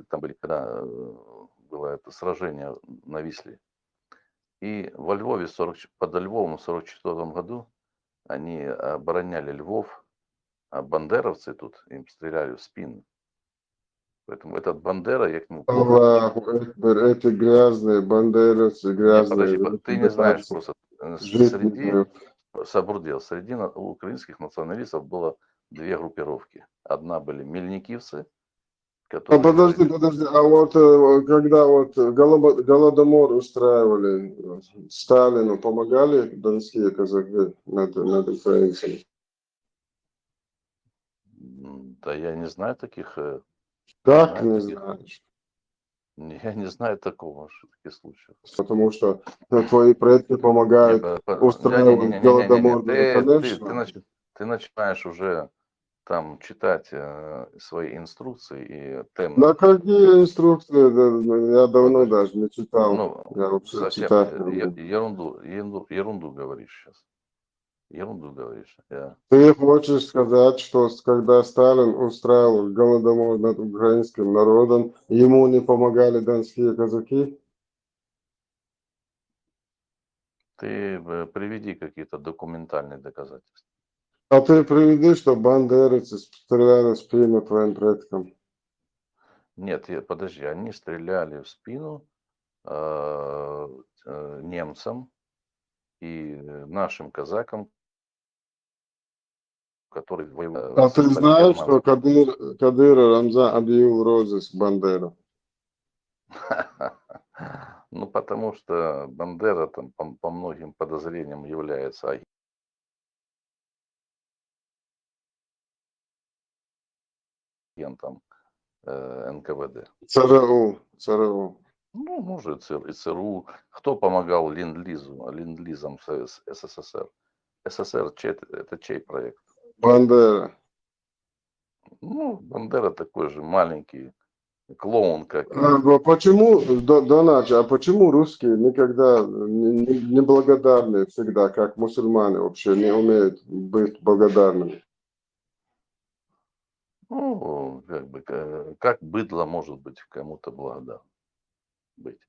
Там были, когда было это сражение на Висле. И во Львове, под Львовом в 1944 году они обороняли Львов, а бандеровцы тут им стреляли в спину. Поэтому этот Бандера, я к нему плохо... Эти грязные бандеровцы, грязные... Нет, подожди, ты не знаешь просто. Среди украинских националистов было 2 группировки. Одна были мельникивцы, которые... Подожди, а вот когда вот Голодомор устраивали, Сталину помогали донские казаки над украинцами? Да я не знаю таких... Как не знаешь? Я не знаю такого, что таких случаев. Потому что твои предки помогают устраивать Голодомор. Ты начинаешь уже там читать свои инструкции и темы. На какие инструкции? Я давно даже не читал. Ну, я вообще совсем читать ерунду говоришь сейчас. Ерунду говоришь. Ты хочешь сказать, что когда Сталин устраивал Голодомор над украинским народом, ему не помогали донские казаки? Ты приведи какие-то документальные доказательства. А ты приведи, что бандеровцы стреляли в спину твоим предкам. Нет, подожди, они стреляли в спину немцам и нашим казакам, которые воевали. А ты знаешь, что Кадыр Рамзан объявил розыск Бандеру? Ну, потому что Бандера там по многим подозрениям является агентом НКВД. ЦРУ. Ну, может, и ЦРУ. Кто помогал Ленд-Лизам СССР? СССР это чей проект? Бандера. Ну, Бандера такой же маленький клоун, как и... Почему, Донач, а почему русские никогда не благодарны всегда, как мусульмане вообще не умеют быть благодарными? Ну, как бы, как быдло может быть кому-то благодарным быть.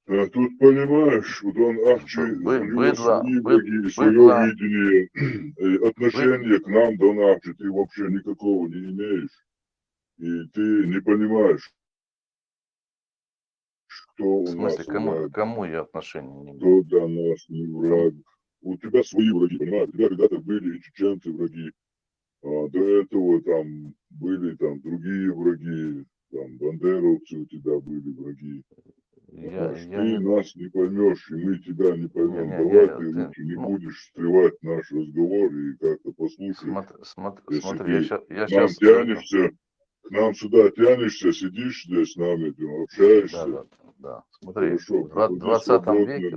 А тут, понимаешь, вот он, Ахчи, у него свои враги, свое быдло, видение, отношение к нам, Дон Ахчи, ты вообще никакого не имеешь. И ты не понимаешь, кто в у смысле, нас враг, кому я отношения не кто имею? для нас не враг. У тебя свои враги, понимаешь? У тебя когда-то были и чеченцы враги. А до этого там были там другие враги, там бандеровцы у тебя были враги. Ты нас не поймешь, и мы тебя не поймем. Давай ты лучше не будешь встревать в наш разговор и как-то послушаешь. Если Смотри, ты я к нам сейчас... тянешься, к нам сюда тянешься, сидишь здесь с нами, ты общаешься. Да. Смотри, Хорошо, в 20 веке к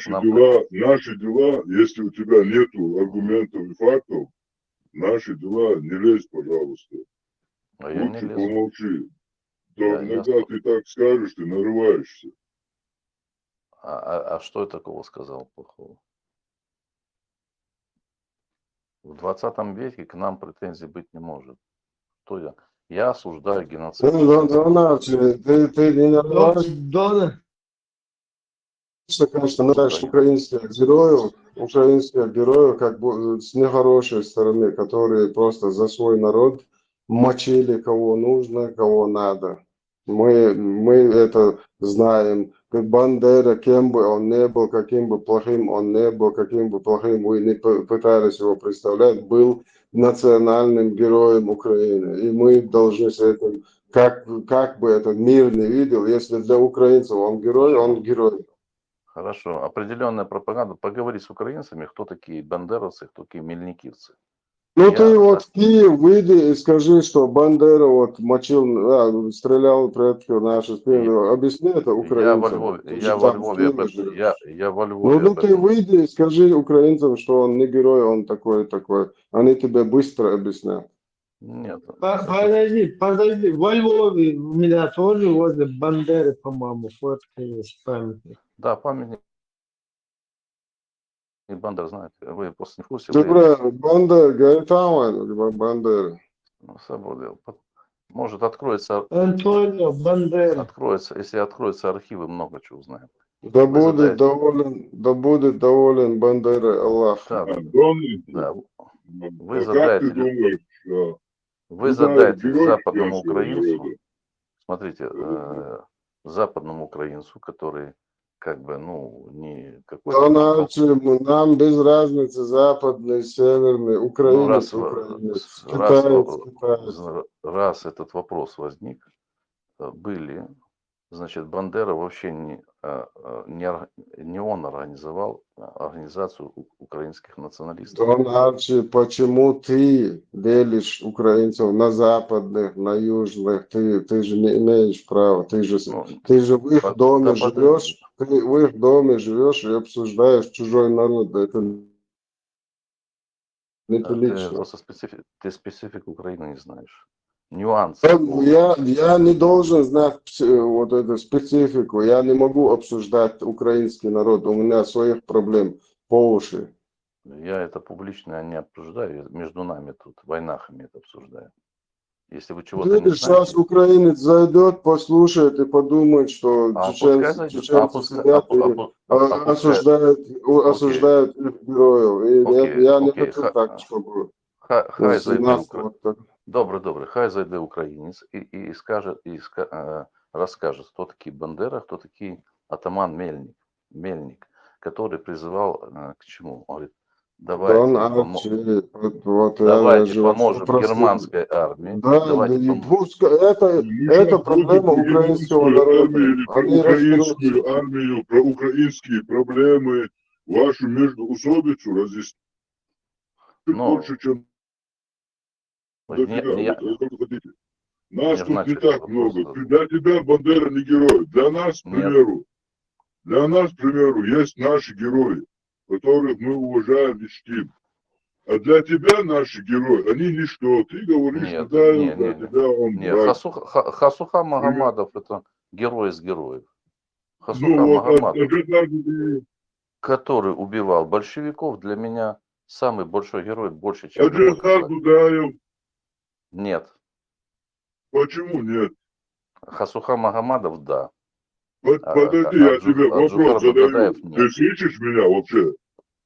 нам... Наши дела, если у тебя нету аргументов и фактов, наши дела не лезь, пожалуйста. Я не Лучше лезу. помолчи. То иногда ты так скажешь, ты нарываешься. А что я такого сказал плохого? В 20 веке к нам претензий быть не может. Что я? Я осуждаю геноцид. Донач, ты не нарываешься, конечно, знаешь, украинских героев, как бы с нехорошей стороны, которые просто за свой народ мочили кого нужно, кого надо. Мы это знаем. Как Бандера, кем бы он не был, каким бы плохим он не был, каким бы плохим вы не пытались его представлять, был национальным героем Украины. И мы должны с этим, как бы этот мир не видел, если для украинцев он герой. Хорошо. Определенная пропаганда. Поговори с украинцами, кто такие бандеровцы, кто такие мельникивцы. Ну ты вот в Киев выйди и скажи, что Бандера вот мочил, стрелял предки наши спины. Объясни это украинцам. Я во Львове об Ну ты выйди и скажи украинцам, что он не герой, он такой. Они тебе быстро объяснят. Нет. Подожди. Во Львове у меня тоже возле Бандеры, по-моему, фотка есть, памятник. Да, памятник. И Бандер знает. Вы просто не в курсе. Бандера, говорит, там Бандера. Ну, свобода. Может, откроется... Антонио Бандера. Откроется, если откроются архивы, много чего узнаем. Да будет доволен Бандера Аллах. Да. Вы задаете западному украинцу, смотрите, западному украинцу, который как бы, ну, не какой-то... Нам без разницы, западный, северный, украинец, китаец. Раз этот вопрос возник, были, значит, Бандера вообще не он организовал организацию украинских националистов. Дональчи, почему ты делишь украинцев на западных, на южных? Ты же не имеешь права. Ты же в их доме живешь. Ты в их доме живешь и обсуждаешь чужой народ. Это неприлично. Ты специфику Украины не знаешь. Нюансы. Я не должен знать вот эту специфику. Я не могу обсуждать украинский народ. У меня своих проблем по уши. Я это публично не обсуждаю. Между нами тут войнахами это обсуждаю. Если вы чего-то не знаете... Сейчас украинец зайдет, послушает и подумает, что чеченцы сидят и осуждают их героев. И я не хочу так, чтобы... Хай зайде добре, хай зайде українець і расскажет, кто такие Бандера, кто такие атаман Мельник, который призывал к чему? Он говорит, давайте поможем германской армии. Это проблема украинского народа. Украинскую армию, про украинские проблемы, вашу междоусобицу разъяснить лучше, чем Нас тут не так много. Для тебя Бандера не герой. Для нас, к примеру, есть наши герои, которых мы уважаем и чтим. А для тебя наши герои, они ничто. Ты говоришь, Нет, что да, не, для не, тебя он не. враг. Хасуха Магомадов это герой из героев. Хасуха Ну вот, Магомадов, Аджихан который убивал большевиков, для меня самый большой герой, больше, чем любой Аджихан казак. Дудаев. Нет. Почему нет? Хасуха Магомадов, да. Подожди, я тебе вопрос Аджухар задаю. Дудаев Ты нет. слышишь меня вообще?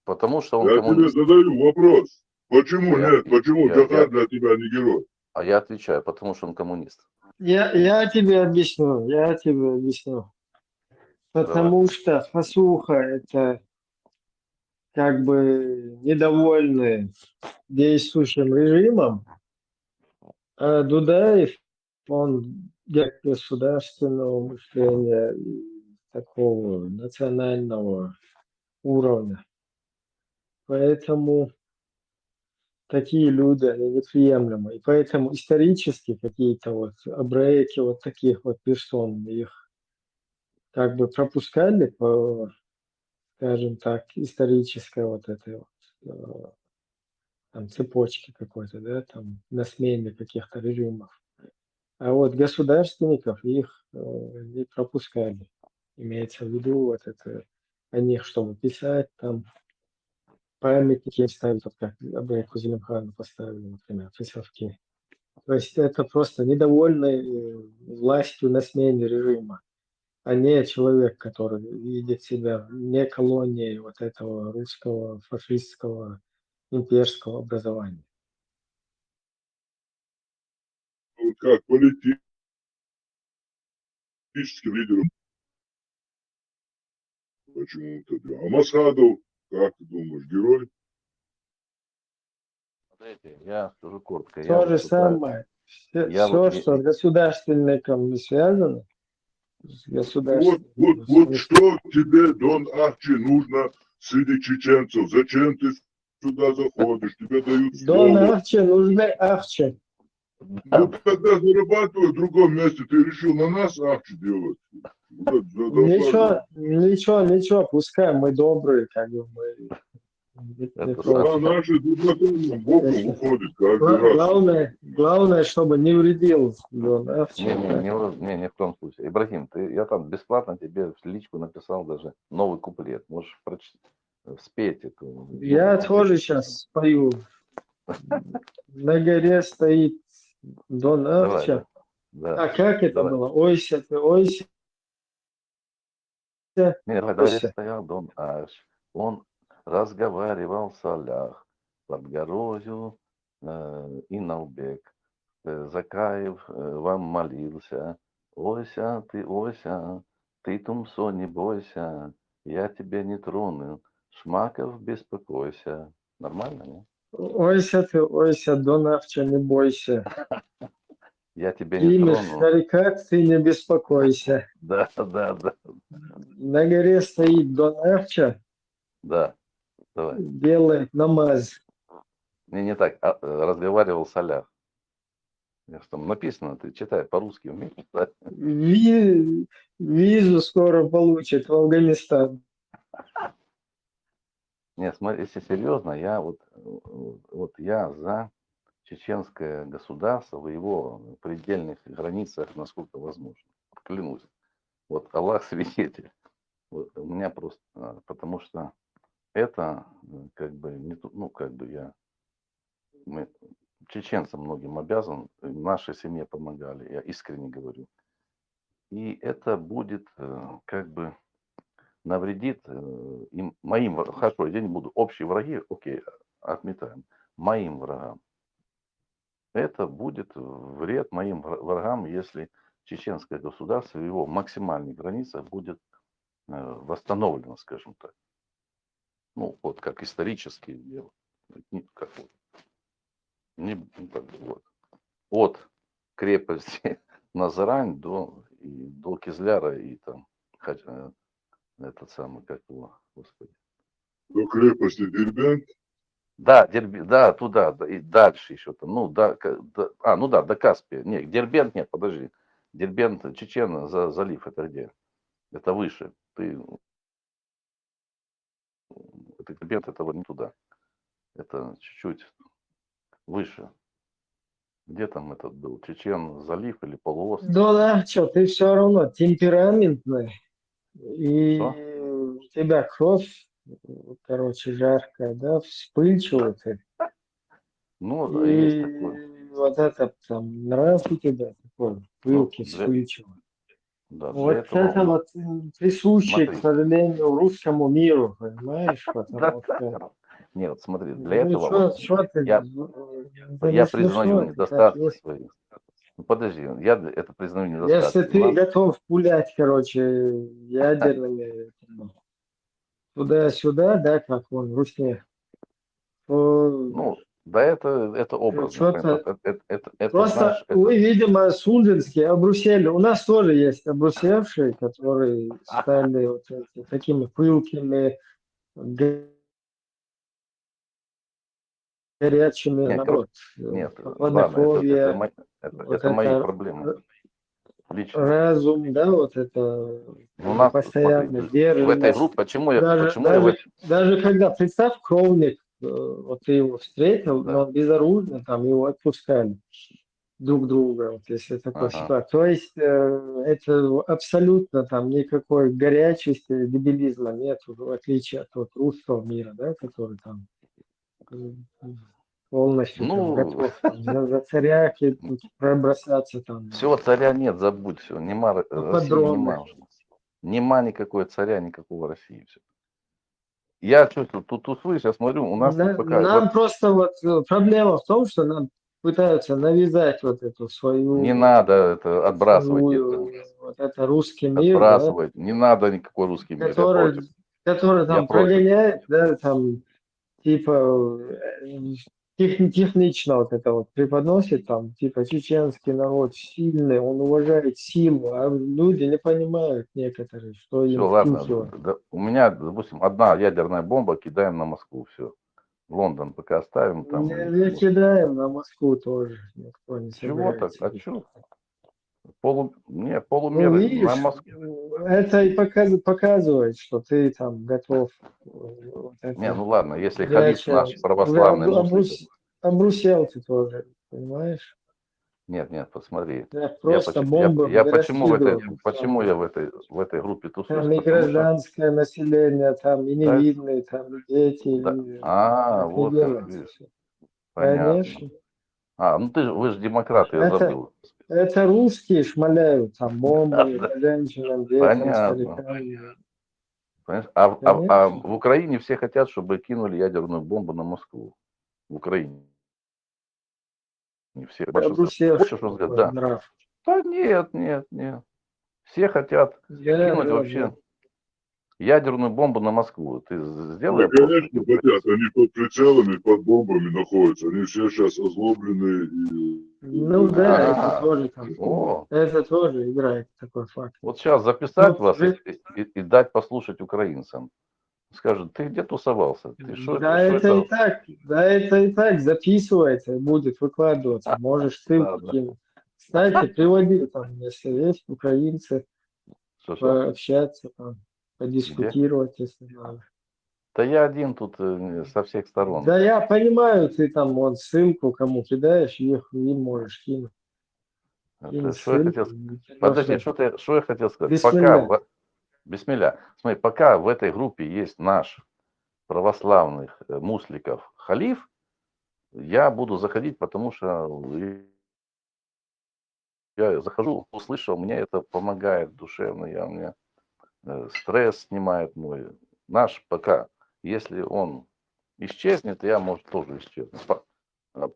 Потому что он Я тебе коммунист. задаю вопрос. Почему нет? Почему Джахар для тебя не герой? А я отвечаю, потому что он коммунист. Я тебе объясню. Потому что Хасуха это как бы недовольны действующим режимом, а Дудаев, он для государственного мышления и такого национального уровня. Поэтому такие люди, они неприемлемы. И поэтому исторически какие-то вот абрейки вот таких вот персон, их как бы пропускали по, скажем так, исторической вот этой вот там цепочки какой-то, да, там на смене каких-то режимов. А вот государственников их не пропускали. Имеется в виду вот это о них, чтобы писать там памятники ставить, вот как Абрайку Зелимхану поставили, например, в Исовке. То есть это просто недовольный властью на смене режима, а не человек, который видит себя не колонией вот этого русского фашистского имперского образования. Вот как политическим лидером. Почему-то да. А Масхадов, как ты думаешь, герой? Смотрите, я скажу коротко. То же самое. Все, что с государственником не связано, с государственным. Вот что тебе, Дон Ахчи, нужно среди чеченцев? Зачем ты сюда заходишь? Тебе дают Дон слово. Ахче нужны Ахче. Ну, когда зарабатываю в другом месте, ты решил на нас Ахчи делать? Ничего, пускай мы добрые, как бы мы. А наши депутаты боком уходят каждый раз. Главное, чтобы не вредил Дон Ахче. Не, ни в том случае. Ибрагим, я там бесплатно тебе в личку написал даже новый куплет. Можешь спеть эту. Я тоже сейчас спою. На горе стоит Дон Ахча. Да. А как это было? Ойся ты, ойся. Давай, стоял Дон Аш. Он разговаривал в солях под горою Иналбек. Закаев вам молился. Ойся, ты Тумсо не бойся, я тебя не трону. Шмаков беспокойся. Нормально, не? Ойся, Дон Ахча, не бойся. Я тебя не Имя трону. старика, ты не беспокойся. Да. На горе стоит Дон Ахча. Да, давай. Делает намаз. Не так. Разговаривал в солях. Там написано, ты читай по-русски умеешь читать. Визу скоро получит в Афганистан. Нет, смотри, если серьезно, я я за чеченское государство в его предельных границах, насколько возможно. Клянусь. Вот Аллах свидетель. Вот, у меня просто, потому что это как бы не мы чеченцам многим обязан, нашей семье помогали, я искренне говорю. И это будет как бы навредит им, моим, хорошо, я не буду, общие враги, окей, отметаем, моим врагам. Это будет вред моим врагам, если чеченское государство в его максимальных границах будет восстановлено, скажем так. Ну, вот как исторически дело. От крепости Назарань до Кизляра и там этот самый, как его, господи. До крепости Дербент? Да, туда, и дальше еще там, до Каспия. Нет, Дербент нет, подожди. Дербент, Чечен, залив, это где? Это выше. Дербент, это вот не туда. Это чуть-чуть выше. Где там этот был? Чечен залив или полуостров? Да, что, ты все равно темпераментный, и Что? у тебя кровь, короче, жаркая, да, вспыльчивая ты. Ну, да, есть такое. И вот это там нрав у тебя такой, Ну, пылкий, вспыльчивый. да, для Вот этого это вот присуще, к смотри. сожалению, русскому миру, понимаешь? Да, Потому да. что, Нет, смотри, для ну, этого вот что ты, я, это я не признаю смешно, это так недостатки есть. свои. Ну, подожди, я это признаю Если недостатки. У ты нас, готов пулять, короче, ядерными туда-сюда, да, как он, в Руси, то ну, да, это образно. что-то... Это Просто знаешь, это... вы, видимо, Сундинские обрусели. У нас тоже есть обрусевшие, которые стали вот такими пылкими, горячими, Нет, наоборот, нет, ладно, хладнокровие, вот это мои это проблемы личные. разум, да, вот это У нас, постоянно смотри, в этой сдержанность. группе, почему я Даже когда, представь, кровник, вот ты его встретил, но он безоружный, там его отпускали друг друга, вот если такая Ага. ситуация. То есть это абсолютно там никакой горячести, дебилизма нет, в отличие от вот русского мира, да, который там полностью там Ну, готов там, за царя пробросаться там всего царя нет, забудь все. Нема, России подробно. нема уже. Нема никакой царя, никакого России. Все. Я чувствую, тут слышишь, я смотрю, у нас тут пока... Нам просто вот проблема в том, что нам пытаются навязать вот эту свою Не надо это отбрасывать, вот это русский мир, да, отбрасывать. Не надо никакой русский мир. Я против. который Я там против. прогоняет, да, там типа технично вот это вот преподносит, там типа чеченский народ сильный, он уважает силу, а люди не понимают некоторые, что Все, им ладно. втюхивают. У меня, допустим, одна ядерная бомба, кидаем на Москву. Все. Лондон пока оставим там. Не кидаем на Москву тоже, никто не Чего так? собирается. А что? Ну, Полумеры на видишь, Москву. это и показывает, что ты там готов. Вот это, Не, ну ладно, если халиф горячее. наш православный муслим. Обрусел ты тоже, понимаешь? Нет, посмотри. Да, просто бомбы Почему я в этой группе тусуюсь? Там и гражданское население, там и Да, невидные, там и дети. да. И так не Вот как, делается видишь. всё. Понятно. Конечно. Ну вы же демократы, я забыл. Это русские шмаляют там бомбы женщинам, детям, Понятно. старикам. Понимаешь? А в Украине все хотят, чтобы кинули ядерную бомбу на Москву. В Украине. Не все. Хочешь разговаривать? Да. Нрав. Да нет. Все хотят кинуть вообще ядерную бомбу на Москву. Ты сделай. Ну, конечно, хотят. Они под прицелами, под бомбами находятся. Они все сейчас озлобленные. Ну да, это тоже там. Это тоже играет такой факт. Вот сейчас записать вас и дать послушать украинцам. Скажут, ты где тусовался? Ты шо, Да, это и так записывается и будет выкладываться. Можешь ссылку кинуть. Кстати, приводи там, если есть украинцы, пообщаться, там, подискутировать, если надо. Да я один тут со всех сторон. Да я понимаю, ты там вот ссылку кому кидаешь, их им можешь кинуть. Подожди, что я хотел сказать? Бисмилля. Бисмилля. Смотри, пока в этой группе есть наш православных мусликов халиф, я буду заходить, потому что я захожу, услышал, мне это помогает душевно, мне стресс снимает мой. Наш пока, если он исчезнет, я, может, тоже исчезну.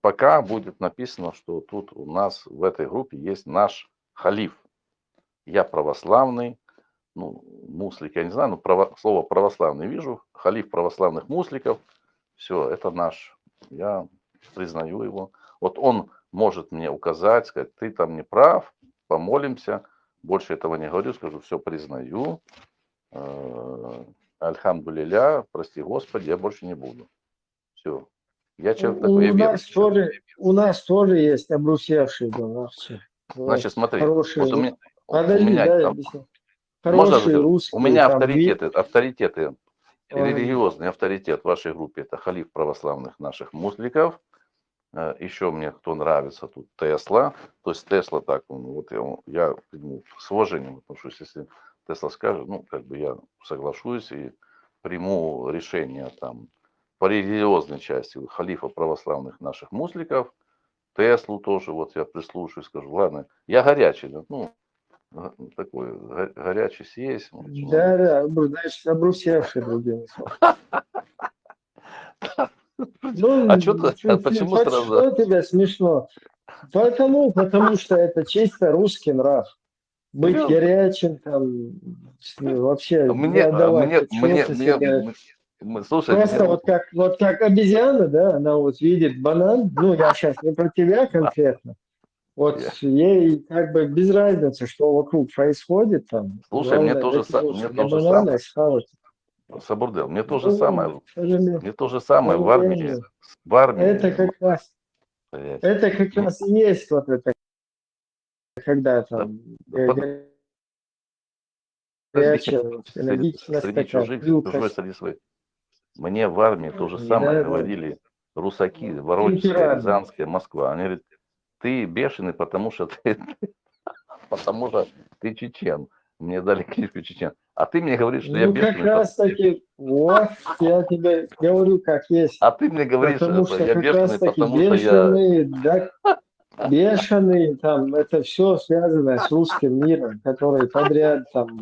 Пока будет написано, что тут у нас в этой группе есть наш халиф. Я православный, муслик, я не знаю, но слово православный вижу, халиф православных мусликов, все, это наш, я признаю его. Вот он может мне указать, сказать, ты там не прав, помолимся, больше этого не говорю, скажу, все признаю, альхамдулилля, прости Господи, я больше не буду. Все. Я человек такой, я верю. У нас тоже есть обрусевшие донорцы. Значит, смотри, хорошие. Вот у меня, подожди, у меня, да, я там, объясню. можно Хорошие же, русские. у меня там, авторитеты религиозный авторитет в вашей группе — это халиф православных наших мусликов. Еще мне кто нравится тут Тесла. То есть Тесла так, вот я к нему с уважением отношусь. Если Тесла скажет, ну, как бы я соглашусь и приму решение там по религиозной части халифа православных наших мусликов. Теслу тоже, вот я прислушаюсь, скажу, ладно, я горячий, ну, такой горячий съесть. Да, значит, обрусевший, другими словами. Ну, А почему сразу? Что тебе смешно? Потому что это чисто русский нрав. Быть Серьезно? горячим, там, вообще не Мне, отдавать отчета мне, себе. слушай, Просто вот как обезьяна, да, она вот видит банан, ну, я сейчас не про тебя конкретно, вот ей как бы без разницы, что вокруг происходит там. Слушай, мне Главное, тоже дотянуться до самое. банана и схавать. Сабурдел, мне то же Ну, самое, к сожалению. мне то же самое в армии, Это как раз и есть вот это, когда там горячая энергичность среди такая, чужих, пылкость. чужой среди своих. Мне в армии то же самое Да, да. говорили русаки, Воронежская, Темперамент. Рязанская, Москва. Они говорят, ты бешеный, потому что ты чечен. Мне дали кличку чечен. А ты мне говоришь, что я Ну, как бешеный. раз таки, вот, я тебе говорю, как есть. А ты мне говоришь, Потому что что я как раз бешеный, таки потому что я... бешеные, да, бешеные, там, это все связано с русским миром, который подряд там,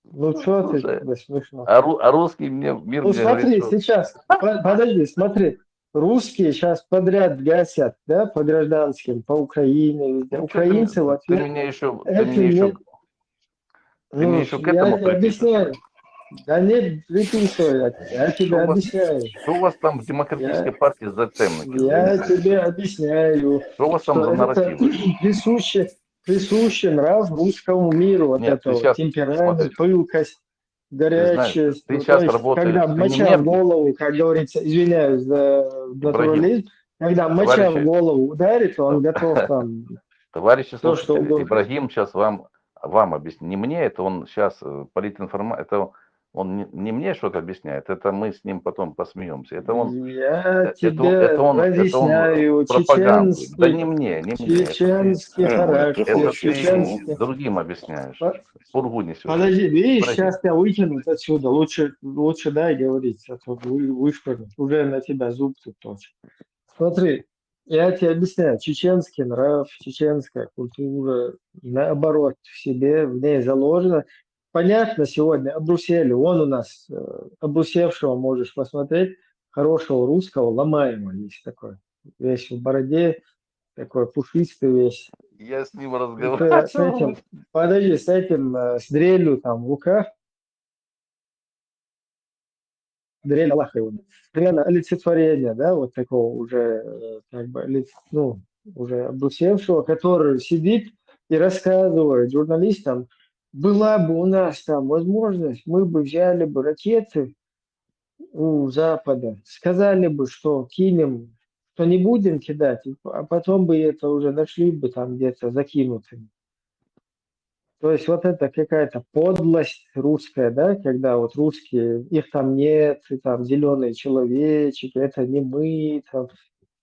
ну, что ты, Слушай, тебе смешно. а русский мир Ну, мне говорит, смотри, что... сейчас, подожди, смотри, русские сейчас подряд гасят, да, по гражданским, по Украине, везде. Ну, Украинцы в ты ответ мне еще к ну, я этому тебе припишешь. объясняю. Да не приписывай я тебе объясняю. Что у вас там в демократической партии за ценники? Я тебе объясняю, Что у вас там что за это нарративы? присуще нрав русскому миру, вот Нет, ты это вот, сейчас, темперамент, смотри, пылкость, ты знаешь, горячесть. ты Ну, то сейчас есть, когда работаешь, ты не моча мне, в голову, как говорится, извиняюсь за Ибрагим, натурализм, когда моча в товарищи, голову ударит, он готов там товарищи все, что слушатели, угодно. Ибрагим сейчас вам объяснит. Не мне, это он сейчас политинформация, это он не мне что-то объясняет, это мы с ним потом посмеемся. Это он, Я тебе это он разъясняю пропаганду. Да не мне, не мне. чеченский характер, Это ты чеченский. другим объясняешь. Пургу несешь. Подожди, видишь, Ибрагим. сейчас тебя выкинут отсюда. Лучше дай говорить, а то вышпрыгнут. Уже на тебя зуб тут точно. Смотри, я тебе объясняю. Чеченский нрав, чеченская культура, наоборот, в себе, в ней заложено. Понятно, сегодня обрусели. Он у нас обрусевшего можешь посмотреть, хорошего русского, ломаемого есть такой. Весь в бороде, такой пушистый весь. Я с ним С разговариваю. этим, подожди, с этим, с дрелью там в руках, дрель Аллаха его. Примерно олицетворение, да, вот такого уже, как бы, ну, уже обрусевшего, который сидит и рассказывает журналистам, была бы у нас там возможность, мы бы взяли бы ракеты у Запада, сказали бы, что кинем, что не будем кидать, а потом бы это уже нашли бы там где-то закинутыми. То есть вот это какая-то подлость русская, да, когда вот русские, их там нет, и там зеленые человечки, это не мы, там,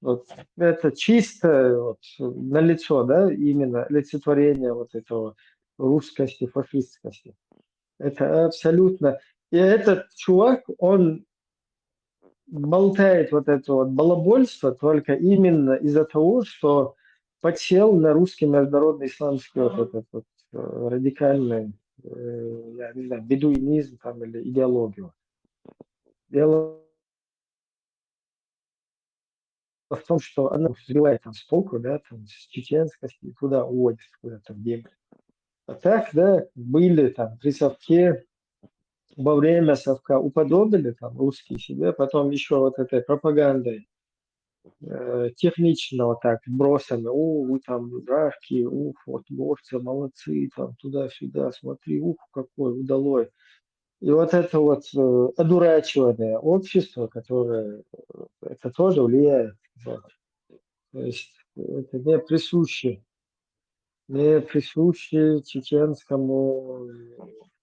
вот, это чисто вот, налицо, да, именно олицетворение вот этого русскости, фашистскости. Это абсолютно. И этот чувак, он болтает вот это вот балабольство только именно из-за того, что подсел на русский международный исламский вот этот вот радикальный, я не знаю, бедуинизм там или идеологию. Дело в том, что она сбивает там с толку, да, там с чеченскости и туда уводит куда-то в дебри. А так, да, были там при совке, во время совка уподобили там русские себе, потом еще вот этой пропагандой технично вот так бросами, вы там рашки, вот горцы, молодцы, там туда-сюда, смотри, какой удалой. И вот это вот одурачивание общества, которое это тоже влияет. Вот. То есть это не присуще чеченскому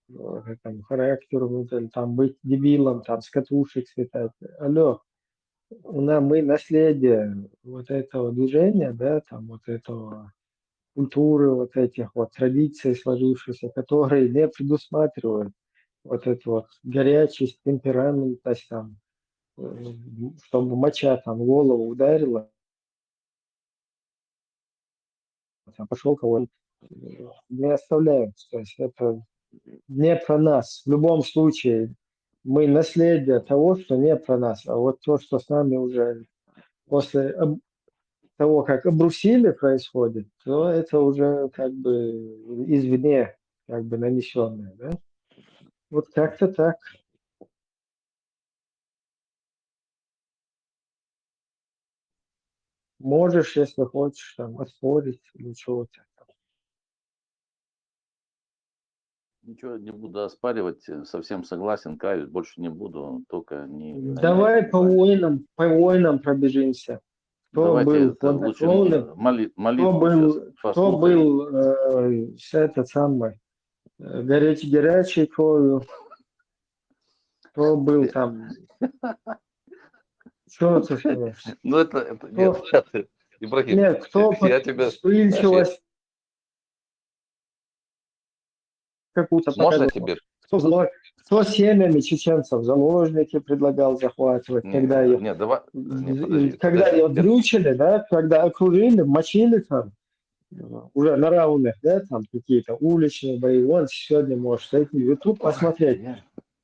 этому характеру, вот, или там быть дебилом, там с катушек слетать. Алло, мы наследие вот этого движения, да, там вот этого культуры, вот этих вот традиций сложившихся, которые не предусматривают вот эту вот горячесть, темпераментность, там, чтобы моча там в голову ударила, там, пошел кого-нибудь, не оставляют. То есть это не про нас. В любом случае мы наследие того, что не про нас, а вот то, что с нами уже после того, как обрусили происходит, то это уже как бы извне, как бы нанесенное, да? Вот как-то так. Можешь, если хочешь, там, оспорить или чего-то. Ничего не буду оспаривать, совсем согласен, каюсь, больше не буду, только не Давай по войнам пробежимся. Кто Давайте был это лучше хладнокровным, молитву сейчас кто послушаем. был этот самый горячей кровью, кто был там. Что ты смеешься? Ну это нет, Ибрагим, Нет, кто я тебя, вспыльчивость какую-то можно показывал. тебе? Кто семьями чеченцев заложники предлагал захватывать, когда их дрючили, да, когда окружили, мочили там, уже на равных, да, там какие-то уличные бои. Вон сегодня можешь зайти в YouTube посмотреть.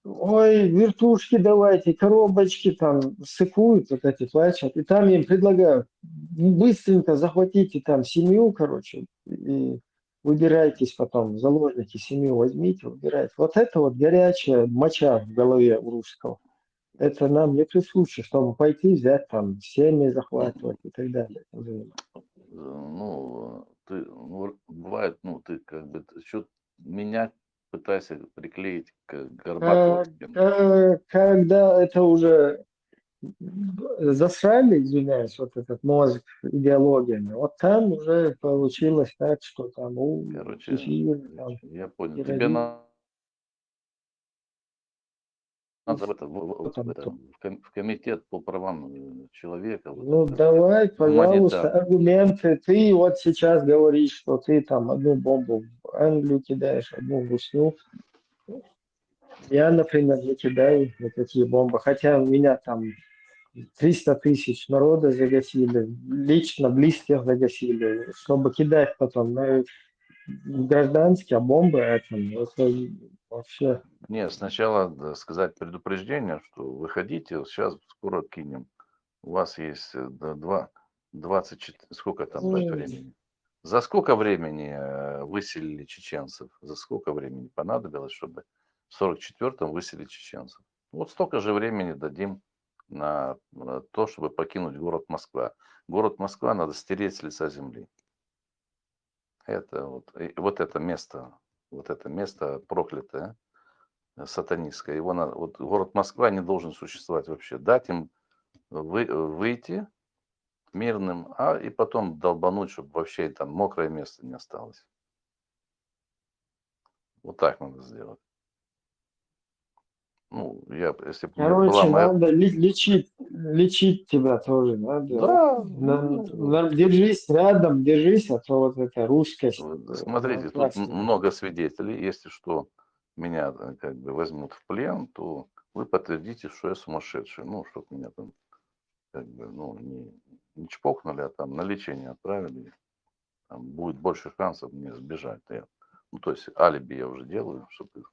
Ой, вертушки давайте, коробочки там сыкуют, вот эти плачут. И там им предлагают быстренько захватите там семью, короче, и выбирайтесь потом, заложники семью возьмите, выбирайте. Вот это вот горячая моча в голове у русского. Это нам не присуще, чтобы пойти взять там семьи захватывать и так далее. Ну, бывает, ты как бы что меня пытаешься приклеить к Горбачеву. Когда это уже засрали, извиняюсь, вот этот мозг идеологиями, вот там уже получилось так, что там Короче, там, я понял. Тебе надо в комитет по правам человека. Ну, давай, пожалуйста, аргументы. Ты вот сейчас говоришь, что ты там одну бомбу в Англию кидаешь, одну в Русню. Я, например, не кидаю никакие бомбы, хотя у меня там 300 тысяч народа загасили, лично близких загасили, чтобы кидать потом на гражданские, а бомбы это вообще... Нет, сначала сказать предупреждение, что выходите, сейчас скоро кинем. У вас есть 24, сколько там дать времени? За сколько времени выселили чеченцев? За сколько времени понадобилось, чтобы в 44-м выселить чеченцев? Вот столько же времени дадим на то, чтобы покинуть город Москва. Город Москва надо стереть с лица земли. Это вот это место проклятое, сатанистское. Его надо, вот город Москва не должен существовать вообще. Дать им выйти мирным, и потом долбануть, чтобы вообще там мокрое место не осталось. Вот так надо сделать. Ну, если бы Короче, была моя... надо лечить тебя тоже. Надо. Да. Держись рядом, держись, а то вот это русскость. Смотрите, тут много свидетелей. Если что, меня как бы возьмут в плен, то вы подтвердите, что я сумасшедший. Ну, чтобы меня там как бы, не чпокнули, а там на лечение отправили. Там будет больше шансов мне сбежать. То есть алиби я уже делаю, чтобы их,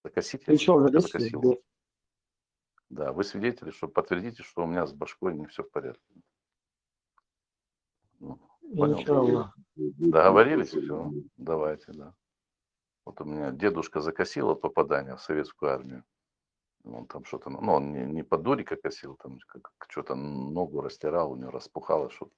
закосить. Ты что, уже закосил. Да, вы свидетели, что подтвердите, что у меня с башкой не все в порядке. Понял? Договорились? Все, давайте, да. Вот у меня дедушка закосило попадание в советскую армию. Он там что-то, он не по дурика косил, там что-то ногу растирал, у него распухало что-то.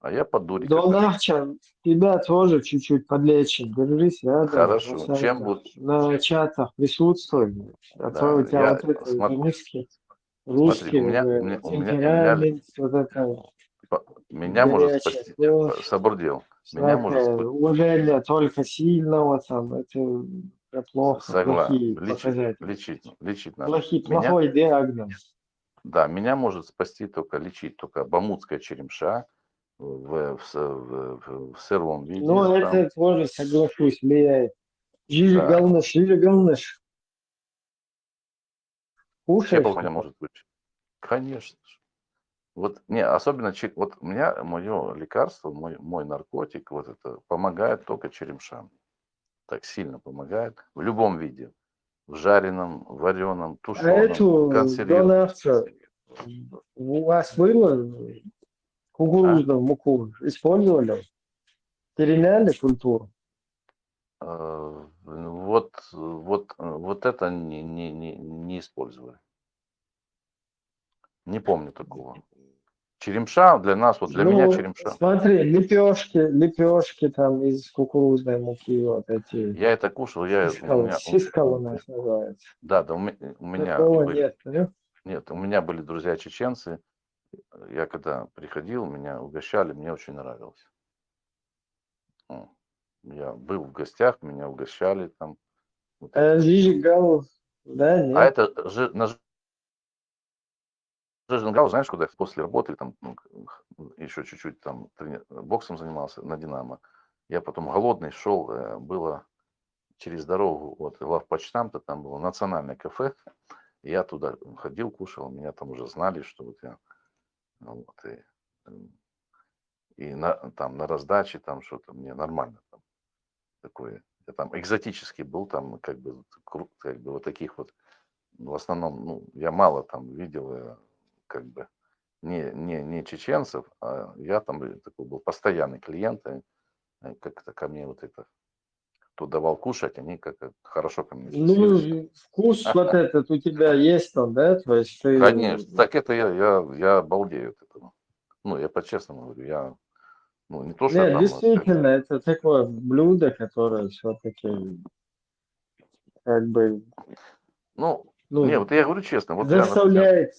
А я по дурика. Донавчан, тебя тоже чуть-чуть подлечим. Держись рядом. Хорошо. Чем будет? На чатах присутствуй. А то у тебя вот это русский темперамент, вот это. Меня может спасти, Сабурдел. Меня может Всякое уважение только сильного, там, это плохо, плохие показатели. лечить надо. Плохой диагноз. Да, меня может спасти лечить только бамутская черемша в сыром виде. Ну, там. это тоже, соглашусь, влияет. Жиже Да. галныш. Кушаешь? Щепа у меня может быть. Конечно. Вот не, особенно вот у меня мое лекарство, мой наркотик, вот это помогает только черемшам. Так сильно помогает в любом виде. В жареном, вареном, А тушеном, эту консервированном. донавцу у вас было кукурузную муку использовали? Переняли культуру? Вот это не использовали. Не помню такого. Черемша для нас, вот для меня черемша. Смотри, лепешки там из кукурузной муки, вот эти. Я это кушал, Сискал у нас называется. Да, у меня Такого были, нет, да? нет, у меня были друзья чеченцы. Я когда приходил, меня угощали, мне очень нравилось. Я был в гостях, меня угощали там. Вот Жижигал, да, нет? А это на Жижингал, знаешь, куда после работы, там еще чуть-чуть там боксом занимался на Динамо. Я потом голодный шел, было через дорогу от главпочтамта, там было национальное кафе. Я туда ходил, кушал, меня там уже знали, что вот я вот, и на раздаче там что-то мне нормально там такое. Я там экзотический был, там как бы вот таких вот, в основном, ну, я мало там видел, как бы не чеченцев, а я там такой был постоянный клиент, как-то ко мне вот это, кто давал кушать, они как-то хорошо ко мне относились. Ну, вкус вот этот у тебя есть там, да? То есть ты... Конечно, так это я балдею от этого. Ну, я по-честному говорю, я, ну, не то, что я Нет, там... действительно, это такое блюдо, которое все-таки как бы... Ну, не, вот я говорю честно, вот я,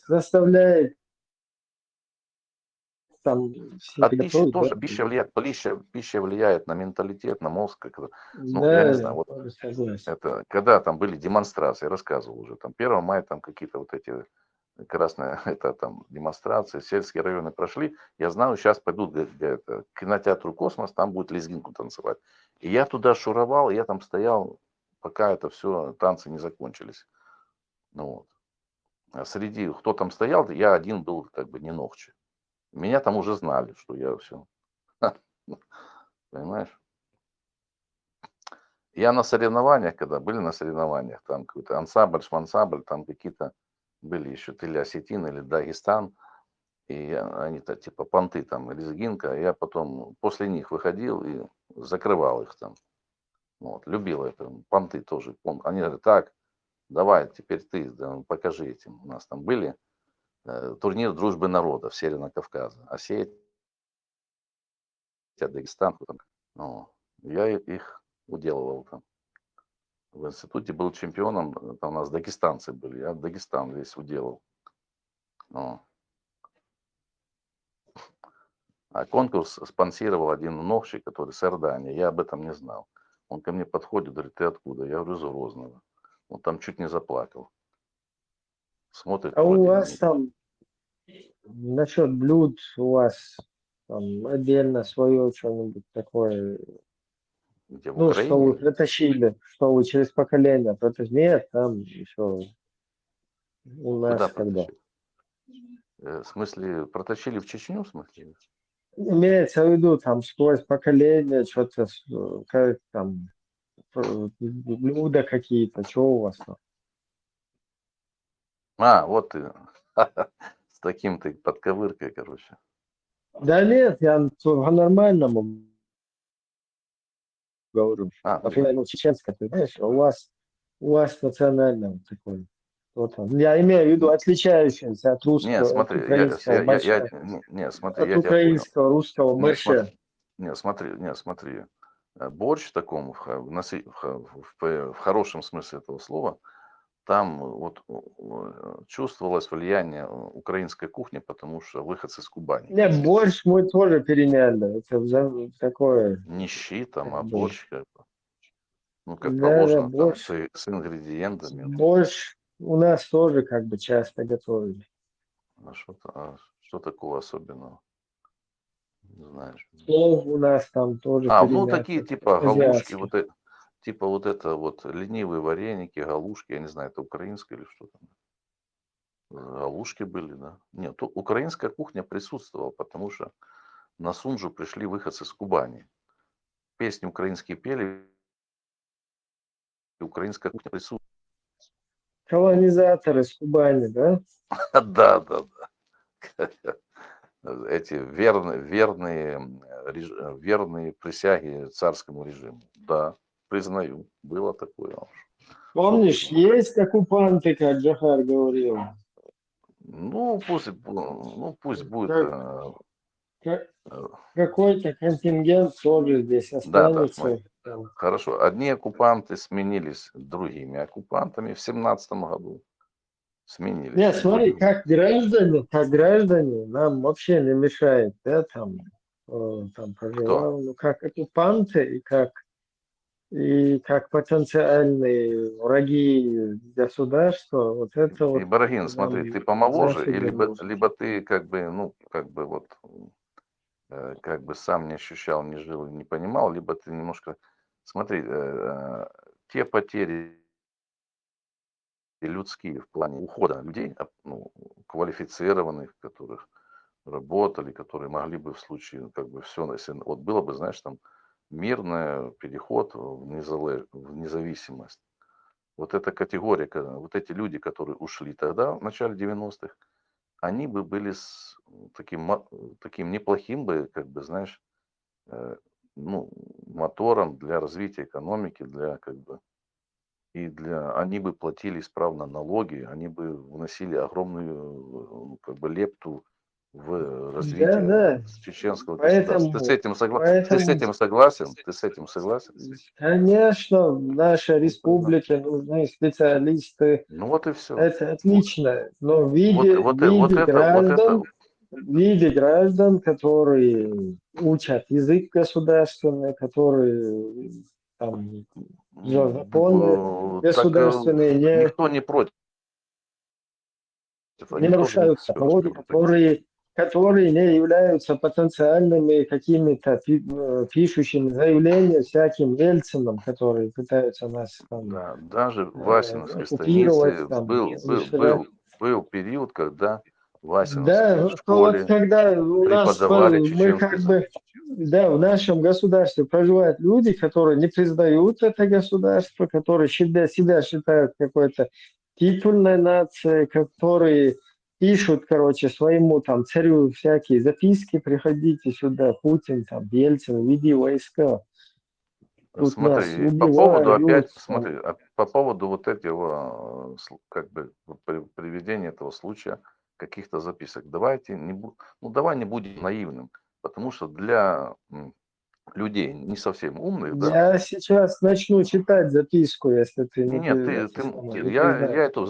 заставляет там все от пищи готовить, тоже, да? пища влияет на менталитет, на мозг. Как-то. Ну, Да, я не знаю, вот тоже согласен. это, когда там были демонстрации, я рассказывал уже, там 1 мая там какие-то вот эти красные, это там демонстрации, сельские районы прошли, я знаю, сейчас пойдут к кинотеатру «Космос», там будет лезгинку танцевать. И я туда шуровал, я там стоял, пока это все, танцы не закончились. Ну вот. А среди, кто там стоял, я один был как бы не ногче. Меня там уже знали, что я все. Понимаешь? Я на соревнованиях, когда были на соревнованиях, там какой-то ансамбль, шмансамбль, там какие-то были еще то ли Осетин или Дагестан, и они-то типа понты там, лезгинка, я потом после них выходил и закрывал их там. Вот, любил это, понты тоже. Они говорят, так, давай, теперь ты, да, покажи этим. У нас там были турнир дружбы народов Северного Кавказа, Осетия, Дагестан. Ну, я их уделывал там. В институте был чемпионом, там у нас дагестанцы были, я Дагестан весь уделал. Ну. А конкурс спонсировал один новщик, который с Иордании, я об этом не знал. Он ко мне подходит, говорит, ты откуда? Я говорю, из Грозного. Он там чуть не заплакал. Смотрит, А у вроде вас там насчет блюд у вас там отдельно свое что-нибудь такое, где в ну, что вы Украине. протащили, что вы через поколение, нет, там еще у Куда нас когда. протащили? В смысле, протащили в Чечню, в смысле? Имеется в виду там сквозь поколение, что-то, как там, блюда какие-то, что у вас там? А, вот ты. С таким ты подковыркой, короче. Да нет, я по-нормальному говорю. Ну, чеченское, ты знаешь, а у вас национальное такое. Вот он. Я имею в виду отличающееся от русского, Не, смотри, от украинского борща. смотри, От я тебя понял. украинского, русского борща. Смотри. Борщ в таком, в хорошем смысле этого слова, там вот чувствовалось влияние украинской кухни, потому что выходцы из Кубани. Не, борщ мы тоже переняли. Это такое. Не щи там, а Как бы. борщ, как бы. Ну, как Да, положено, там, борщ. с ингредиентами. Борщ у нас тоже как бы часто готовили. Что такого особенного? Не знаешь. Плов у нас там тоже Ну перенято. такие типа галушки, Азиатский. типа вот это вот ленивые вареники, галушки, я не знаю, это украинское или что там. Галушки были, да. Нет, украинская кухня присутствовала, потому что на Сунжу пришли выходцы с Кубани. Песни украинские пели, и украинская кухня присутствовала. Колонизаторы с Кубани, да? Да. Эти верные присяги царскому режиму. Да, признаю, было такое. Помнишь, есть оккупанты, как Джахар говорил? Ну, пусть будет. Какой-то контингент тоже здесь Да, останется. хорошо. Одни оккупанты сменились другими оккупантами в 17 году. Сменились. Нет, смотри, как граждане нам вообще не мешает, да, там проживал, ну, как оккупанты и как потенциальные враги государства, вот это вот. Ибрагим, смотри, ты помоложе, зафига либо ты как бы сам не ощущал, не жил, не понимал, либо ты немножко, смотри, те потери людские в плане ухода людей, квалифицированных, которых работали, которые могли бы в случае, как бы все, вот было бы, знаешь, там мирный переход в независимость. Вот эта категория, вот эти люди, которые ушли тогда, в начале 90-х, они бы были с таким неплохим бы, как бы, знаешь, мотором для развития экономики, они бы платили исправно налоги, они бы вносили огромную лепту в развитие чеченского государства. Ты с этим согласен? Ты с этим согласен? Конечно, в нашей республике нужны специалисты. Ну вот и все. Это отлично. Но в виде граждан, которые учат язык государственный, которые там законы государственные никто не против. Не нарушаются налоги, которые не являются потенциальными какими-то пишущими заявления всяким Ельцинам, которые пытаются нас там, да, даже в Васиновской станице был период, когда в Васиновской школе когда у нас мы как бы, да, в нашем государстве проживают люди, которые не признают это государство, которые себя считают какой-то титульной нацией, которые пишут, своему там царю всякие записки, приходите сюда, Путин, там, Ельцин, веди войска. Тут смотри, по поводу вот этого, как бы, приведения этого случая, каких-то записок. Давай не будем наивным, потому что для людей не совсем умных, да. Я сейчас начну читать записку, если ты не. Нет, я эту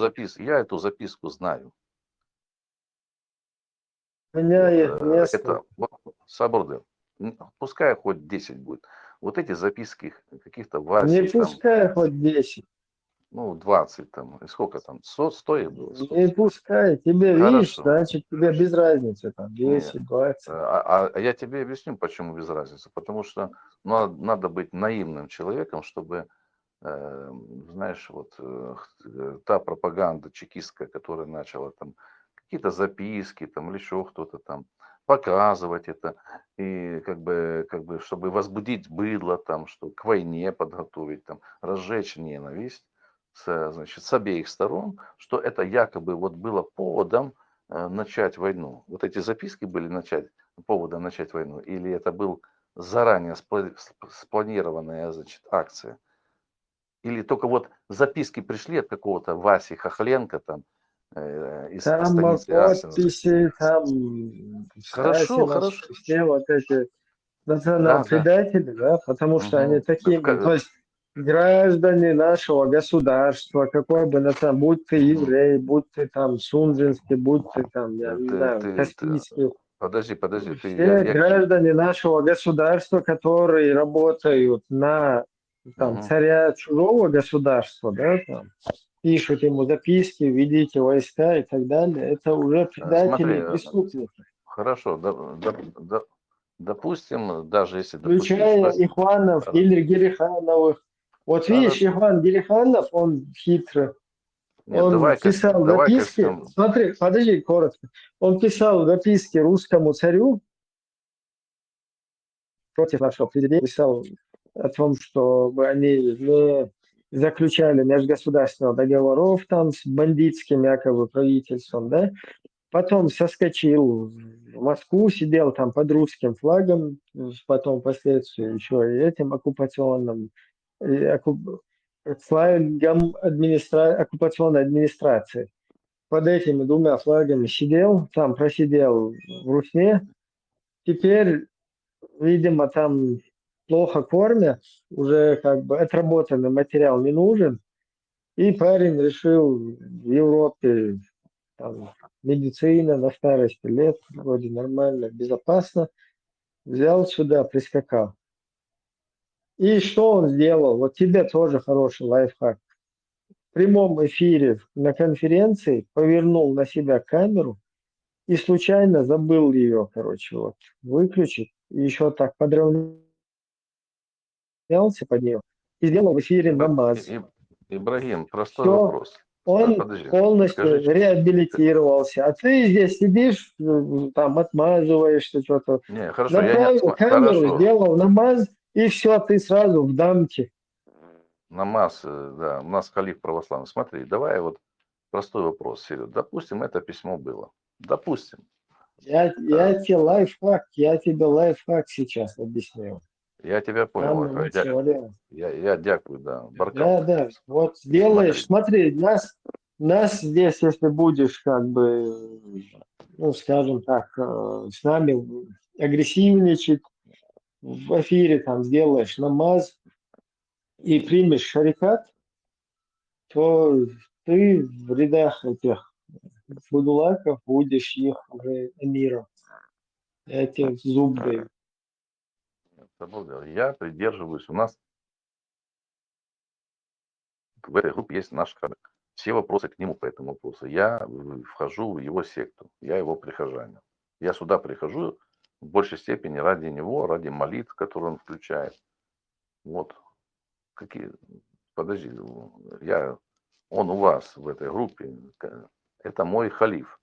записку знаю. Сабурды, пускай хоть 10 будет. Вот эти записки каких-то Васи. Не пускай хоть 10. 20 там. И сколько там? 100 их было? Не пускай. Тебе, видишь, значит, тебе без разницы. Там 10, 20. А я тебе объясню, почему без разницы. Потому что надо быть наивным человеком, чтобы, знаешь, вот та пропаганда чекистская, которая начала там какие-то записки там или еще кто-то там показывать это и как бы чтобы возбудить быдло там, что к войне подготовить там, разжечь ненависть с обеих сторон, что это якобы вот было поводом начать войну. Вот эти записки были поводом начать войну, или это был заранее спланированная, акция, или только вот записки пришли от какого-то Васи Хохленко там из станицы подписи, там хорошо. Все вот эти национал-предатели, да, потому что они такими, то есть граждане нашего государства, какой бы там, будь ты Мгм. еврей, будь ты там сунжинский, будь ты там, я не Ты, знаю, каспийский, подожди, все граждане нашего государства, которые работают на там, Мгм. царя чужого государства, да, там, пишут ему записки, ведите войска и так далее, это уже предатели Смотри, и преступники. хорошо, допустим, даже если допустить, Включая что... Ихванов или Герихановых. Вот видишь, Хорошо. Иван Гериханов, он хитрый. Нет, Он писал давай-ка с записки, ним... смотри, подожди, коротко. Он писал записки русскому царю против нашего президента, писал о том, чтобы они не заключали межгосударственных договоров там с бандитским якобы правительством, да. Потом соскочил в Москву, сидел там под русским флагом, потом впоследствии еще и этим оккупационным флагом оккупационной администрации. Под этими двумя флагами сидел, там просидел в Русне. Теперь, видимо, там плохо кормят, уже как бы отработанный материал не нужен. И парень решил в Европе, там, медицина на старости лет, вроде нормально, безопасно, взял сюда, прискакал. И что он сделал? Вот тебе тоже хороший лайфхак. В прямом эфире на конференции повернул на себя камеру и случайно забыл ее, короче, вот, выключить. И еще так подравнялся под нее и сделал в эфире намаз. Ибрагим, простой Все, вопрос. он Подожди, полностью скажи, реабилитировался. А ты здесь сидишь, там отмазываешься, что-то. не, хорошо, Направил камеру, хорошо, сделал намаз, и все, ты сразу в дамке. намаз, да, у нас халиф православный. Смотри, давай вот простой вопрос, Серега. Допустим, это письмо было. Допустим. Я тебе лайфхак сейчас объясню. Я тебя понял. Самый лучший вариант. Я дякую, да. Баркал. Да. Вот сделаешь, смотри, нас здесь, если будешь как бы, ну, скажем так, с нами агрессивничать, в эфире там сделаешь намаз и примешь шарикат, то ты в рядах этих фудулаков будешь их уже эмиром. Я тебе зуб даю. Я придерживаюсь. У нас в этой группе есть наш хабик. Все вопросы к нему по этому вопросу. Я вхожу в его секту. Я его прихожанин. Я сюда прихожу в большей степени ради него, ради молитв, которые он включает. Вот. Подожди, он у вас в этой группе. Это мой халиф.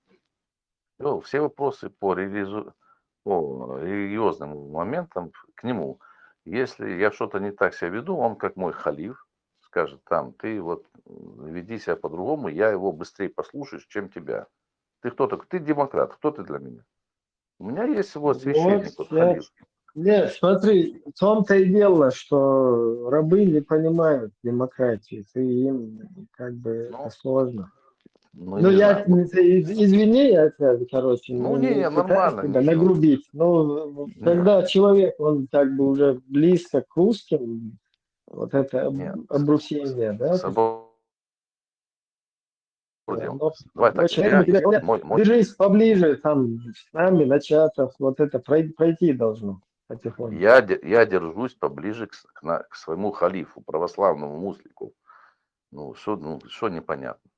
Все вопросы по религиозным моментам к нему. Если я что-то не так себя веду, он как мой халиф скажет, там, ты вот веди себя по-другому, я его быстрее послушаю, чем тебя. Ты кто такой? Ты демократ, кто ты для меня? У меня есть вот священник, вот халиф. Нет, смотри, в том-то и дело, что рабы не понимают демократии. Ты им как бы это сложно. Извини, я тебя, короче, не пытаюсь нормально, тебя ничего. нагрубить. Но когда человек, он как бы уже близко к русским, вот это обрусение, да? Держись поближе, там, с нами на чатах, вот это пройти должно потихоньку. Я держусь поближе к своему халифу, православному муслику. Что непонятно?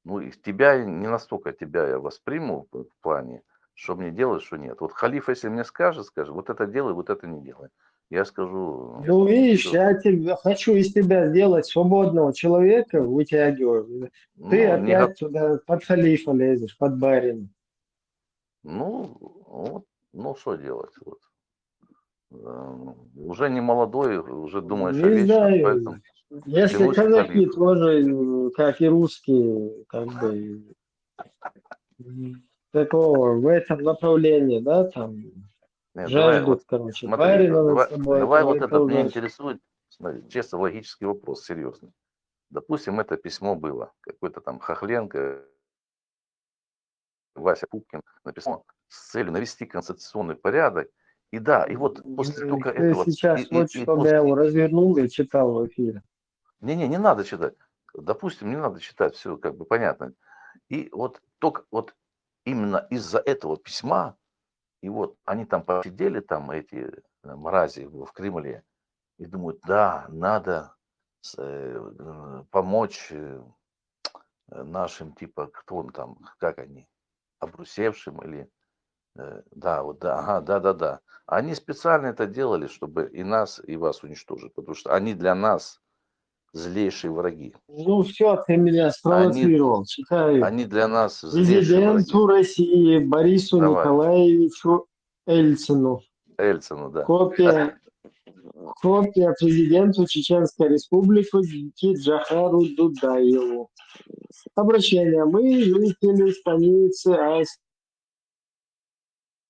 Из тебя не настолько тебя я восприму в плане, что мне делать, что нет. Вот халиф, если мне скажет, вот это делай, вот это не делай. Я скажу... видишь, я хочу из тебя сделать свободного человека, вытягиваю. Ты опять туда под халифа лезешь, под барина. Что делать? Вот. Уже не молодой, уже думаешь о Не вечном, знаю. поэтому... Если казаки тоже, как и русские, как бы такого в этом направлении, да, там жаждут, короче, барина над собой. Давай вот это меня интересует, смотри, честно, логический вопрос, серьезный. Допустим, это письмо было, какой-то там Хохленко, Вася Пупкин написал с целью навести конституционный порядок И да, и вот после только Ты этого... сейчас вот и что я его развернул и читал в эфире. Не надо читать. Допустим, не надо читать, все как бы понятно. И вот только вот именно из-за этого письма, и вот они там посидели, там эти мрази в Кремле, и думают, да, надо помочь нашим, типа, кто он там, как они, обрусевшим или... Да, вот да, ага, да. Они специально это делали, чтобы и нас, и вас уничтожить, потому что они для нас злейшие враги. Ну все, ты меня спровоцировал. Читаю. Они для нас злейшие враги. Президенту России Борису Давай. Николаевичу Ельцину. Эльцину, да. Копия президенту Чеченской Республики Джахару Дудаеву. Обращение. Мы, жители станицы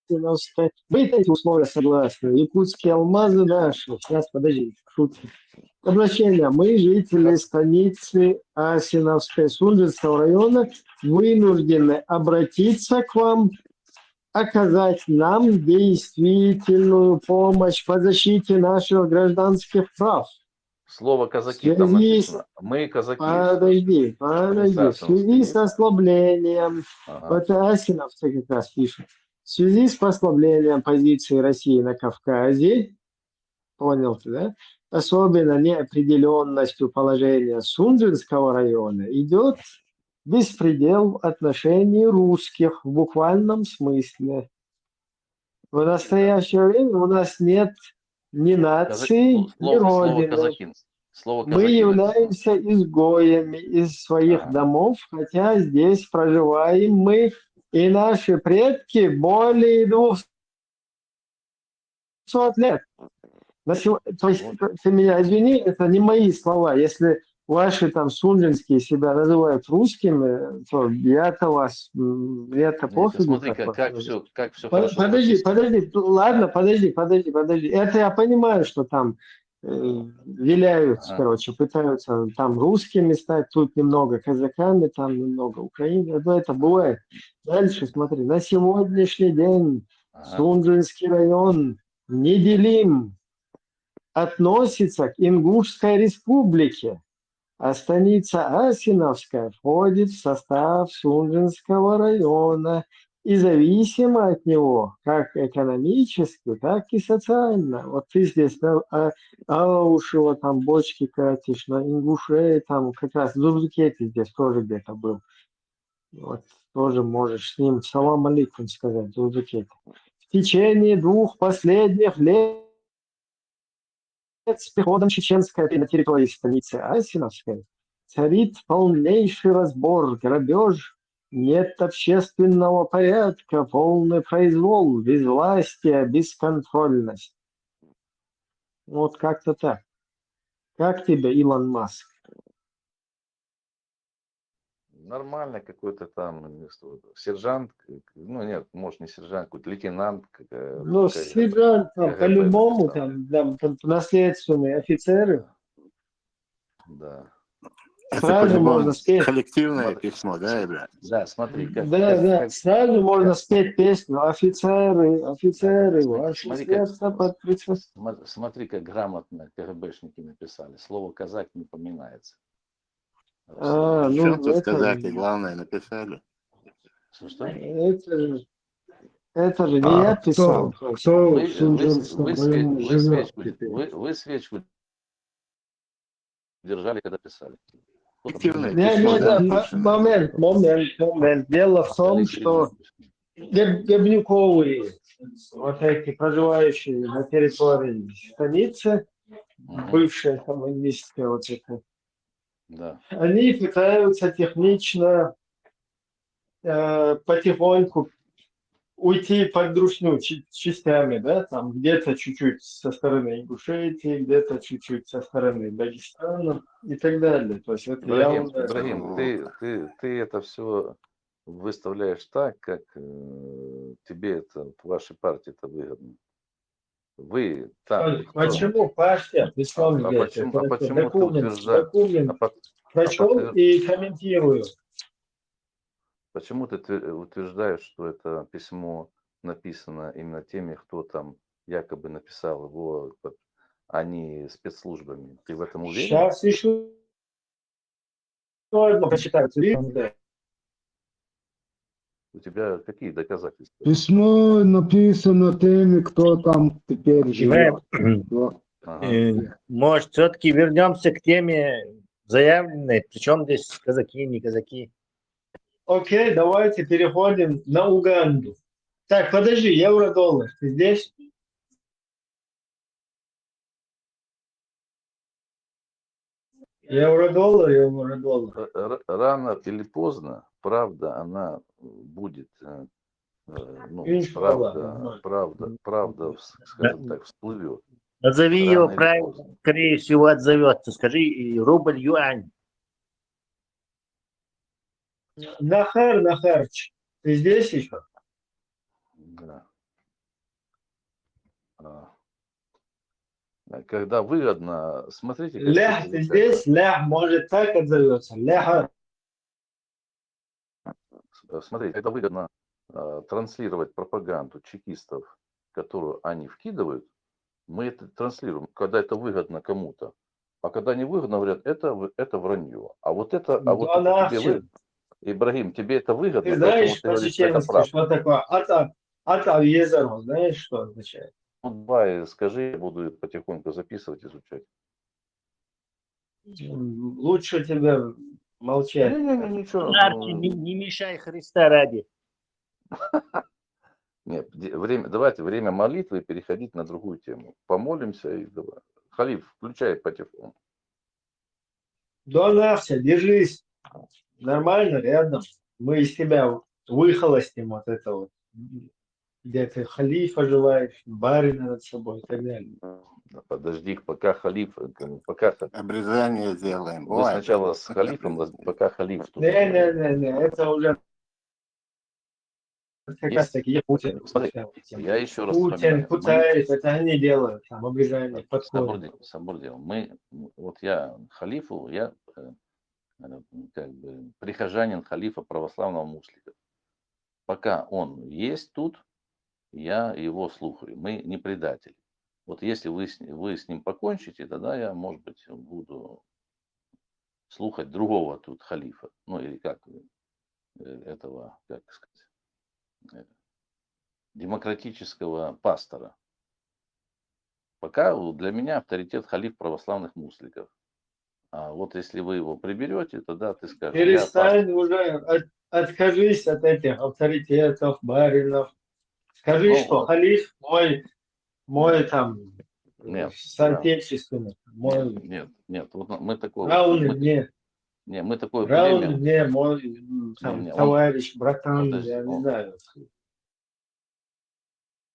Асиновской. Вы эти условия согласны? Якутские алмазы наши. Сейчас, подожди, шутки. Обращение. Мы, жители станицы Асиновской Сунжинского района, вынуждены обратиться к вам, оказать нам действительную помощь по защите наших гражданских прав. Слово казаки там написано. Мы казаки. Подожди. В связи с ослаблением, вот асиновцы как раз пишут, в связи с ослаблением позиции России на Кавказе, понял ты, да? Особенно неопределенностью положения Сунжинского района идет беспредел в отношении русских в буквальном смысле. В настоящее время у нас нет ни нации, ни родины. Мы являемся изгоями из своих домов, хотя здесь проживаем мы, и наши предки более 200 лет. То есть, ты меня извини, это не мои слова. Если ваши там сунжинские себя называют русскими, то я-то вас, мне-то пофигу. Смотри, как все Подожди, ладно, подожди. Это я понимаю, что там виляют, короче, пытаются там русскими стать, тут немного казаками, там немного украинцами, но это бывает. Дальше смотри, на сегодняшний день Сунжинский район неделим, относится к Ингушской республике, а станица Асиновская входит в состав Сунжинского района и зависима от него как экономически, так и социально. Вот ты здесь на Аушева там бочки катишь, на Ингушей там как раз Зурзукете здесь тоже где-то был. Вот тоже можешь с ним салам алейкум сказать, Зурзукете. В течение 2 последних лет с приходом чеченской на территории станицы Асиновской царит полнейший разбор, грабеж, нет общественного порядка, полный произвол, безвластие, бесконтрольность. Вот как-то так. Как тебе, Илон Маск? Нормально какой-то там сержант, ну нет, может не сержант, какой-то лейтенант. Ну, сержант, по-любому, там наследственные офицеры. Да. Сразу можно спеть. Коллективное письмо, да, ребят? Да, смотри, как... Да, сразу можно спеть песню. Офицеры, ваше сердце под прицелом. Смотри, как грамотно КГБшники написали. Слово казак не поминается. Чем тут казаки, главное, написали. Что? Это же не я писал. Вы свечку держали, когда писали. Момент. Дело в том, что Гебнюковые, вот эти проживающие на территории станицы, бывшая коммунистская вот это, да. Они пытаются технично потихоньку уйти под дружную частями, да, там где-то чуть-чуть со стороны Ингушетии, где-то чуть-чуть со стороны Дагестана и так далее. То есть это Ибрагим, ты это все выставляешь так, как тебе это, вашей партии это выгодно. Вы там... Почему партия? Почему ты утверждаешь? Прочел и комментирую. Почему ты утверждаешь, что это письмо написано именно теми, кто там якобы написал его, а не спецслужбами. Ты в этом уверен? Сейчас еще одно прочитаю. У тебя какие доказательства? Письмо написано теми, кто там теперь живет. Вот. Может, все-таки вернемся к теме заявленной, причем здесь казаки, не казаки. Окей, давайте переходим на Уганду. Так, подожди, евро-доллар, ты здесь? Евро-доллар, евро-доллар. Рано или поздно правда, она будет, ну, Иншаллах. правда, скажем так, всплывет. Назови Рано его или правильно, поздно. скорее всего, отзовется. Скажи рубль-юань. Нахарч, ты здесь еще? Да. Когда выгодно, смотрите, как Лях, это ты замечательно. здесь? Лях, может, так отзовется. Ляха. Смотрите, когда выгодно транслировать пропаганду чекистов, которую они вкидывают, мы это транслируем, когда это выгодно кому-то. А когда не выгодно, говорят, это вранье. А вот это тебе выгодно. Ибрагим, тебе это выгодно, Ты поэтому знаешь ты говоришь, что это по-чеченски, правда. что такое атав-езеро, знаешь, что означает? Ну, давай, скажи, я буду потихоньку записывать, изучать. Лучше тебе молчать. Ничего. Нарки, не мешай Христа ради. Нет, давайте время молитвы переходить на другую тему. Помолимся и давай. Халиф, включай патефон. Донався, держись. Нормально, рядом. Мы из тебя выхолостим вот это вот. Где ты халифа желаешь, барина над собой и так далее. Подожди, пока халиф, пока... Обрезание сделаем. Вы сначала с халифом, пока халиф тут. Не, это уже как раз таки Путин. Смотри, я еще раз Путин, вспоминаю. Кутаев, это они делают, там, обрезание, подходы. Самбурдин, вот я халифу, я как бы прихожанин халифа православного муслима. Пока он есть тут, я его слухаю. Мы не предатели. Вот если вы с ним покончите, тогда я, может быть, буду слухать другого тут халифа. Ну или как этого, как сказать, демократического пастора. Пока для меня авторитет халиф православных мусликов. А вот если вы его приберете, тогда ты скажешь... Перестань уже, откажись от этих авторитетов, баринов. Скажи, что халиф мой там соотечественник. Нет, вот мы такое... мы такое племя... мне мой товарищ, братан, подожди, я не знаю.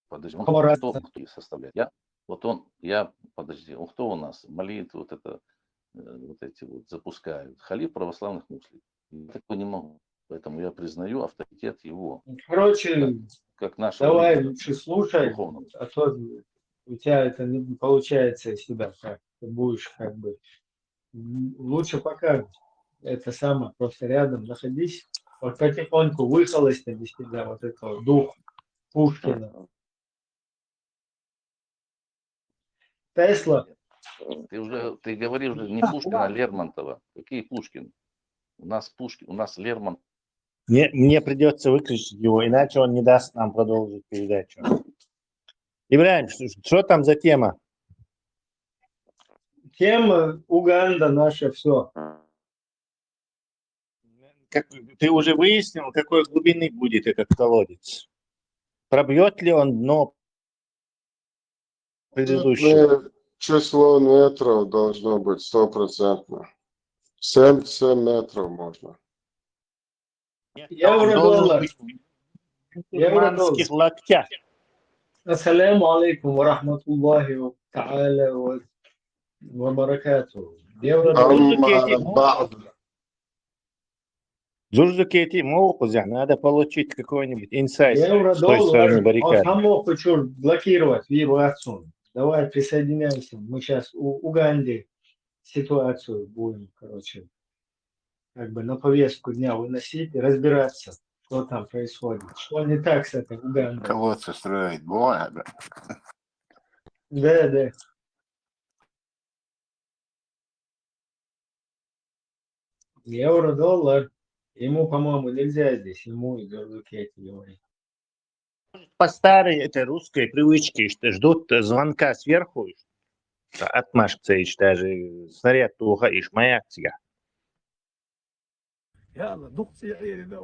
Подожди, кто составляет? Подожди, кто у нас? Молитву, вот это, вот эти вот запускают. Халиф православных муслимов. Я такого не могу. Поэтому я признаю авторитет его. Короче, как нашего давай лидера, лучше слушай, духовного. а то у тебя это не получается из себя как. Ты будешь как бы... Лучше пока это самое, просто рядом находись. Вот потихоньку выхолости без тебя вот этого дух Пушкина. Тесла. Ты говоришь уже не Пушкина, а Лермонтова. Какие Пушкин? У нас Пушкин, у нас Лермонтов. Мне придется выключить его, иначе он не даст нам продолжить передачу. Ибрагим, что там за тема? Тема Уганда наша, все. Ты уже выяснил, какой глубины будет этот колодец? Пробьет ли он дно предыдущего? Число метров должно быть 100%. 7 метров можно. Евро-доллар. Евро-доллар. Локтях. Ассаляму алейкум ва рахматуллахи та'аля ва баракатуху. Зурзукети Моукуз, надо получить какой-нибудь инсайт с той Евро-доллар. стороны баррикады. Он хочу блокировать вибрацию. Давай присоединяйся. Мы сейчас у Уганды ситуацию будем, короче, как бы на повестку дня выносить и разбираться, что там происходит. Что не так с этой Угандой. Колодцы строить, бумага. Да. Евро-доллар. Ему, по-моему, нельзя здесь. Ему и Дурдуке эти говорить. По старой этой русской привычке, что ждут звонка сверху, отмашкаться, и даже снаряд туха, и шмаяция. يلا ضغط يا عيني ده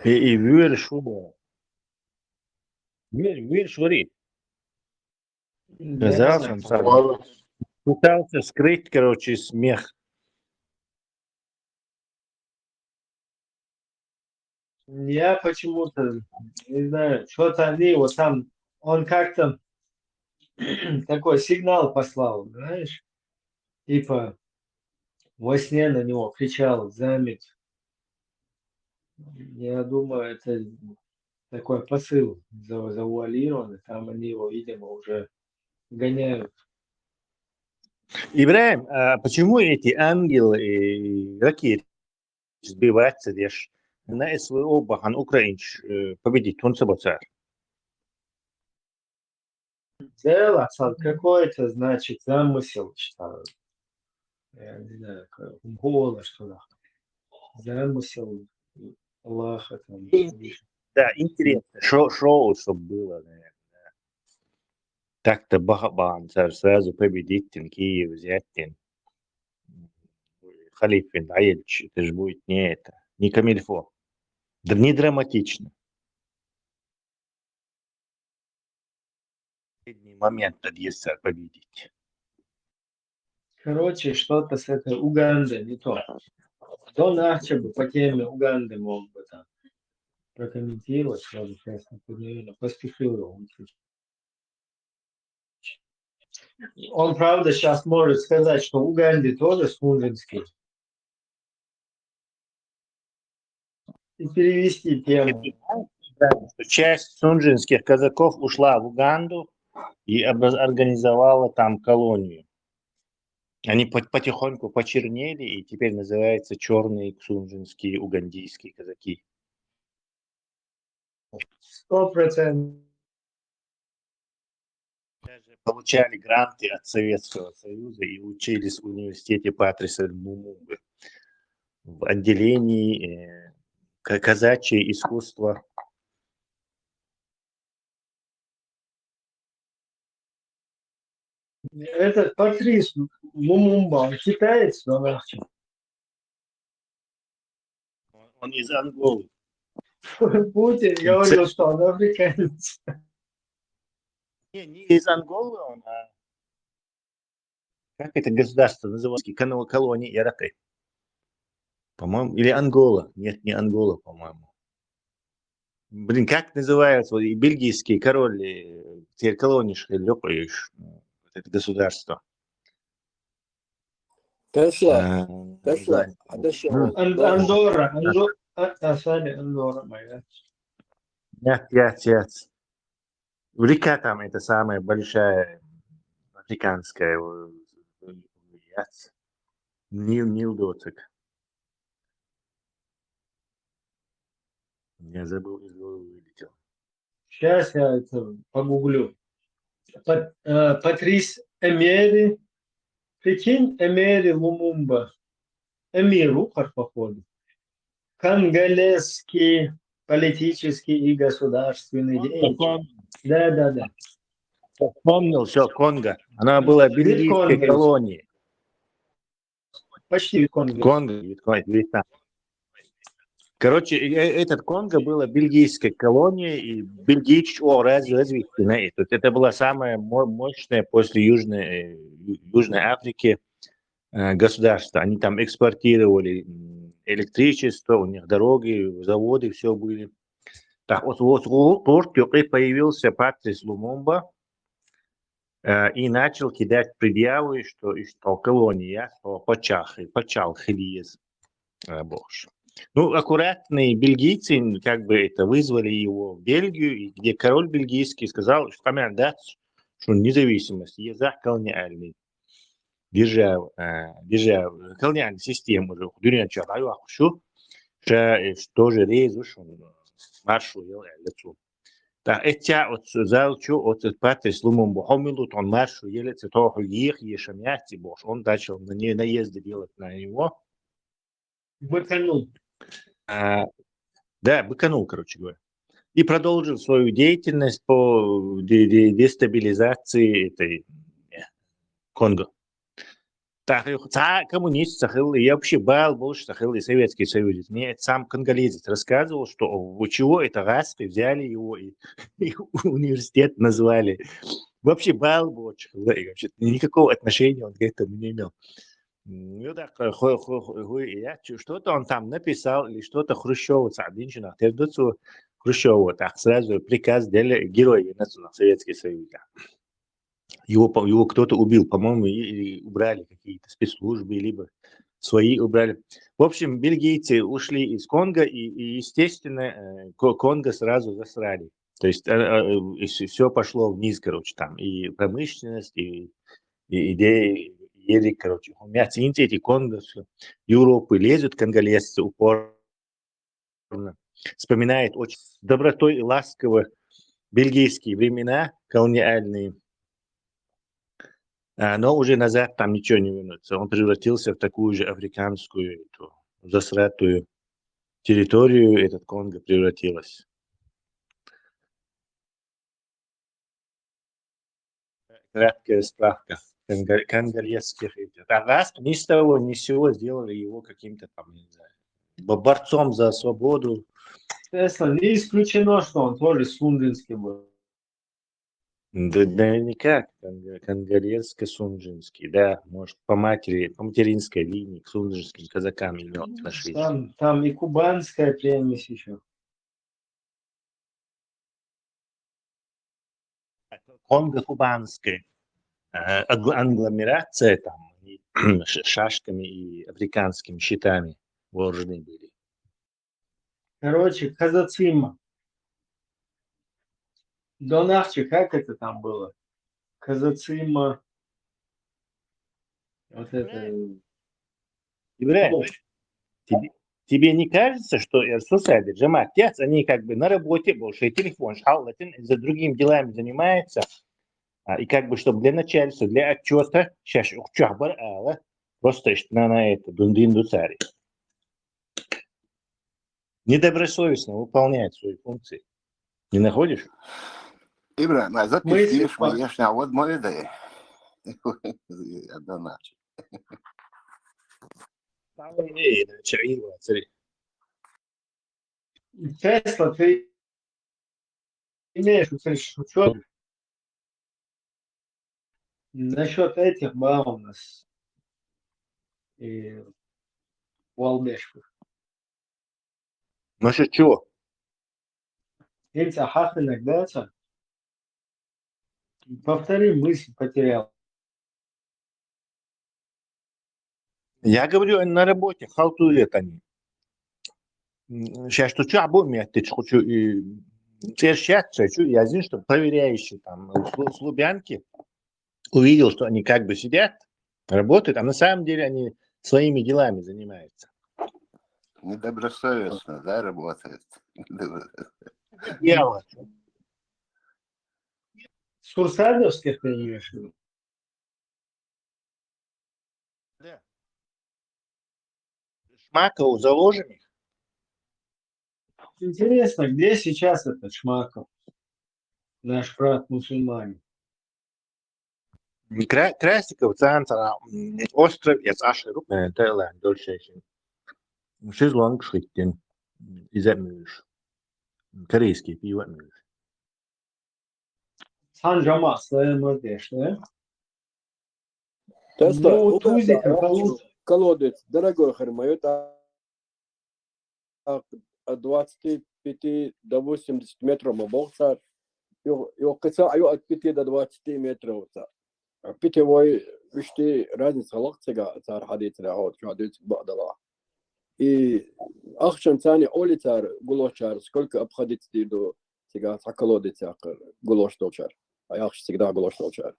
И вир шуба. Вир швырит. Казалось, он сам пытался скрыть, короче, смех. Я почему-то, не знаю, что-то они вот там, он как-то такой сигнал послал, знаешь, типа во сне на него кричал «Замет». Я думаю, это такой посыл завуалированный, там они его, видимо, уже гоняют. Ибраим, а почему эти ангелы и ракеты сбиваются лишь на СВО Бахан Украинч победить? Он саботаж. Дело какой-то, значит, замысел, что я не знаю, голос, что ли. Замысел Аллаха там. Да, интересно. Шоу, чтобы было, наверное. Так-то Бахабан сразу победить Киев, взять Халифин, Аельч. Это же будет не это, не камильфо. Да не драматично. Последний момент подъезда победить. Короче, что-то с этой Угандой не то. Кто иначе бы по теме Уганды мог бы там прокомментировать, сразу, честно, наверное, поспешил его учить. Он, правда, сейчас может сказать, что Уганде тоже Сунжинский. И перевести тему. Часть сунжинских казаков ушла в Уганду и организовала там колонию. Они потихоньку почернели и теперь называются черные сунжинские угандийские казаки. 100%. Даже получали гранты от Советского Союза и учились в университете Патриса Лумумбы в отделении казачье искусство. Этот Патрис Лумумба, он китаец, но Он из Анголы. Путин говорил, что он африканец. Не из Анголы он, а как это государство называется? Колония Яракай. По-моему, или Ангола. Нет, не Ангола, по-моему. Блин, как называются вот, и бельгийские короли, теперь колонишки, лёпаешь, это государство. Андорра, моя. Нет. Река там это самая большая африканская. Нил дотик. Я забыл, из головы вылетел. Сейчас я это погуглю. Патрис Эмери. Прикинь, Эмери Лумумба. Эмир Рухар, походу. Конголезский политический и государственный деятель. Да. Вспомнил, все, Конго. Она была бельгийской колонией. Почти Конго. Конго, Вьетнам. Короче, этот Конго была бельгийской колонией, и бельгийцы развитие на это. Это была самая мощная после Южной Африки государство. Они там экспортировали электричество, у них дороги, заводы, все были. Так, вот в Турции появился Патрис Лумумба и начал кидать предъявы, что колония, что почал хилиез боже. Ну, аккуратные бельгийцы как бы это вызвали его в Бельгию, где король бельгийский сказал, что что независимость, язык колониальный, держав колониальную систему уже, что же резу, маршу ел лицо. Так, это от залчу от паты слумом бухомилут он маршу елец того их ешамяти бош. Он начал на ней наезды делать на него. Быканул. Да, быканул, короче говоря. И продолжил свою деятельность по дестабилизации этой Конго. Так, коммунист сахил, я вообще бал больше сахил и Советский Союз. Мне сам конголезец рассказывал, что у чего это распри, взяли его и университет назвали. Вообще бал больше, вообще никакого отношения он к этому не имел. Ну так, что-то он там написал, или что-то Хрущеву, Садинчина, Тердуцу Хрущеву, так сразу приказ дали герои национального Советского Союза. Его кто-то убил, по-моему, и убрали какие-то спецслужбы, либо свои убрали. В общем, бельгийцы ушли из Конго, и естественно, Конго сразу засрали. То есть все пошло вниз, короче, там и промышленность, и идеи, короче. У меня эти Конго, Европы лезут, конголезцы упорно. Вспоминает очень с добротой и ласково бельгийские времена колониальные. Но уже назад там ничего не вернется. Он превратился в такую же африканскую засратую территорию. Этот Конго превратилась. Краткая справка конголезских. А раз ни с того ни с сего сделали его каким-то там, не знаю, борцом за свободу. Тесла, не исключено, что он тоже сунжинский был. Да, наверняка конголезско-сунжинский, да, может, по материнской линии к сунжинским казакам имел отношение. Там и кубанская примесь еще. Конго-кубанская англомерация там шашками и африканскими щитами вооружены были. Короче, Казацима. Донахче, как это там было? Казацима. Вот это. Ибраим, тебе не кажется, что соседи, Джамат, они как бы на работе, больше телефон шалатин, за другими делами занимаются, и как бы, чтобы для начальства, для отчета, сейчас просто на это дундин-дуцари. Недобросовестно выполняет свои функции. Не находишь? Ибраим, а за ты видишь, конечно, вот мой идея. Тесла, ты имеешь учет насчет этих баунас и Уалбешков. Насчет чего? Эти ахах иногда. Повтори, мысль потерял. Я говорю, на работе халтуют они. Сейчас что обумят, ты хочу сейчас я знаю, что проверяющий там с Лубянки увидел, что они как бы сидят, работают, а на самом деле они своими делами занимаются. Недобросовестно, да, работает. Дело. Сурсадовских ты имеешь в виду? Да. Шмаков заложенных. Интересно, где сейчас этот Шмаков? Наш брат мусульманин. Красиков, центр, остров, я Саша, Таиланд, дольше. Шезлонг Шриттин, иземюш. Корейский пиво мюш. Санжама, Славянодеш, да? Ну, Тузик, колодец, дорогой Хармайот, от 25 до 80 метров моболца, и от 5 до 20 метров. Питьевой, вишти разница лакцега, цар хадит рахот, хадит бадала. И ахшан цани олицар гулошар, сколько обходить до сега колодец, гулош толчар. А я всегда гулош толчар.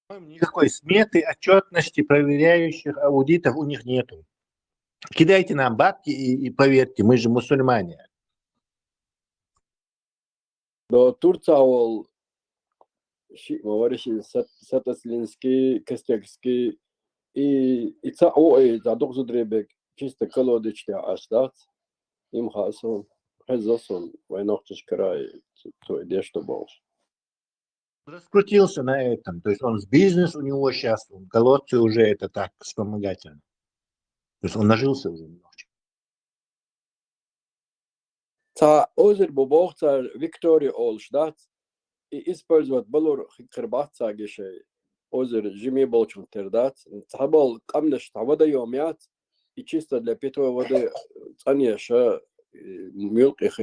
Никакой сметы, отчетности, проверяющих аудитов у них нету. Кидайте нам бабки и поверьте, мы же мусульмане. до Турцавол, говоришь, Сатаслинский, Костекский, и ЦАО, за Докзудребек, чисто колодочный аштат, им хасон, хазосон, войнохтыш край, то идея, что больше. Раскрутился на этом, то есть он в бизнес у него сейчас, колодцы уже это так, вспомогательно. То есть он нажился уже немножечко. Та озер бобохца Виктория Олштадт и использовать балур хикрбатца гешей озер жими болчун тердат. Табал камнеш вода йомят и чисто для питьевой воды цаниша мелких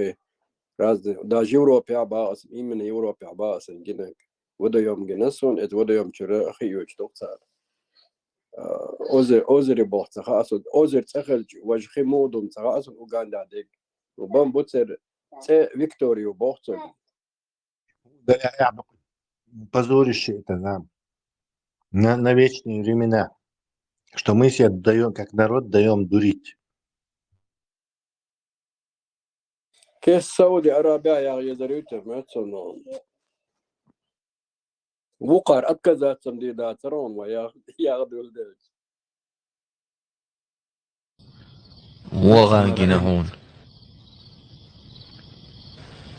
разные. Даже Европе абас, именно Европе абас, гинек водоем генесон, это водоем чура хиюч токцар. озер бохца хасуд озер цехел вajхи модум цахасуд Уганда дек. وبام بوتسر Викторию Бохцу. Позорище это нам на вечные времена, что мы себя даем, как народ, даем дурить. كيس سعودي عربية يا يزريوتر ما تصنعون وقار أكذا تمديدات روم ويا ياخذوا الدرج وغاقنا هون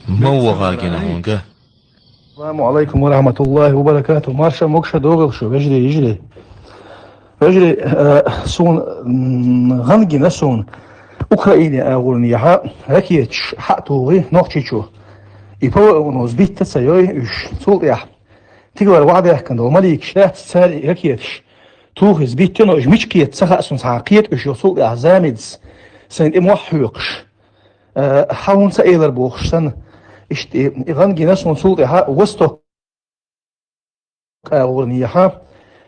مو وغاقنا هون كه السلام عليكم ورحمة الله وبركاته. مارشا موكشا دوغل شو يجري سون غنجي نسون أوكرانيا أغولنيها هكيتش حقتوغي نوختيشو يبوا ونوزبيت تسايوي إش سوليح تقدر وعده كان دو ماليك شلات سالي هكيتش توغ زبيت تنو إش مشكيت سخا أسون ساقيت إش يسوليح زامدز سند إموحيوكش حاون سايلر بوخشتن إشتي غنجي نسون سوليها وستو أغولنيها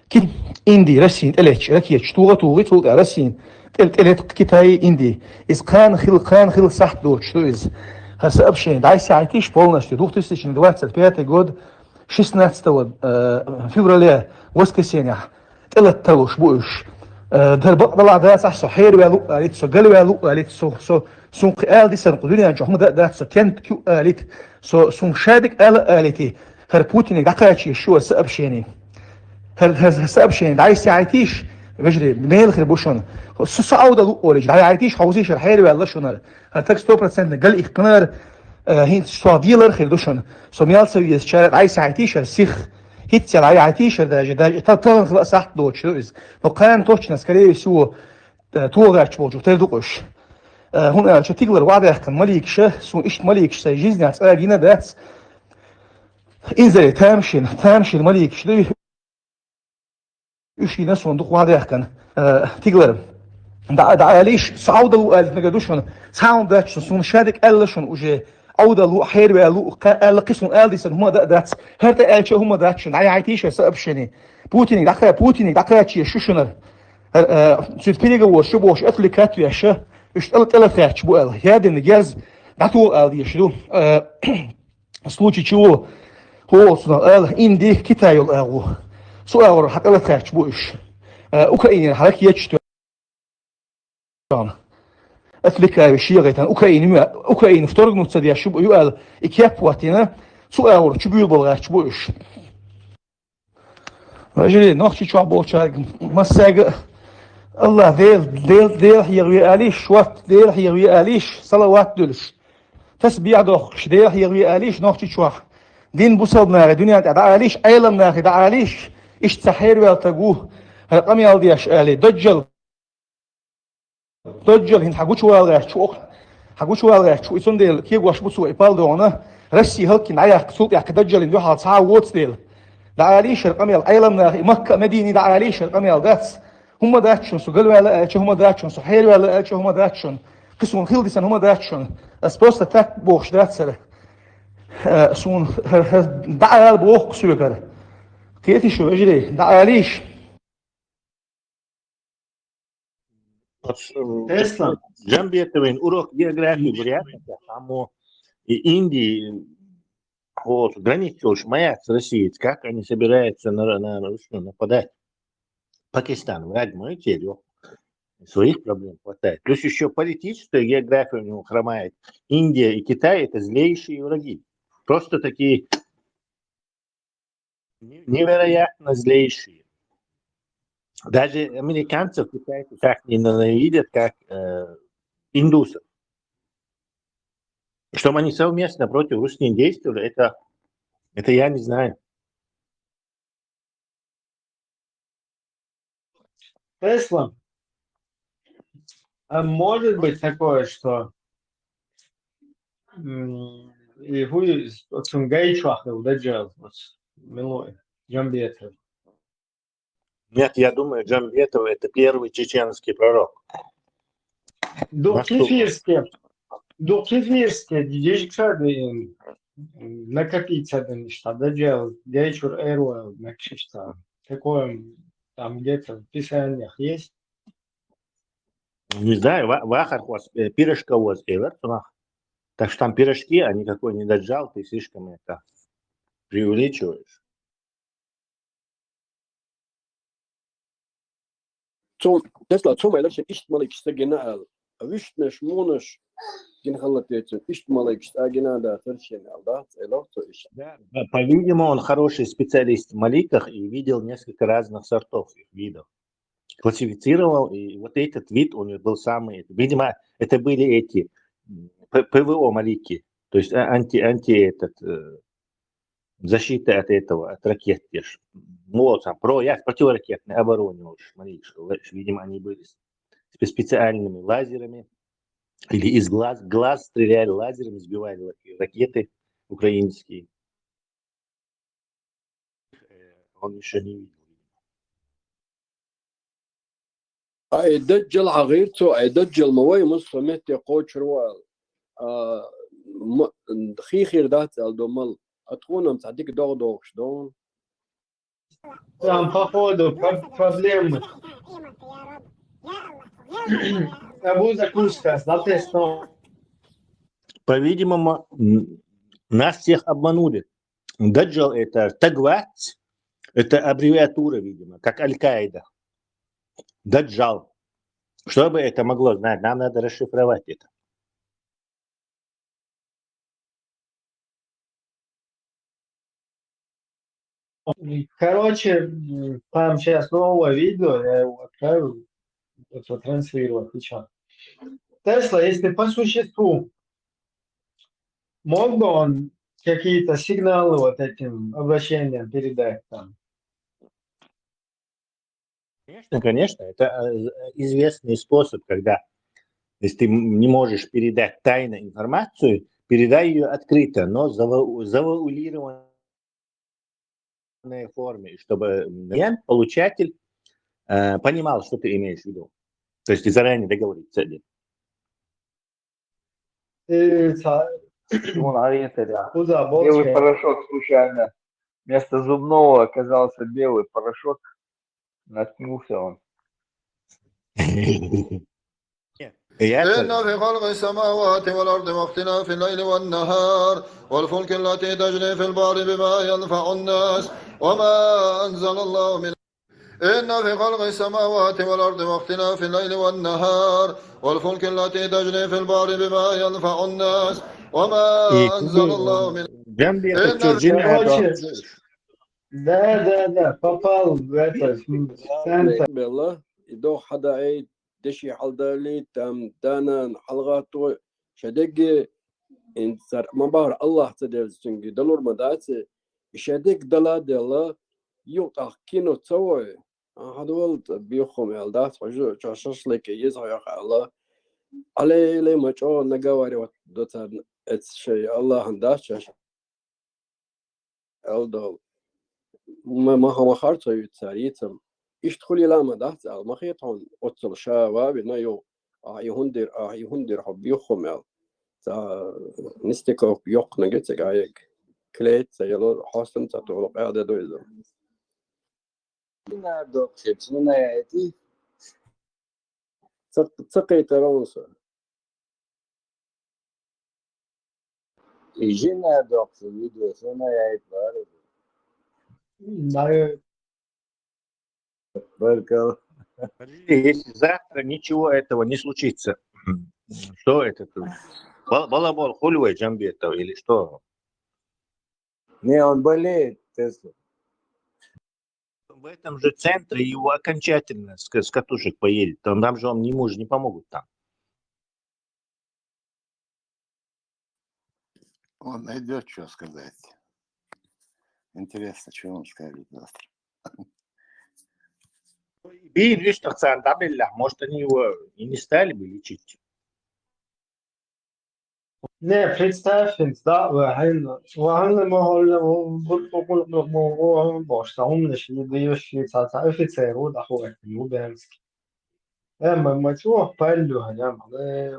كي إندي رسين إليتش هكيتش توغي سوليح رسين الت كتاي إندي إذ كان خل صح دوت شو إذ هسه أبشين داي ساعتيش بولنا شتي دوت تستش إن دوات سلبيات جود 16 فبراير وسكسينيا تلت تلوش بوش دربق طلع ده صح صحير ويلو قالت سو قال ويلو قالت سو قال دي سن قدرنا نجح ده سو كنت كيو قالت سو شادك قالتي هر بوتين دقاچي شو هسه أبشيني هسه أبشين داي ساعتيش بجري ميل خير بوشون سعودة لورج داي عايتيش حوزيش الحير ولا شنو هتك 100% قال إقنار هين صاديلر خير دوشون سميال سوي شارع عاي ساعتيش السيخ هيت سال عايتيش ده تطلع خلاص صح دوت شو إز وكان توش نسكري سو توغاش بوجو تدوقش هون شو تقدر وعده كان مليك سو إيش مليك سيجيزني أسألينا ده إنزل تامشين مليك شو إيش ناس وندق وعده كان تقدر دا ليش سعودة لو قالت نقدوشون ساوند داتش سون شادك ألشون وجه عودة لو حير بلو قال قسم قال ديسن هما داتس هرت قالش هما داتشن عايتيش سبشني بوتين دقة شيء شو شنر سيد بيجا وشو بوش أتلكات ويشه اشتغلت على ثاتش بقول هذا النجاز نعطوه قال يشلو سلوتي شو هو صنع قال إندي كتايل قالوا سؤال حتى على ثاتش بوش أوكرانيا حركة يجتو أتلقى بشيء غيتان أوكرانيا افترق نتصدي شو يقال إكياب واتنا سؤال شو بيقول بوش رجلي نخشي شو عبوشة مساق الله ديل يروي آليش شوات ديل يروي آليش صلوات دلش تسبيع دوخش ديل يروي آليش نخشي شو دين بوصل نار الدنيا دا آليش أيلم نار دا آليش إيش تحير والتجوه هرقم يالديش آلي دجل هين حقوش والغاش شو يسون ديل كي واش بوسو يبال دونا رسي هلك نعيا سوق يا كدجل إنه حال ساعة ووتس ديل دا عليش رقم يال أيلم مكة مدينة دا عليش رقم يال داتس هم داتشون سو قالوا على هم داتشون سو حير ولا هم داتشون قسم خيل ديسن هم داتشون أسبوس تاك بوش داتسر سون دا على بوخ سوكر كيتي شو أجري دا عليش Джамбетовин урок географии Бурятии, само Индии, вот, границу уж маяк с Россией, как они собираются нападать. Пакистан, враг мой телю, своих проблем хватает. Плюс еще политическая география у него хромает. Индия и Китай — это злейшие враги. просто такие невероятно злейшие. Даже американцев китайцы так ненавидят, как индусов. Чтобы они совместно против русских действовали, это я не знаю. Тесла, а может быть такое, что и вы zum Geitschwachel, Dajjal, Милой, Джамбетов. Нет, я думаю, Джамбетов это первый чеченский пророк. До Кефирске, дежикшады накопиться что Dajjal, Гейчур Эруэл, Макшишта. Такое там где-то в писаниях есть? Не знаю, вахар пирожка воз эвертунах. Так что там пирожки, а никакой не Даджал, ты слишком это преувеличиваешь. Tesla çoğmaylar için işitmalık işte genel. Vişneş, monuş, genel için işitmalık işte genel tercih aldı. Eloktu işte. По-видимому, он хороший специалист в маликах и видел несколько разных сортов их видов. Классифицировал, и вот этот вид у него был самый... Видимо, это были эти ПВО малики, то есть защита от этого, от ракет. Ну, там, противоракетной обороны, видимо, они были специальными лазерами, или из глаз стреляли лазерами, сбивали ракеты украинские. Он еще не видел. Ay Dajjal غيرته ay Dajjal موي مصمت يقول شروال خيخير دات الدمل أتكون مصدق دور شلون Там, походу, проблемы. Абу закуска, соответственно. По-видимому, нас всех обманули. Даджал это Тагват, это аббревиатура, видимо, как Аль-Каида. Даджал. Что бы это могло знать? Нам надо расшифровать это. Короче, там сейчас новое видео, я его отправил, транслировать сейчас. Тесла, если по существу, мог бы он какие-то сигналы вот этим обращением передать там? Конечно, это известный способ, когда если ты не можешь передать тайно информацию, передай ее открыто, но в завуалированной форме, чтобы получатель понимал, что ты имеешь в виду. То есть ты заранее договориться. Белый порошок случайно. Вместо зубного оказался белый порошок. Наткнулся он. إن في خلق السماوات والأرض واختلاف الليل والنهار والفلك التي تجري في البحر بما ينفع الناس وما أنزل الله من إن في خلق السماوات والأرض واختلاف الليل والنهار والفلك التي تجري في البحر بما ينفع الناس وما أنزل الله من Да, попал в это центр. بالله يدو حدا عيد دشي حلدالي تام دانا حلغاتو شدق إن صار ما بار الله تدرس تنجي دلور مداتي شدق دلا دلا يوقع كينو تسوي هذا ولد بيخم يالدات حجو شاشش لك يزعق الله علي لي ما جو نجاوري ودوتر اتس شيء الله هنداش الدول ما هو خارطة يتساريتم يشتخلي لما دهت ما خيطون أتصل شباب نيو يهندر حب يخم يال تا نستيكو يق نجتك عيك كليت يلو حسن تطولق هذا دويزو Ina dokşetini ayeti. تسقي ترونسو Ijina dokşu videosunu ayetler. Только если завтра ничего этого не случится, что это? Балабол, хульвай, Джамбетов или что? Не, он болеет, Тесла. В этом же центре его окончательно с катушек поедет. Там же он ему же не помогут там. Он найдет, что сказать. Интересно, что он скажет завтра. Видишь, что может, они его и не стали бы лечить. Ne, представь, да, وهن ما هو باش هم نشید دیوشی تا офицер و دخواه یو بنسک ما تروح بالو هنام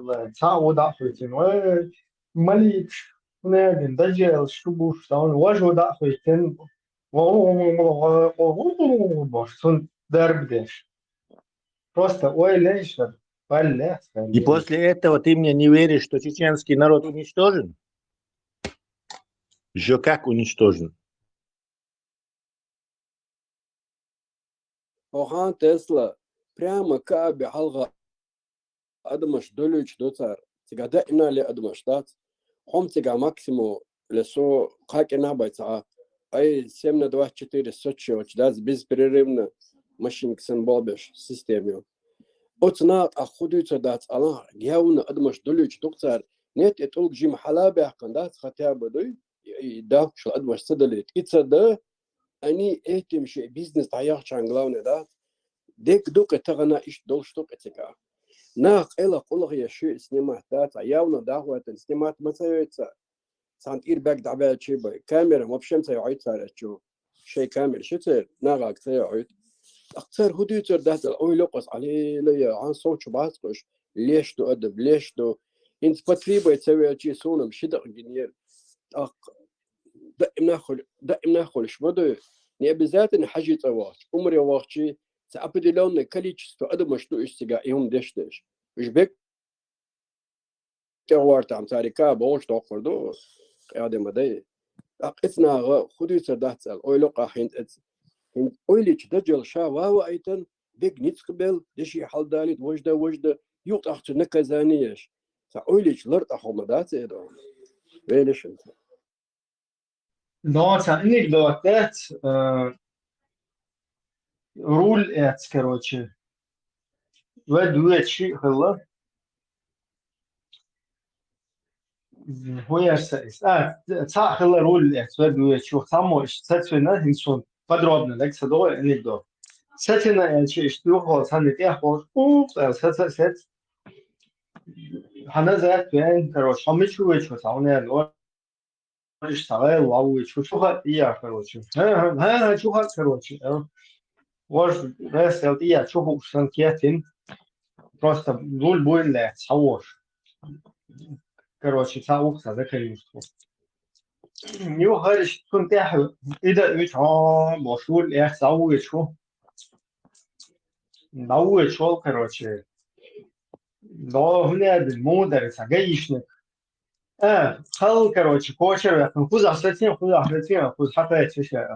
و تا و دخویتین و ملیک نادن دجال شبوش تاون وجه دخویتین و باش تون درب دش просто ой лишь بالله И после этого ты мне не веришь, что чеченский народ уничтожен? Еще как уничтожен? Охан Тесла прямо каби халга адмаш долюч доцар. Тига дайна ли адмаш дат. Хом тига максимум лесо хакина байца. Ай 7 на 24 Сочи очдаз беспрерывно машин ксен болбеш системе. Отнат ахудуца дат ала гяуна адмаш долюч доцар. Нет этол джим халабе ахкандат хотя бы дой да шо адмаш садалит. Ицада они этим же бизнес таяхчан главное да дек дука тагана иш дол штука тика на эла кулга яши снимать да явно да вот снимать мацается сант ирбак дабя чебай камера вообще цаёйца рачу شيء كامل شتر ناقك цаёйт اكثر هدوتر да ой локос علي لا عن صوت باسكش ليش تو ادب ليش تو انت потребуй цаёйчи соном шидак генер دائما ناخذ شبده не обязательно حاجة تواش عمري واختي سأبدلون количество أدم что إستجا يوم دشتش مش بك كوارت عم تاريكا بوش تأخذه قاعد مدى أقتنا خدي صدقت أويلقى حين أويليش دجال شاوا أيتن بيج نتقبل دشي حال دالي وجده يقطع نكزانيش فأويليش لرت أحمدات إذا ويلش أنت Да, анекдот, руль эц, короче, ведуечи хыла, хуяшса, ца хыла руль эц, ведуечи, самош, сетвина, инсон, подробно, так, садой анекдот. Сетвина, что хо, санит, хо, сет, хана зет, короче, хамичу, сауне, اشتغل واو شو هالطيار كروتشي ها شو هالكروتشي واش بس الطيار شو هو سنتياتين просто نقول بوين لا تصور كروتشي تصور هذا كيوستو نيو هارش كنت احب اذا مش مشغول يا تصور شو نوع شو كروتشي ده هنا المدرس جايشنك خل короче кочер خذ عصيتين خذ حتى يتفشى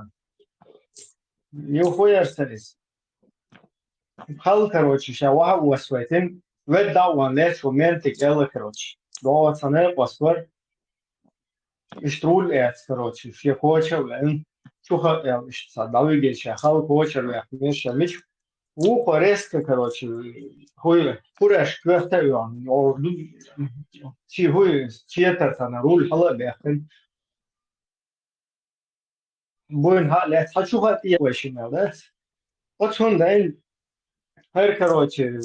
يوخويا ستريس خل короче شواها وسويتين ودا وانلت رومانتيك يلا короче دو سنه باسور اشترول ات короче في كوچر لان شو خا صداوي جيش خل كوچر مش مش و порезка короче хуй пураш квестайон орду чи хуй чиетата на руль хала бехин бун ха хочу хат я вешина да вот он дай хэр короче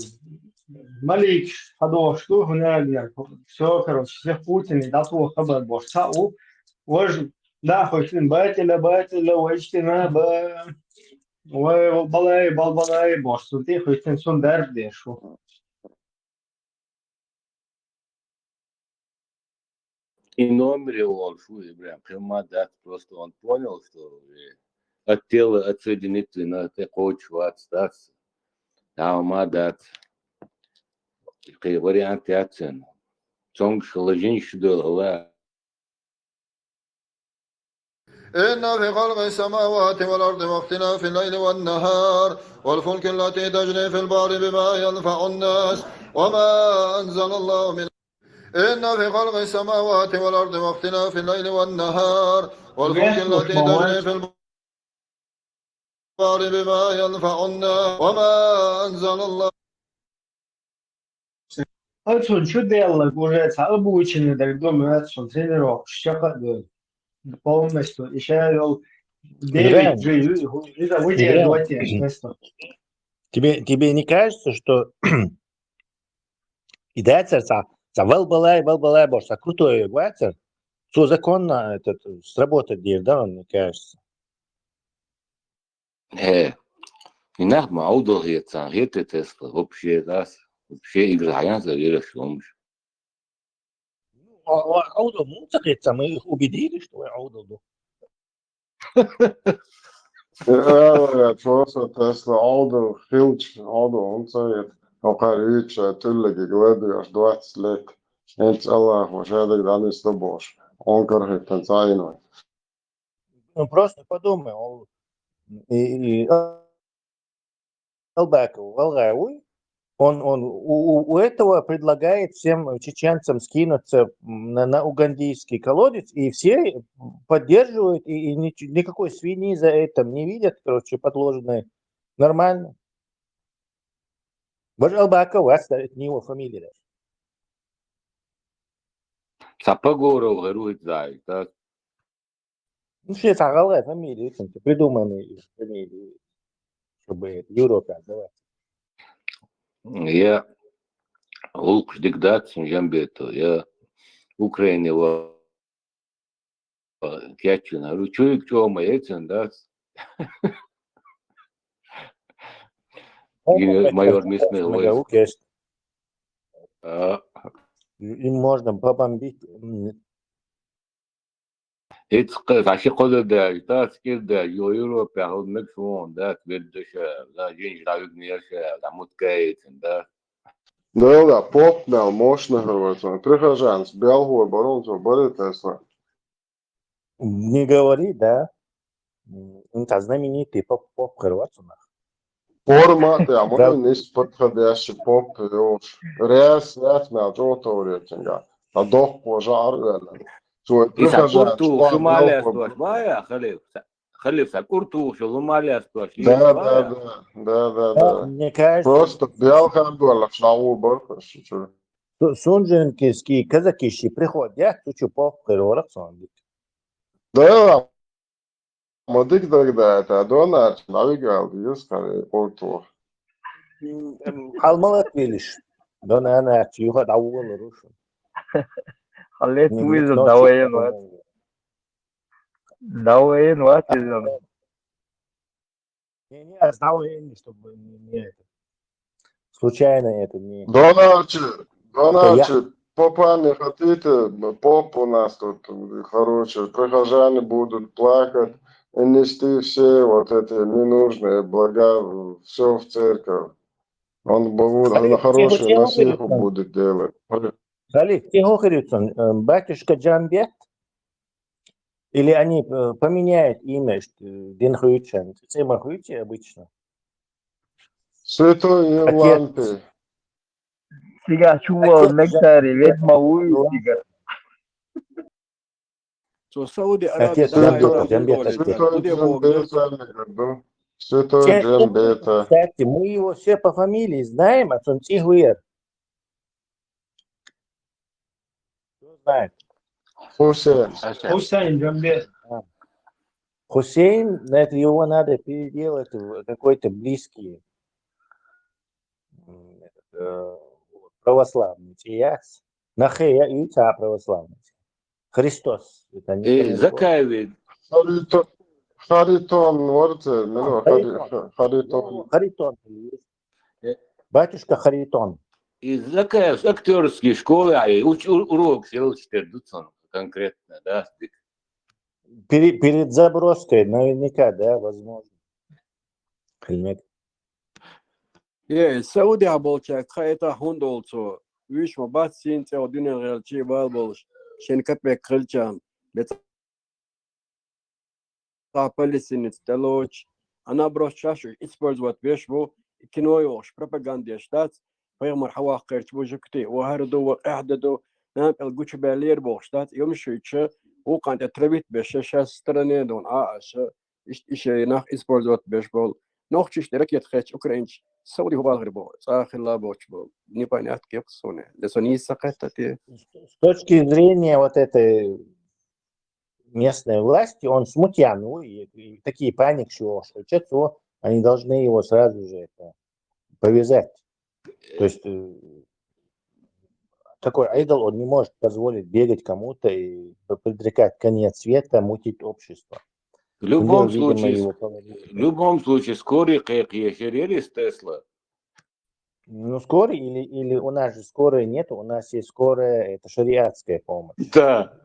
малик хадош ту хуналья все короче всех путин да то хабар бошта у вож да хотин байтила вачтина ба والله بوستو دي خويتن سون درب دي شو И номер его фу, прям прямо да, просто он понял, что от тела отсоединиться на такой чувак остаться. А дат. Вариант яцен. Цонг шалажин шдола. إن في خلق السماوات والأرض واختلاف الليل والنهار والفلك التي تجري في البحر بما ينفع الناس وما أنزل الله من إن في خلق السماوات والأرض واختلاف الليل والنهار والفلك التي تجري في البحر بما ينفع الناس وما أنزل الله أصلا شو ده الله قرأت على بوجهنا ده دوم أصلا سيدنا شقة قوم مستو إشارة ديفيد Играем, جي هو إذا وجه играем. دوتي مستو Тебе не кажется, что и дается Валбалай Борса крутой ватер, все законно этот сработать дир, да, мне кажется. هناك معوضة هي هي تسلا вообще игры границы веришь ломж. Аудо, ну, соответственно, мы их убедили, что Аудо. Ja, trots att Tesla Aldo Filch Aldo ontsajat och här ytsa tylläki glödjas duatslet ens Allah och шедек данис тобош онкар хитан сайной. Ну, просто подумай, Албаков, Алгауи, он у этого предлагает всем чеченцам скинуться на угандийский колодец, и все поддерживают, и никакой свиньи за это не видят, короче, подложенной. Нормально. Боже, Албаков, это не его фамилия. Сапогоров горует зай, так? Ну, все сагалая фамилия, придуманные фамилии, чтобы Европе отдавать. Я улк дикдат жамбето, я Украине во кячина, ручуик чома этим, да? Майор местный войск. Им можно побомбить. Hiç kaşı kodu da, da skil da, Европе, а он мексуон, да, твердыша, да, женщина югнеша, да, муткаетин, да. Да, попнал, мощно говорит, прихожанс, белгой, баронцу, борит Тесла. Не говори, да. Это знаменитый поп Хорватсунах. Формат, ja, man ir izpatgadējuši popi, jo reiz jāatmēl džotorietingā. Tā dopo žārvēlē. إذا كنتو شمالي أستوش بايا خليف كنتو شمالي أستوش Да. Мне кажется, Просто белкам было шнау баркаш. Сунженкийские казаки приходят, тучу поп Хорватсунах. Да, Madik dagdētā donāts navigāli ieskārēja porto. Almalak вилиш. Донанат, юха даула рушу. خليت ويزو دواين وات Не, дауин, чтобы не это. Случайно это не... Доначи, попа не хотите, поп у нас тут хороший. Прихожане будут плакать. И нести все вот эти ненужные блага, все в церковь. Он хорошую насиху будет делать. Халиф, ты говоришь, батюшка Джамбет? Или они поменяют имя Денхуичан? Цемахуичи обычно. Святой Евлампий. Сега чувал нектари, ведьма уйти. Сауди Арабия, Святой Джамбета. Кстати, мы его все по фамилии знаем, а он Тигуэр. Кто знает? Хусейн Джамбет. Хусейн, это его надо переделать в какой-то близкий православный. Нахея и православный. Христос. Это не Закаевид. Харитон, можете? Харитон. Батюшка Харитон. Из Закаев актерские школы, а урок сделал Штердуцон конкретно, да? Перед заброской наверняка, да, возможно. Сауди Арабия, хайта хундолцо, вишма батсин теодинер релчи балболш. شركات بكرلشان بتاع تلوش أنا بروش شاشو إسبرز وات بيشبو كنويوش بروباغاندا شتات فيغمر حواقير تبو جكتي وهردو وإحددو نام الجوش بالير بوشتات يوم شويتش وقانت تربيت بشاشة سترني دون عاشة إشي ناخ إسبورزوت بشبول نوخش تركيت خيش أوكرينش سوري هو غربو صاخ الله بوش بول непонятно как соне лесони сакатати. С точки зрения вот этой местной власти, он смутьян, и такие паник, что они должны его сразу же повязать. То есть такой айдол, он не может позволить бегать кому-то и предрекать конец света, мутить общество. В любом случае, скорый как ехерерис Тесла. Ну, скорый или у нас же скорой нет, у нас есть скорая, это шариатская помощь. Да.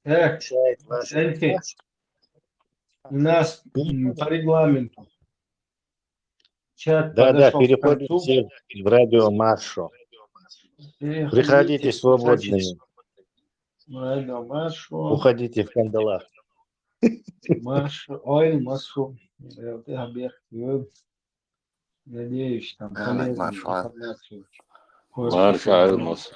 Так, оценки у нас по регламенту. Чат Да, подошел к переходим концу. все в радиомаршу. Приходите свободными. Радиомаршу. Уходите в кандалах. Маршу. Ой, машу. Надеюсь, там полезную информацию. Марш Айлмас.